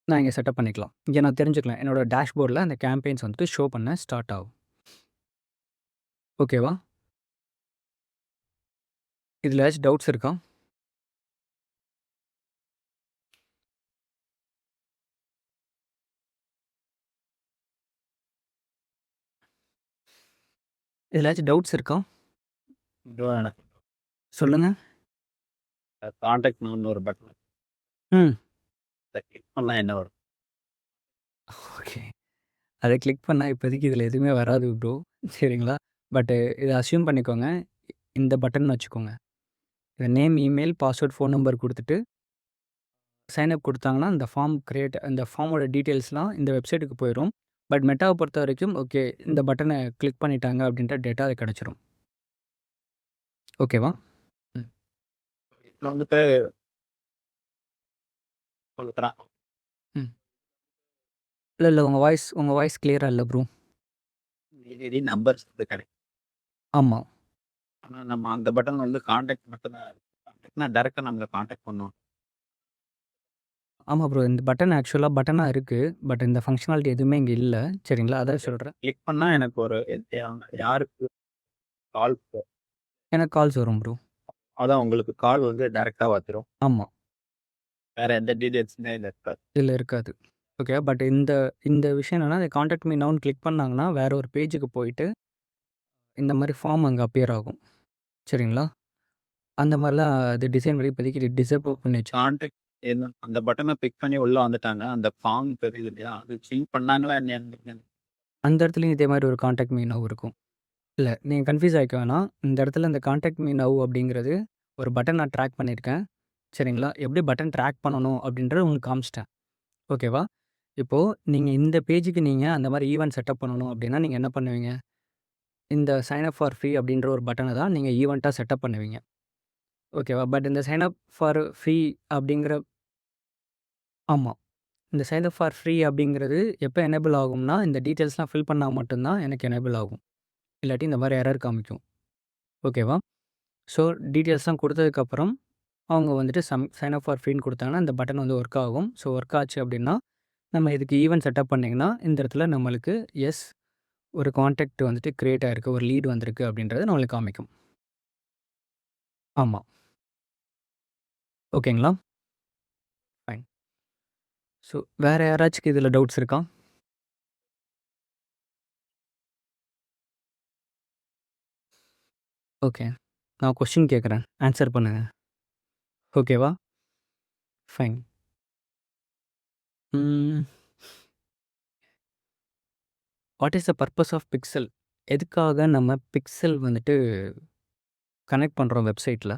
நான் இங்க செட்டப் பண்ணிக்கலாம். இங்க நான் தெரிஞ்சுக்கலாம். என்னோட டேஷ்போர்ட்ல அந்த கேம்பெயின்ஸ் வந்துட்டு ஷோ பண்ண ஸ்டார்ட் ஆகும். ஓகேவா? இதுல ஏதாச்சும் டவுட்ஸ் இருக்கா? இதுல ஏதாச்சும் டவுட்ஸ் இருக்கா? ப்ரோ எனக்கு சொல்லுங்க. கான்டாக்ட் நவுன்னு ஒரு பட்டன் ம். அத கிளிக் பண்ணா என்ன வரும்? ஓகே. அத கிளிக் பண்ணா இப்போதைக்கு இதுல எதுவுமே வராது ப்ரோ. சரிங்களா? பட் இத அஸ்யூம் பண்ணிக்கோங்க. இந்த பட்டன் வச்சுக்கோங்க. இத name, email, password, phone number குடுத்துட்டு சைன் அப் குடுத்தாங்கன்னா, இந்த ஃபார்மோட டீட்டெயில்ஸ்லாம் இந்த வெப்சைட்டுக்கு போயிரும். பட் மெட்டாவ பொறுத்தவரைக்கும் ஓகே இந்த பட்டன கிளிக் பண்ணிட்டாங்க அப்படின்ற டேட்டா அது கிடைச்சிரும். ஓகேவா? ம். இதுல வந்துட்டு சொல்றேன். ம். இல்ல. உங்க வாய்ஸ் கிளியரா இல்ல ப்ரோ. டெய்லி நம்பர்ஸ் வந்து கிடைக்கும். ஆமா. ஆனா நம்ம அந்த பட்டன் வந்து கான்டாக்ட் மட்டும் தான் கான்டாக்ட்னா டைரக்ட்டா நம்மள கான்டாக்ட் பண்ணும். ஆமா ப்ரோ. இந்த பட்டன் ஆக்சுவலா பட்டனா இருக்கு. பட் இந்த ஃபங்ஷனாலிட்டி எதுவுமே இங்க இல்ல. சரிங்களா? அதான் சொல்றேன். கிளிக் பண்ணா எனக்கு ஒரு யாருக்கு கால் எனக்கு கால்ஸ் வரும் ப்ரோ. அதான் உங்களுக்கு கால் வந்து டைரக்ட்டா வந்துரும். ஆமா. வேற எந்த டீடைல்ஸுமே இதுல இருக்காது. இதுல இருக்காது. ஓகே. பட் இந்த விஷயம் என்னன்னா, கான்டாக்ட் மீ நவ்ன்னு கிளிக் பண்ணாங்கன்னா, வேற ஒரு பேஜுக்கு போயிட்டு, இந்த மாரி ஃபார்ம் அங்க அப்பியர் ஆகும். சரிங்களா? அந்த மாரிலாம் அது டிசைன் பண்ணி இப்போதைக்கு டிசேபிள் பண்ணி வச்சு கான்டாக்ட் என்ன அந்த பட்டன பிக் பண்ணி உள்ள வந்துட்டாங்க. அந்த ஃபார்ம் தெரியுது இல்லையா? அது ஃபில் பண்ணாங்களா இல்லையான்னு அந்த இடத்துலயும் இதே மாரி ஒரு கான்டாக்ட் மீ நவ் இருக்கும். இல்ல நீங்க கன்ஃப்யூஸ் ஆயிக்க வேணாம். இந்த இடத்துல இந்த கான்டாக்ட் மீ நவ் அப்படிங்கிறது ஒரு பட்டன் நான் ட்ராக் பண்ணியிருக்கேன். சரிங்களா? எப்படி பட்டன் ட்ராக் பண்ணணும் அப்படின்றத உங்களுக்கு காமிச்சிட்டேன். ஓகேவா? இப்போ நீங்க இந்த பேஜுக்கு நீங்க அந்த மாரி ஈவென்ட் செட்டப் பண்ணணும் அப்படின்னா, நீங்க என்ன பண்ணுவீங்க? இந்த சைன் அப் ஃபார் ஃப்ரீ அப்படின்ற ஒரு பட்டன தான் நீங்க ஈவென்ட்டா செட்டப் பண்ணுவீங்க. ஓகேவா? பட் இந்த சைன் அப் ஃபார் ஃப்ரீ அப்படிங்கிற ஆமா. இந்த சைன் அப் ஃபார் ஃப்ரீ அப்படிங்கிறது எப்ப எனேபிள் ஆகும்னா, இந்த டீட்டெயில்ஸ்லாம் ஃபில் பண்ணா மட்டும் தான் எனக்கு எனேபிள் ஆகும். இல்லாட்டி இந்த மாரி எரர் காமிக்கும். ஓகேவா? ஸோ டீட்டெயில்ஸ்லாம் குடுத்ததுக்கப்புறம், அவங்க வந்துட்டு சைன் அப் ஃபார் ஃப்ரீன்னு குடுத்தாங்கன்னா, இந்த பட்டன் வந்து ஒர்க் ஆகும். ஸோ ஒர்க் ஆச்சு அப்படின்னா, நம்ம இதுக்கு ஈவென்ட் செட்டப் பண்ணீங்கன்னா, இந்த இடத்துல நம்மளுக்கு எஸ் ஒரு கான்டாக்ட் வந்துட்டு கிரியேட் ஆயிருக்கு. ஒரு லீட் வந்திருக்கு அப்படின்றத நம்மளுக்கு காமிக்கும். ஆமா. ஓகேங்களா? ஃபைன். ஸோ வேற யாராச்சுக்கு இதுல டவுட்ஸ் இருக்கா? ஓகே. நான் கொஸ்டின் கேட்குறேன். ஆன்ஸர் பண்ணுங்க. ஓகேவா? ஃபைன். ம். What is the purpose of pixel? எதுக்காக நம்ம பிக்சல் வந்துட்டு கனெக்ட் பண்றோம் வெப்சைட்ல?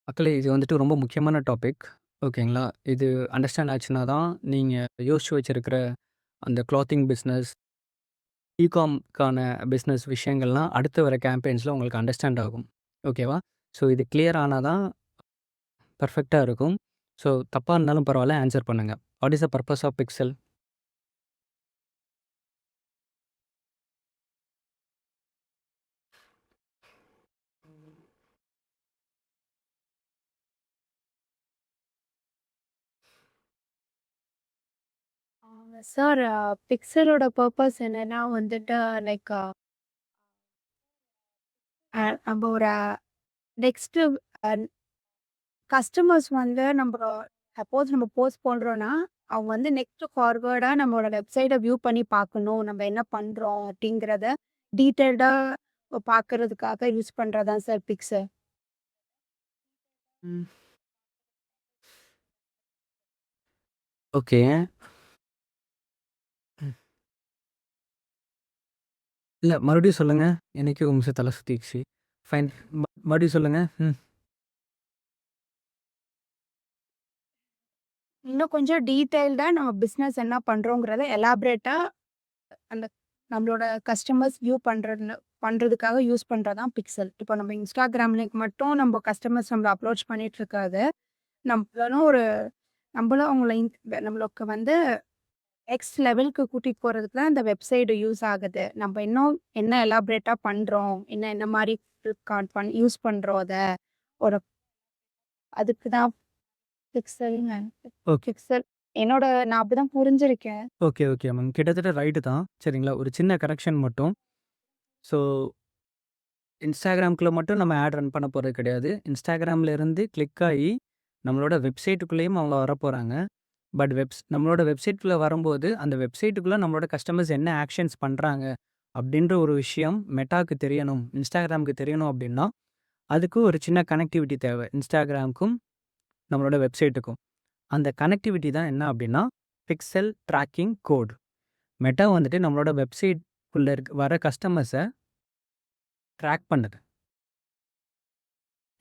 மக்களே இது வந்துட்டு ரொம்ப முக்கியமான டாபிக். ஓகேங்களா? இது அண்டர்ஸ்டாண்ட் ஆச்சுனா தான், நீங்க யோசிச்சு வச்சிருக்கிற அந்த கிளாத்திங் பிசினஸ், இகாம்க்கான பிசினஸ் விஷயங்கள்லாம் அடுத்து வர கேம்பெயின்ஸ்ல உங்களுக்கு அண்டர்ஸ்டாண்ட் ஆகும். ஓகேவா? ஸோ இது கிளியர் ஆனா தான் பெர்ஃபெக்ட்டா இருக்கும். ஸோ தப்பா இருந்தாலும் பரவால்ல ஆன்ஸர் பண்ணுங்க. What is the purpose of pixel? Sir பிக்சலோட பர்ப்பஸ் என்னன்னா வந்துட்டு லைக் நம்ம ஒரு நெக்ஸ்ட் கஸ்டமர்ஸ் வந்து நம்ம சப்போஸ் நம்ம போஸ்ட் பண்றோம்னா அவங்க வந்து நெக்ஸ்ட் ஃபார்வர்டா நம்மளோட வெப்சைட்டை வியூ பண்ணி பார்க்கணும். நம்ம என்ன பண்றோம் அப்படிங்கிறத டீட்டெயில்டா பார்க்கறதுக்காக யூஸ் பண்றதுதான் சார் பிக்சல். ம். ஓகே. ம். இல்ல மறுபடியும் சொல்லுங்க. எனக்கே ஒரு நிமிஷம் தலை சுத்திடுச்சு. ஃபைன். மறுபடியும் சொல்லுங்க. இன்னும் கொஞ்சம் டீட்டெயில்டா நம்ம பிசினஸ் என்ன பண்றோங்கிறத எலாபரேட்டா அந்த நம்மளோட கஸ்டமர்ஸ் வியூ பண்றதுக்காக யூஸ் பண்றதுதான் பிக்சல். இப்போ நம்ம இன்ஸ்டாகிராம்ல மட்டும் நம்ம கஸ்டமர்ஸ் நம்மள அப்ரோச் பண்ணிட்டு இருக்காது. நம்மளும் அவங்கள நம்மளுக்கு வந்து எக்ஸ் லெவலுக்கு கூட்டிட்டு போறதுக்கு தான் இந்த வெப்சைட் யூஸ் ஆகுது. நம்ம இன்னும் என்ன எலாபரேட்டா பண்றோம், என்ன மாதிரி யூஸ் பண்றோம் அத ஒரு அதுக்கு தான் பிக்சல்ங்க. ஓகே. பிக்சல் நான் அப்படிதான் புரிஞ்சிருக்கேன். Okay, okay ma'am. கிட்டத்தட்ட ரைட்டு தான். சரிங்களா? ஒரு சின்ன கரெக்ஷன் மட்டும். ஸோ இன்ஸ்டாகிராம்குள்ள மட்டும் நம்ம ஆட் ரன் பண்ண போறது கிடையாது. இன்ஸ்டாகிராம்ல இருந்து கிளிக் ஆகி நம்மளோட வெப்சைட்டுக்குள்ளேயும் அவங்க வரப்போறாங்க. பட் நம்மளோட வெப்சைட்குள்ள வரும்போது, அந்த வெப்சைட்டுக்குள்ள நம்மளோட கஸ்டமர்ஸ் என்ன ஆக்ஷன்ஸ் பண்றாங்க அப்படின்ற ஒரு விஷயம் மெட்டாக்கு தெரியணும், இன்ஸ்டாகிராமுக்கு தெரியணும் அப்படின்னா, அதுக்கு ஒரு சின்ன கனெக்டிவிட்டி தேவை. இன்ஸ்டாகிராமுக்கும் நம்மளோட வெப்சைட்டுக்கும். அந்த கனெக்டிவிட்டி தான் என்ன அப்படின்னா, பிக்சல் ட்ராக்கிங் கோட். மெட்டா வந்துட்டு நம்மளோட வெப்சைட்குள்ள வர கஸ்டமர்ஸை ட்ராக் பண்ணுது.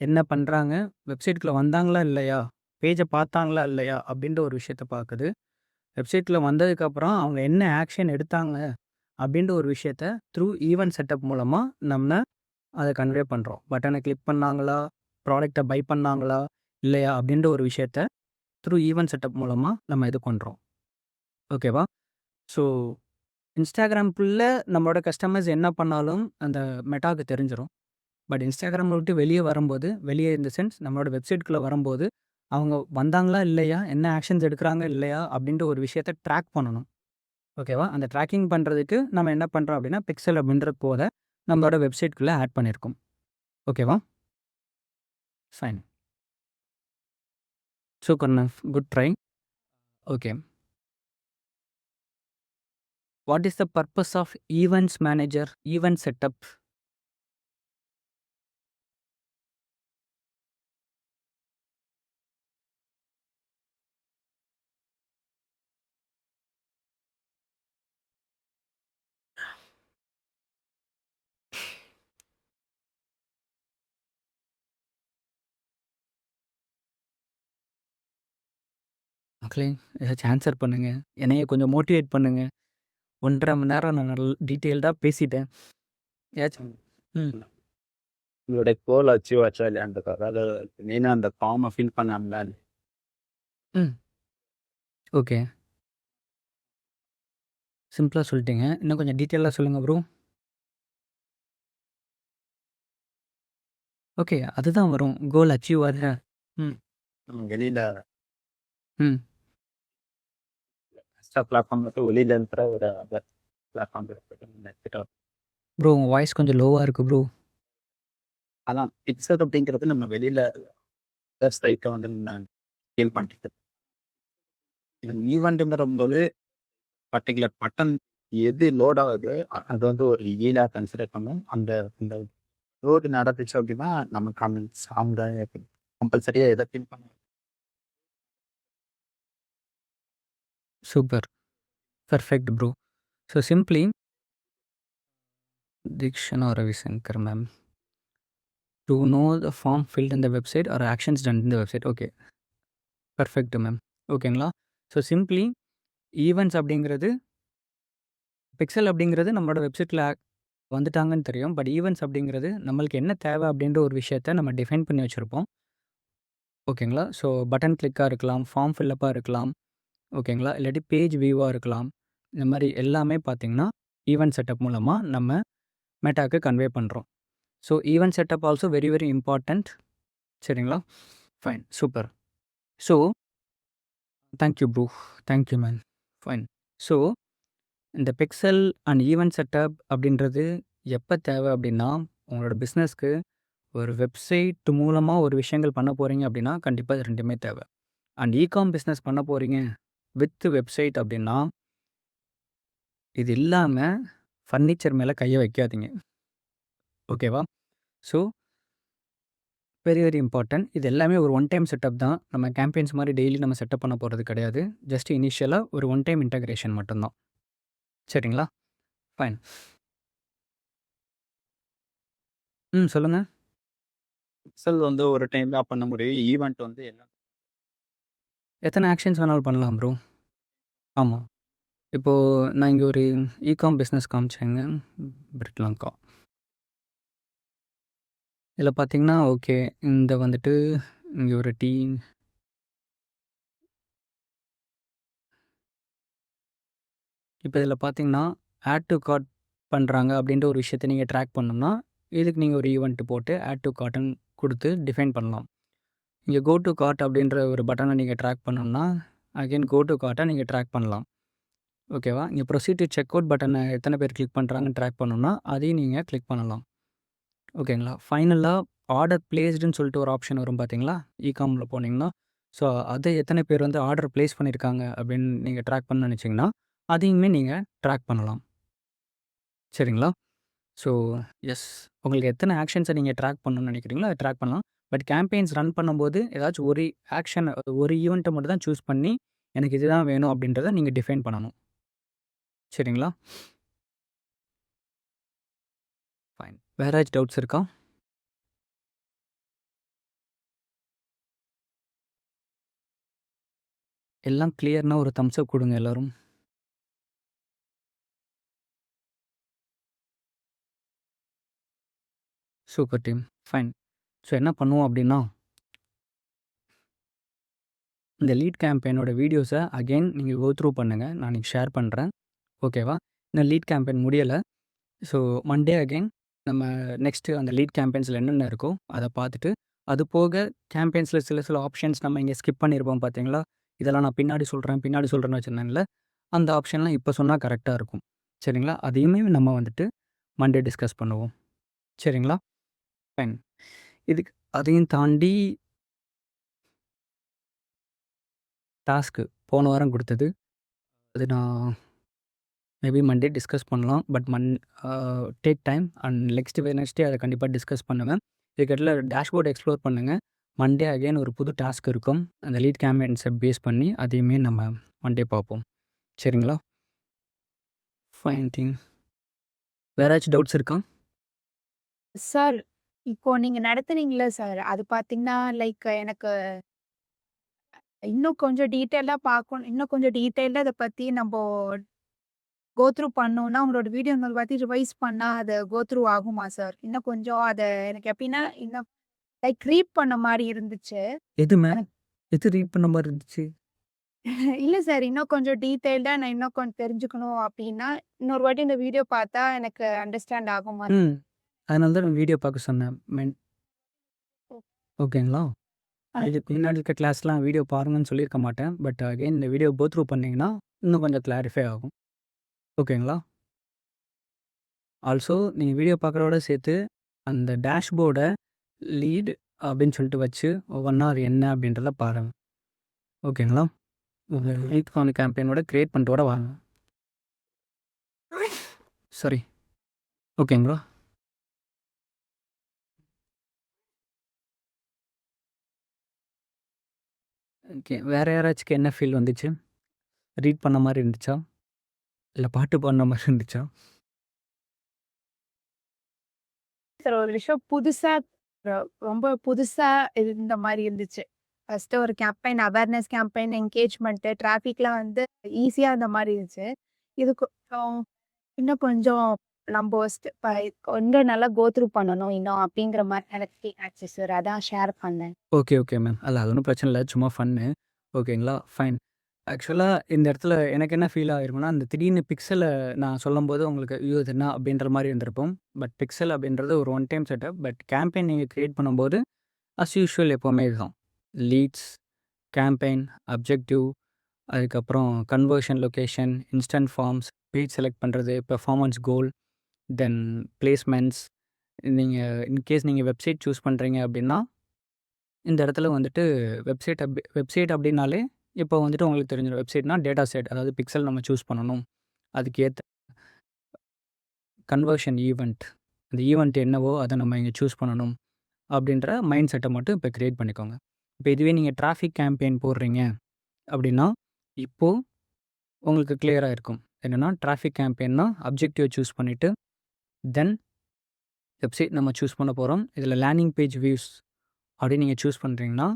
என்ன பண்றாங்க? வெப்சைட்குள்ள வந்தாங்களா இல்லையா? பேஜை பார்த்தாங்களா இல்லையா? அப்படின்ற ஒரு விஷயத்த பார்க்குது. வெப்சைட்குள்ள வந்ததுக்கப்புறம் அவங்க என்ன ஆக்ஷன் எடுத்தாங்க அப்படின்ற ஒரு விஷயத்த த்ரூ ஈவென்ட் செட்டப் மூலமா நம்ம அதை கன்வே பண்ணுறோம். பட்டனை கிளிக் பண்ணாங்களா? ப்ராடக்ட்டை பை பண்ணாங்களா? இல்லையா? அப்படின்ற ஒரு விஷயத்த த்ரூ ஈவென்ட் செட்டப் மூலமா நம்ம இது பண்ணுறோம். ஓகேவா? ஸோ இன்ஸ்டாகிராம்குள்ள நம்மளோட கஸ்டமர்ஸ் என்ன பண்ணாலும் அந்த மெட்டாவுக்கு தெரிஞ்சிடும். பட் இன்ஸ்டாகிராமை விட்டு வெளியே வரும்போது, வெளியே இந்த சென்ஸ் நம்மளோட வெப்சைட்குள்ளே வரும்போது, அவங்க வந்தாங்களா இல்லையா? என்ன ஆக்ஷன்ஸ் எடுக்கிறாங்க இல்லையா? அப்படின்ற ஒரு விஷயத்த ட்ராக் பண்ணணும். ஓகேவா? அந்த ட்ராக்கிங் பண்ணுறதுக்கு நம்ம என்ன பண்ணுறோம் அப்படின்னா, பிக்சல் அப்படின்ற கோதை நம்மளோட வெப்சைட்குள்ளே ஆட் பண்ணியிருக்கோம். ஓகேவா? Fine. Super ma'am. Good try. Okay. What is the purpose of events manager, event setup? மக்களே ஏதாச்சும் ஆன்சர் பண்ணுங்க. என்னைய கொஞ்சம் மோட்டிவேட் பண்ணுங்க. 1 1/2 மணி நேரம் நான் டீட்டெயில்டாக பேசிட்டேன். ஏதாச்சும் உங்களுடைய கோல் அச்சீவ் ஆச்சா இல்லையான்றதுக்காக அதை மெயினாக அந்த ஃபார்மை ஃபில் பண்ணாமல ஓகே. சிம்பிளா சொல்லிட்டீங்க. இன்னும் கொஞ்சம் டீட்டெயிலா சொல்லுங்க ப்ரோ. ஓகே. அதுதான் வரும். கோல் அச்சீவ் ஆகுது. வெளியில் ம். எக்ஸ்ட்ரா பிளாட்ஃபார்ம் மட்டும் வெளியில் இருக்கிற ஒரு அதர் பிளாட்ஃபார்ம் எடுத்துகிட்டு ப்ரோ உங்க வாய்ஸ் கொஞ்சம் லோவா இருக்கு ப்ரோ. அதான் பிக்சர் அப்படிங்கிறது நம்ம வெளியில் சைட்டை வந்து நான் ஃபீல் பண்ணிட்டு ஈவெண்ட்டுங்கிற போது பர்டிகுலர் பட்டன் எது லோட் ஆகுது அது வந்து ஒரு ஈலாக கன்சிடர் பண்ணும். அந்த லோடு நடந்துச்சு அப்படின்னா நமக்கு அந்த சாங் கம்பல்சரியாக எதை ஃபீல் பண்ணும். Super. Perfect bro. So simply Dikshana Ravisankar ma'am. To know the form filled in the website or actions done in the website. Okay. Perfect ma'am. ஓகேங்களா? ஸோ சிம்ப்ளி ஈவெண்ட்ஸ் அப்படிங்கிறது pixel அப்படிங்கிறது நம்மளோட வெப்சைட்டில் வந்துட்டாங்கன்னு தெரியும். பட் ஈவெண்ட்ஸ் அப்படிங்கிறது நம்மளுக்கு என்ன தேவை அப்படின்ற ஒரு விஷயத்த நம்ம டிஃபைன் பண்ணி வச்சுருப்போம். ஓகேங்களா? ஸோ பட்டன் கிளிக்காக இருக்கலாம், ஃபார்ம் ஃபில்லப்பாக இருக்கலாம். ஓகேங்களா? இல்லாட்டி பேஜ் வியூவாக இருக்கலாம். இந்த மாதிரி எல்லாமே பார்த்தீங்கன்னா ஈவெண்ட் செட்டப் மூலமாக நம்ம மெட்டாக்கு கன்வே பண்ணுறோம். So event setup also very very important. சரிங்களா? Fine. Super. So thank you bro. Thank you man. Fine. So இந்த பிக்சல் அண்ட் ஈவெண்ட் செட்டப் அப்படின்றது எப்போ தேவை அப்படின்னா, உங்களோட பிஸ்னஸ்க்கு ஒரு வெப்சைட் மூலமாக ஒரு விஷயங்கள் பண்ண போகிறீங்க அப்படின்னா கண்டிப்பாக இது ரெண்டுமே தேவை. அண்ட் இகாம் பிஸ்னஸ் பண்ண போகிறீங்க, வித் வெப்சைட் அப்படின்னா, இது இல்லாம ஃபர்னிச்சர் மேல கைய வைக்காதீங்க. ஓகேவா? So very, very important. இது எல்லாமே ஒரு ஒன் டைம் செட்டப் தான். நம்ம கேம்பெயின்ஸ் மாரி டெய்லி நம்ம செட்டப் பண்ண போறது கிடையாது. ஜஸ்ட் இனிஷியலா ஒரு ஒன் டைம் இன்டகிரேஷன் மட்டும் தான். சரிங்களா? ஃபைன். சொல்லுங்க. பிக்சல் வந்து ஒரு டைம் தான் பண்ண முடியும். ஈவென்ட் வந்து என்ன எத்தன ஆக்ஷன்ஸ் வேணாலும் பண்ணலாம் ப்ரோ. ஆமா. இப்போ நான் இங்க ஒரு இ-காம் பிசினஸ் காமிச்சேங்க. பிரிட்லங்கா. இதில பார்த்தீங்கன்னா, ஓகே. இந்த வந்துட்டு இங்க ஒரு இப்போ இதில பார்த்தீங்கன்னா, ஆட் டூ கார்ட் பண்றாங்க அப்படின்ற ஒரு விஷயத்த நீங்க ட்ராக் பண்ணணும்னா, இதுக்கு நீங்க ஒரு ஈவென்ட் போட்டு ஆட் டூ கார்ட்ன்னு குடுத்து டிஃபைன் பண்ணலாம். இங்க கோ டூ கார்ட் அப்படின்ற ஒரு பட்டன நீங்க ட்ராக் பண்ணணும்னா, அகைன் கோ டூ கார்ட்ட நீங்க ட்ராக் பண்ணலாம். ஓகேவா? இங்க ப்ரொசீட் டூ செக் அவுட் பட்டன எத்தன பேர் கிளிக் பண்றாங்கன்னு ட்ராக் பண்ணணும்னா, அதையும் நீங்க கிளிக் பண்ணலாம். ஓகேங்களா? ஃபைனலா ஆர்டர் பிளேஸ்டுன்னு சொல்லிட்டு ஒரு ஆப்ஷன் வரும் பார்த்தீங்களா? இ-காம்ல போனீங்கன்னா, ஸோ அத எத்தன பேர் வந்து ஆர்டர் பிளேஸ் பண்ணியிருக்காங்க அப்படின்னு நீங்க ட்ராக் பண்ண நினைச்சீங்கன்னா, அதையுமே நீங்க ட்ராக் பண்ணலாம். சரிங்களா? ஸோ எஸ், உங்களுக்கு எத்தன ஆக்ஷன்ஸ நீங்க ட்ராக் பண்ணணும்னு நினைக்கிறீங்களோ, அத ட்ராக் பண்ணலாம். பட் கேம்பெயின்ஸ் ரன் பண்ணும்போது ஏதாச்சும் ஒரு ஆக்ஷன் ஒரு ஈவென்ட்ட மட்டும் தான் சூஸ் பண்ணி, எனக்கு இதுதான் வேணும் அப்படின்றத நீங்க டிஃபைன் பண்ணணும். சரிங்களா? ஃபைன். வேற ஏதாச்சும் டவுட்ஸ் இருக்கா? எல்லாம் கிளியர்னா ஒரு தம்ஸ் அப் குடுங்க எல்லாரும். Super team. ஃபைன். ஸோ என்ன பண்ணுவோம் அப்படின்னா, இந்த லீட் கேம்பெயினோட வீடியோஸ அகைன் நீங்க கோ த்ரூ பண்ணுங்க. நான் இன்னைக்கு ஷேர் பண்றேன். ஓகேவா? இன்னும் லீட் கேம்பெயின் முடியல. ஸோ மண்டே அகைன் நம்ம நெக்ஸ்ட்டு அந்த லீட் கேம்பெயின்ஸ்ல என்னென்ன இருக்கோ, அத பார்த்துட்டு, அது போக கேம்பெயின்ஸ்ல சில சில ஆப்ஷன்ஸ் நம்ம இங்க ஸ்கிப் பண்ணியிருப்போம் பார்த்தீங்களா? இதெல்லாம் நான் பின்னாடி சொல்றேன்னு வச்சிருந்தேன்ல. அந்த ஆப்ஷன்லாம் இப்ப சொன்னா கரெக்ட்டா இருக்கும். சரிங்களா? அதையுமே நம்ம வந்துட்டு மண்டே டிஸ்கஸ் பண்ணுவோம். சரிங்களா? ஃபைன். இதுக்கு அதையும் தாண்டி டாஸ்க்கு போன வாரம் குடுத்தது. அது நான் மேபி மண்டே டிஸ்கஸ் பண்ணலாம். But take time and next Wednesday அத கண்டிப்பா டிஸ்கஸ் பண்ணுவேன். இதுக்கெடையில டேஷ்போர்ட் எக்ஸ்ப்ளோர் பண்ணுங்க. மண்டே அகைன் ஒரு புது டாஸ்க் இருக்கும். அந்த லீட் கேம்பெயின்ஸ பேஸ் பண்ணி அதையுமே நம்ம மண்டே பார்ப்போம். சரிங்களா? Fine thing. வேற ஏதாச்சும் டவுட்ஸ் இருக்கா? சார், இப்போ நீங்க நடத்துனீங்கல்ல சார், அது பார்த்தீங்கன்னா, லைக் எனக்கு இன்னும் கொஞ்சம் டீட்டெயில்டா இத பத்தி நம்போ கோ த்ரூ பண்ணோம்னா, உங்களோட வீடியோ இன்னொரு வாட்டி ரிவைஸ் பண்ணா, அது கோ த்ரூ ஆகுமா சார்? இன்னும் கொஞ்சம் அத எனக்கு எப்படின்னா, இன்னும் லைக் ரீட் பண்ண மாரி இருந்துச்சு. எது மேம்? எனக்கு எது ரீட் பண்ண மாரி இருந்துச்சு? இல்ல சார், இன்னும் கொஞ்சம் டீட்டெயில்டா நான் இன்னும் கொஞ்சம் தெரிஞ்சுக்கணும் அப்படின்னா, இன்னொரு வாட்டி இந்த வீடியோ பார்த்தா எனக்கு அண்டர்ஸ்டாண்ட் ஆகுமா? ம். அதனால தான் நான் வீடியோ பார்க்க சொன்னேன். ஓகேங்களா? இதுக்கு முன்னாடி இருக்க கிளாஸ்லாம் வீடியோ பாருங்கன்னு சொல்லியிருக்க மாட்டேன். பட் அகைன் இந்த வீடியோ கோ த்ரூ பண்ணீங்கன்னா, இன்னும் கொஞ்சம் கிளாரிஃபை ஆகும். ஓகேங்களா? ஆல்சோ நீங்க வீடியோ பார்க்குறதோட சேர்த்து, அந்த டேஷ்போர்ட லீட் அப்படின்னு சொல்லிட்டு வச்சு, ஒவ்வொன்னா அது என்ன அப்படின்றத பாருங்க. ஓகேங்களா? உங்க லீட் ஃபார்ம் கேம்பெயினோட கிரியேட் பண்ணிட்டோட வாங்க. சாரி. ஓகேங்களா? ஓகே. வேற யாராச்சுக்கு என்ன ஃபீல் வந்துச்சு? ரீட் பண்ண மாரி இருந்துச்சா? இல்ல பாட்டு பாடுன மாரி இருந்துச்சா? சார் ஒரு விஷயம் புதுசா ரொம்ப புதுசா இருந்த மாரி இருந்துச்சு. ஃபர்ஸ்ட்டு ஒரு கேம்பெயின் அவேர்னஸ் கேம்பெயின், என்கேஜ்மென்ட், டிராஃபிக்லாம் வந்து ஈஸியா இருந்த மாரி இருந்துச்சு. இது கொஞ்சம் இன்னும் கொஞ்சம் நம்ப இன்னும் நல்லா கோ த்ரூ பண்ணணும் இன்னும் அப்படிங்கிற மாரி எனக்கு ஃபீல் ஆச்சு சார். அதான் ஷேர் பண்ணேன். Okay, okay ma'am. அல்ல அது ஒண்ணும் பிரச்சனை இல்ல. சும்மா ஃபன்னு. ஓகேங்களா? ஃபைன். ஆக்சுவலா இந்த இடத்துல எனக்கு என்ன ஃபீல் ஆகிருக்கும்னா, அந்த திடீர்னு பிக்சல நான் சொல்லும்போது உங்களுக்கு, ஐயோ! இது என்ன அப்படின்ற மாரி இருந்திருக்கும். பட் பிக்சல் அப்படின்றது ஒரு one time setup. But campaign நீங்க கிரியேட் பண்ணும்போது, யூசுவல் எப்பவுமே இதுதான். லீட்ஸ், கேம்பெயின், அப்ஜெக்டிவ், அதுக்கப்புறம் conversion location, instant forms, page select பண்ணுறது, பெர்ஃபார்மன்ஸ் கோல், தென் பிளேஸ்மெண்ட்ஸ். நீங்க இன்கேஸ் நீங்க வெப்சைட் சூஸ் பண்றீங்க அப்படின்னா, இந்த இடத்துல வந்துட்டு வெப்சைட் அப்படின்னாலே இப்போ வந்துட்டு உங்களுக்கு தெரிஞ்சிடும் வெப்சைட்னா டேட்டா செட், அதாவது பிக்சல் நம்ம சூஸ் பண்ணணும். அதுக்கு ஏற்ற கன்வர்ஷன் ஈவெண்ட், அந்த ஈவெண்ட் என்னவோ அதை நம்ம இங்கே சூஸ் பண்ணணும் அப்படின்ற மைண்ட் செட்டை மட்டும் இப்போ க்ரியேட் பண்ணிக்கோங்க. இப்போ இதுவே நீங்கள் டிராஃபிக் கேம்பெயின் போடுறீங்க அப்படின்னா இப்போது உங்களுக்கு கிளியராக இருக்கும். என்னென்னா டிராஃபிக் கேம்பெயின்னா அப்ஜெக்டிவ் சூஸ் பண்ணிவிட்டு தென் வெப்சைட் நம்ம சூஸ் பண்ண போகிறோம். இதில் லேண்டிங் பேஜ் வியூஸ் அப்படின்னு நீங்கள் சூஸ் பண்ணுறீங்கன்னா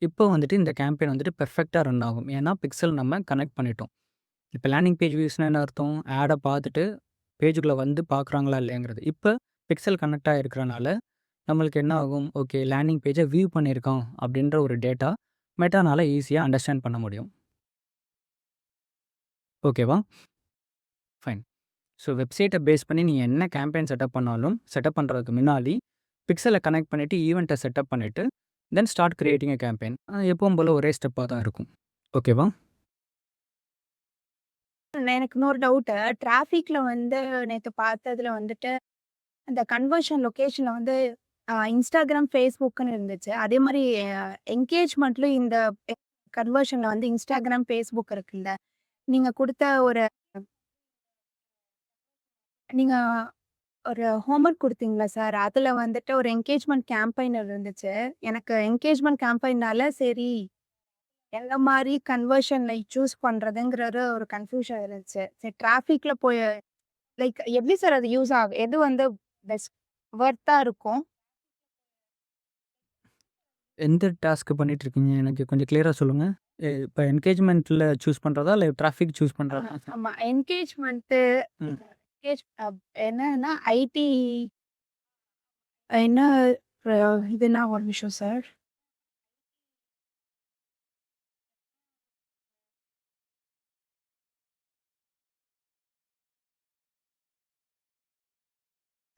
இப்போ வந்துட்டு இந்த கேம்பெயின் வந்துட்டு பெர்ஃபெக்டாக ரன் ஆகும். ஏன்னா பிக்சல் நம்ம கனெக்ட் பண்ணிட்டோம். இப்போ லேண்டிங் பேஜ் வியூஸ்னால் என்ன அர்த்தம்? ஆடை பார்த்துட்டு பேஜுக்குள்ளே வந்து பார்க்குறாங்களா இல்லையாங்கிறது. இப்போ பிக்சல் கனெக்ட் ஆகிருக்கிறனால நம்மளுக்கு என்ன ஆகும்? ஓகே, லேண்டிங் பேஜை வியூ பண்ணியிருக்கோம் அப்படின்ற ஒரு டேட்டா மெட்டானால ஈஸியாக அண்டர்ஸ்டாண்ட் பண்ண முடியும். ஓகேவா? ஃபைன். ஸோ வெப்சைட்டை பேஸ் பண்ணி நீங்கள் என்ன கேம்பெயின் செட்டப் பண்ணாலும் செட்டப் பண்ணுறதுக்கு முன்னாடி பிக்சலை கனெக்ட் பண்ணிவிட்டு ஈவெண்ட்டை செட்டப் பண்ணிவிட்டு தென் ஸ்டார்ட் கிரியேட்டிங் எ கேம்பெயின். எப்பவும் போல் ஒரே ஸ்டெப்பாக தான் இருக்கும். ஓகேவா? எனக்கு இன்னொரு டவுட்டு. டிராஃபிக்ல வந்து நேத்து பார்த்ததுல வந்துட்டு, அந்த கன்வர்ஷன் லொகேஷன்ல வந்து இன்ஸ்டாகிராம், ஃபேஸ்புக்ன்னு இருந்துச்சு. அதே மாரி என்கேஜ்மெண்ட்லயும் இந்த கன்வர்ஷன்ல வந்து இன்ஸ்டாகிராம், ஃபேஸ்புக் இருக்குல்ல. நீங்க குடுத்த நீங்க ஒரு ஹோம்வொர்க் குடுத்தீங்கல்ல சார், அதுல வந்துட்டு ஒரு என்கேஜ்மெண்ட் கேம்பெயின் இருந்துச்சு. எனக்கு என்கேஜ்மெண்ட் கேம்பெயின்னால சரி, எந்த மாரி கன்வர்ஷன்ல சூஸ் பண்றதுங்கிறது ஒரு கன்ஃப்யூஷன் இருந்துச்சு. சரி, டிராஃபிக்ல போய் லைக் எப்படி சார் அது யூஸ் ஆகும்? எது வந்து பெஸ்ட் வொர்த்தா இருக்கும்? எந்த டாஸ்க் பண்ணிட்டு இருக்கீங்க? எனக்கு கொஞ்சம் கிளியரா சொல்லுங்க. இப்போ என்கேஜ்மெண்ட்ல சூஸ் பண்றதா? இல்ல டிராஃபிக் சூஸ் பண்றதா? ஆமா. என்கேஜ்மெண்ட்டு ம். என்கேஜ் என்னன்னா ஐடி என்ன இதுன்னா ஒரு நிமிஷம் சார்.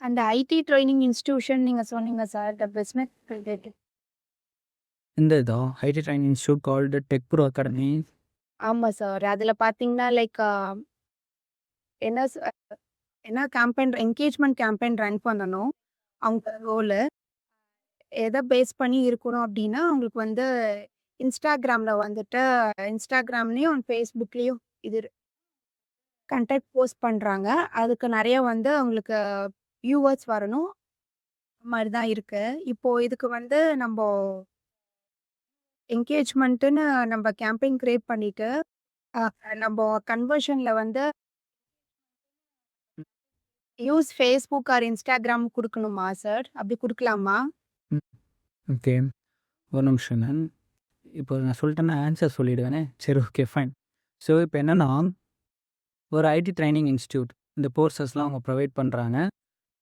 அந்த ஐடி ட்ரெய்னிங் இன்ஸ்டிடியூஷன் நீங்க சொன்னீங்க சார். த பிசினஸ் ரிலேட்டட். இந்த இதா? ID training institute called tech bro academy. ஆமா சார். அதுல பார்த்தீங்கன்னா லைக் என்ன என்ன கேம்பெயின் என்கேஜ்மெண்ட் கேம்பெயின் ரன் பண்ணணும். அவங்க ரோலு எத பேஸ் பண்ணி இருக்கணும் அப்டின்னா, அவங்களுக்கு வந்து இன்ஸ்டாகிராம்ல வந்துட்டு இன்ஸ்டாகிராம்லயும், ஃபேஸ்புக்லயும் இது கன்டென்ட் போஸ்ட் பண்றாங்க. அதுக்கு நெறைய வந்து அவங்களுக்கு வியூவர்ஸ் வரணும். மாரி தான் இருக்கு. இப்போ இதுக்கு வந்து நம்போ என்கேஜ்மெண்ட்டுன்னு நம்ப கேம்பெயின் கிரியேட் பண்ணிட்டு, அ நம்போ கன்வர்ஷன்ல வந்து யூஸ் ஃபேஸ்புக் ஆர் இன்ஸ்டாகிராம் குடுக்கணுமா சார்? அப்டி குடுக்கலாமா? ம். ஓகே. ஒரு நிமிஷங்க. இப்போ நான் சொல்லிட்டேன்னா ஆன்சர் சொல்லிடுவேனே. சரி, ஓகே, ஃபைன். ஸோ இப்போ என்னன்னா, ஒரு ஐடி ட்ரைனிங் இன்ஸ்டிடியூட் இந்த கோர்சஸ்லாம் அவங்க ப்ரொவைட் பண்றாங்க.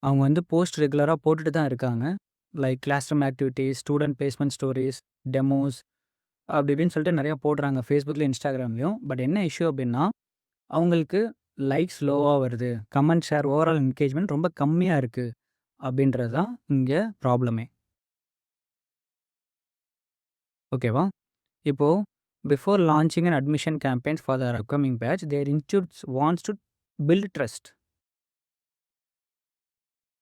அவங்க வந்து போஸ்ட் ரெகுலரா போட்டுட்டு தான் இருக்காங்க. Like class room activities, student placement stories, demos அப்படி இப்படின்னு சொல்லிட்டு நிறையா போடுறாங்க ஃபேஸ்புக்லேயும் இன்ஸ்டாகிராம்லேயும். பட் என்ன இஷ்யூ அப்படின்னா அவங்களுக்கு லைக்ஸ் லோவாக வருது, கமெண்ட் ஷேர் ஓவரால் என்கேஜ்மெண்ட் ரொம்ப கம்மியாக இருக்குது அப்படின்றது தான் இங்கே ப்ராப்ளமே. ஓகேவா? இப்போது before launching and admission campaigns for the upcoming batch their institutes wants to build trust.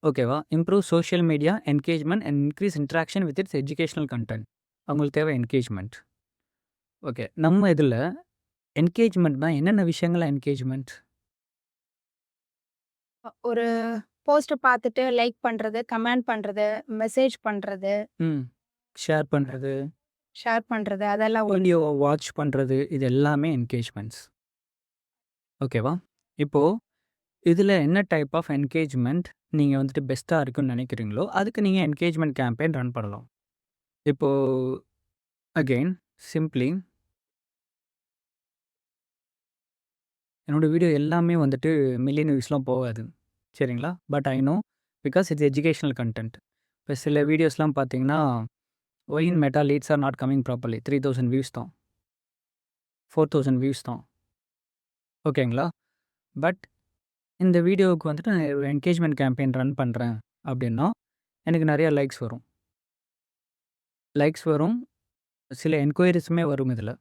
ஓகேவா? Improve social media engagement and increase interaction with its educational content. அவங்களுக்கு தேவை என்கேஜ்மெண்ட். ஓகே, நம்ம இதில் என்கேஜ்மெண்ட் தான் என்னென்ன விஷயங்கள் என்கேஜ்மெண்ட்? ஒரு போஸ்ட்ட பார்த்துட்டு லைக் பண்றது, கமெண்ட் பண்றது, மெசேஜ் பண்றது, ஷேர் பண்ணுறது, ஷேர் பண்றது அதெல்லாம் வீடியோவை வாட்ச் பண்ணுறது, இது எல்லாமே என்கேஜ்மெண்ட்ஸ். ஓகேவா? இப்போது இதில் என்ன டைப் ஆஃப் என்கேஜ்மெண்ட் நீங்கள் வந்துட்டு பெஸ்ட்டாக இருக்குன்னு நினைக்கிறீங்களோ அதுக்கு நீங்கள் என்கேஜ்மெண்ட் கேம்பெயின் ரன் பண்ணலாம். இப்போது அகெயின் சிம்ப்ளி என்னோடய வீடியோ எல்லாமே வந்துட்டு மில்லியன் வியூஸ்லாம் போகாது, சரிங்களா? But I know because it's educational content. இப்போ சில வீடியோஸ்லாம் பார்த்தீங்கன்னா why in Meta leads are not coming properly 3000 views தான், 4000 வியூஸ் தான். ஓகேங்களா? பட் இந்த வீடியோவுக்கு வந்துட்டு நான் ஒரு என்கேஜ்மெண்ட் கேம்பெயின் ரன் பண்ணுறேன் அப்படின்னா எனக்கு நிறையா லைக்ஸ் வரும், சில என்கொயரிஸுமே வரும் இதில்,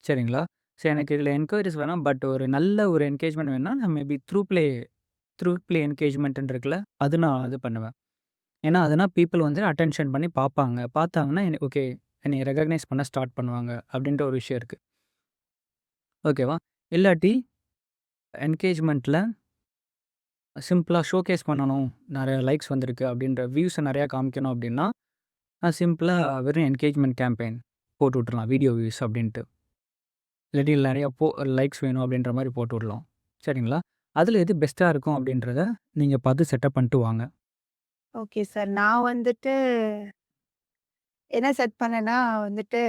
சரிங்களா? ஸோ எனக்கு இதில் என்கொயரிஸ் வேணாம், பட் ஒரு நல்ல ஒரு என்கேஜ்மெண்ட் வேணும்னா நான் மேபி த்ரூ ப்ளே என்கேஜ்மெண்ட்டுன்னு இருக்குல்ல, அது நான் இது பண்ணுவேன். ஏன்னா அதனால் பீப்புள் வந்து அட்டென்ஷன் பண்ணி பார்ப்பாங்க. பார்த்தாங்கன்னா ஓகே, என்னைய ரெகக்னைஸ் பண்ண ஸ்டார்ட் பண்ணுவாங்க அப்படின்ற ஒரு விஷயம் இருக்குது. ஓகேவா? இல்லாட்டி என்கேஜ்மெண்ட்டில் சிம்பிளாக ஷோகேஸ் பண்ணணும், நிறைய லைக்ஸ் வந்திருக்கு அப்படின்ற வியூஸை நிறையா காமிக்கணும் அப்படின்னா சிம்பிளாக வெறும் என்கேஜ்மெண்ட் கேம்பெயின் போட்டு விட்றலாம், வீடியோ வியூஸ் அப்படின்ட்டு. இல்லாட்டி நிறையா லைக்ஸ் வேணும் அப்படின்ற மாதிரி போட்டு விடலாம். சரிங்களா? அதில் எது பெஸ்ட்டாக இருக்கும் அப்படின்றத நீங்கள் பார்த்து செட்டப் பண்ணிட்டு வாங்க. Okay sir. நான் வந்துட்டு என்ன செட் பண்ணேன்னா வந்துட்டு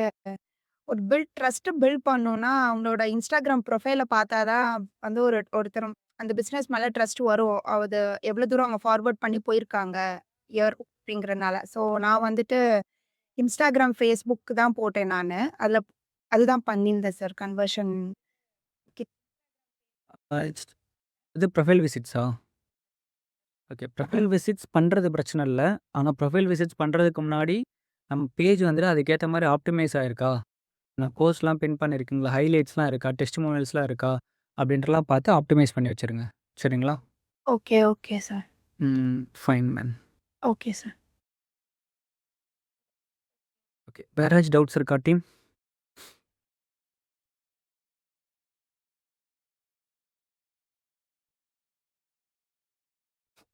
ஒரு ட்ரஸ்ட்டு பில்ட் பண்ணணும்னா, அவங்களோட இன்ஸ்டாகிராம் ப்ரொஃபைல பார்த்தா தான் வந்து ஒருத்தர் அந்த பிசினஸ் மேல ட்ரஸ்ட் வரும். அது எவ்வளோ தூரம் அவங்க ஃபார்வர்ட் பண்ணி போயிருக்காங்க அப்படிங்கிறனால. ஸோ நான் வந்துட்டு இன்ஸ்டாகிராம், ஃபேஸ்புக் தான் போட்டேன் நானு. அதுதான் பண்ணியிருந்தேன் சார் கன்வர்ஷன். இது ப்ரொஃபைல் விசிட்ஸா? ஓகே. ப்ரொஃபைல் விசிட்ஸ் பண்ணுறது பிரச்சனை இல்லை. ஆனால் ப்ரொஃபைல் விசிட்ஸ் பண்ணுறதுக்கு முன்னாடி நம்ம பேஜ் வந்துட்டு அதுக்கேற்ற மாதிரி ஆப்டிமைஸ் ஆயிருக்கா, நான் கோர்ஸ்லாம் பின் பண்ணியிருக்கீங்களா, ஹைலைட்ஸ்லாம் இருக்கா, டெஸ்டிமோனியல்ஸ்லாம் இருக்கா அப்படின்றலாம் பார்த்து ஆப்டிமைஸ் பண்ணி வச்சுருங்க. சரிங்களா? Okay, okay sir. Fine man. Okay sir. Okay. வேற ஏதாச்சும் டவுட்ஸ் இருக்கா team?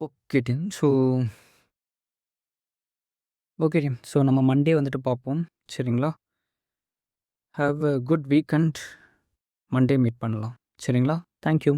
Okay team. Okay team. So நம்ம மண்டே வந்துட்டு பார்ப்போம். சரிங்களா? Have a good weekend. Monday meet பண்ணலாம். சரிங்களா? Thank you.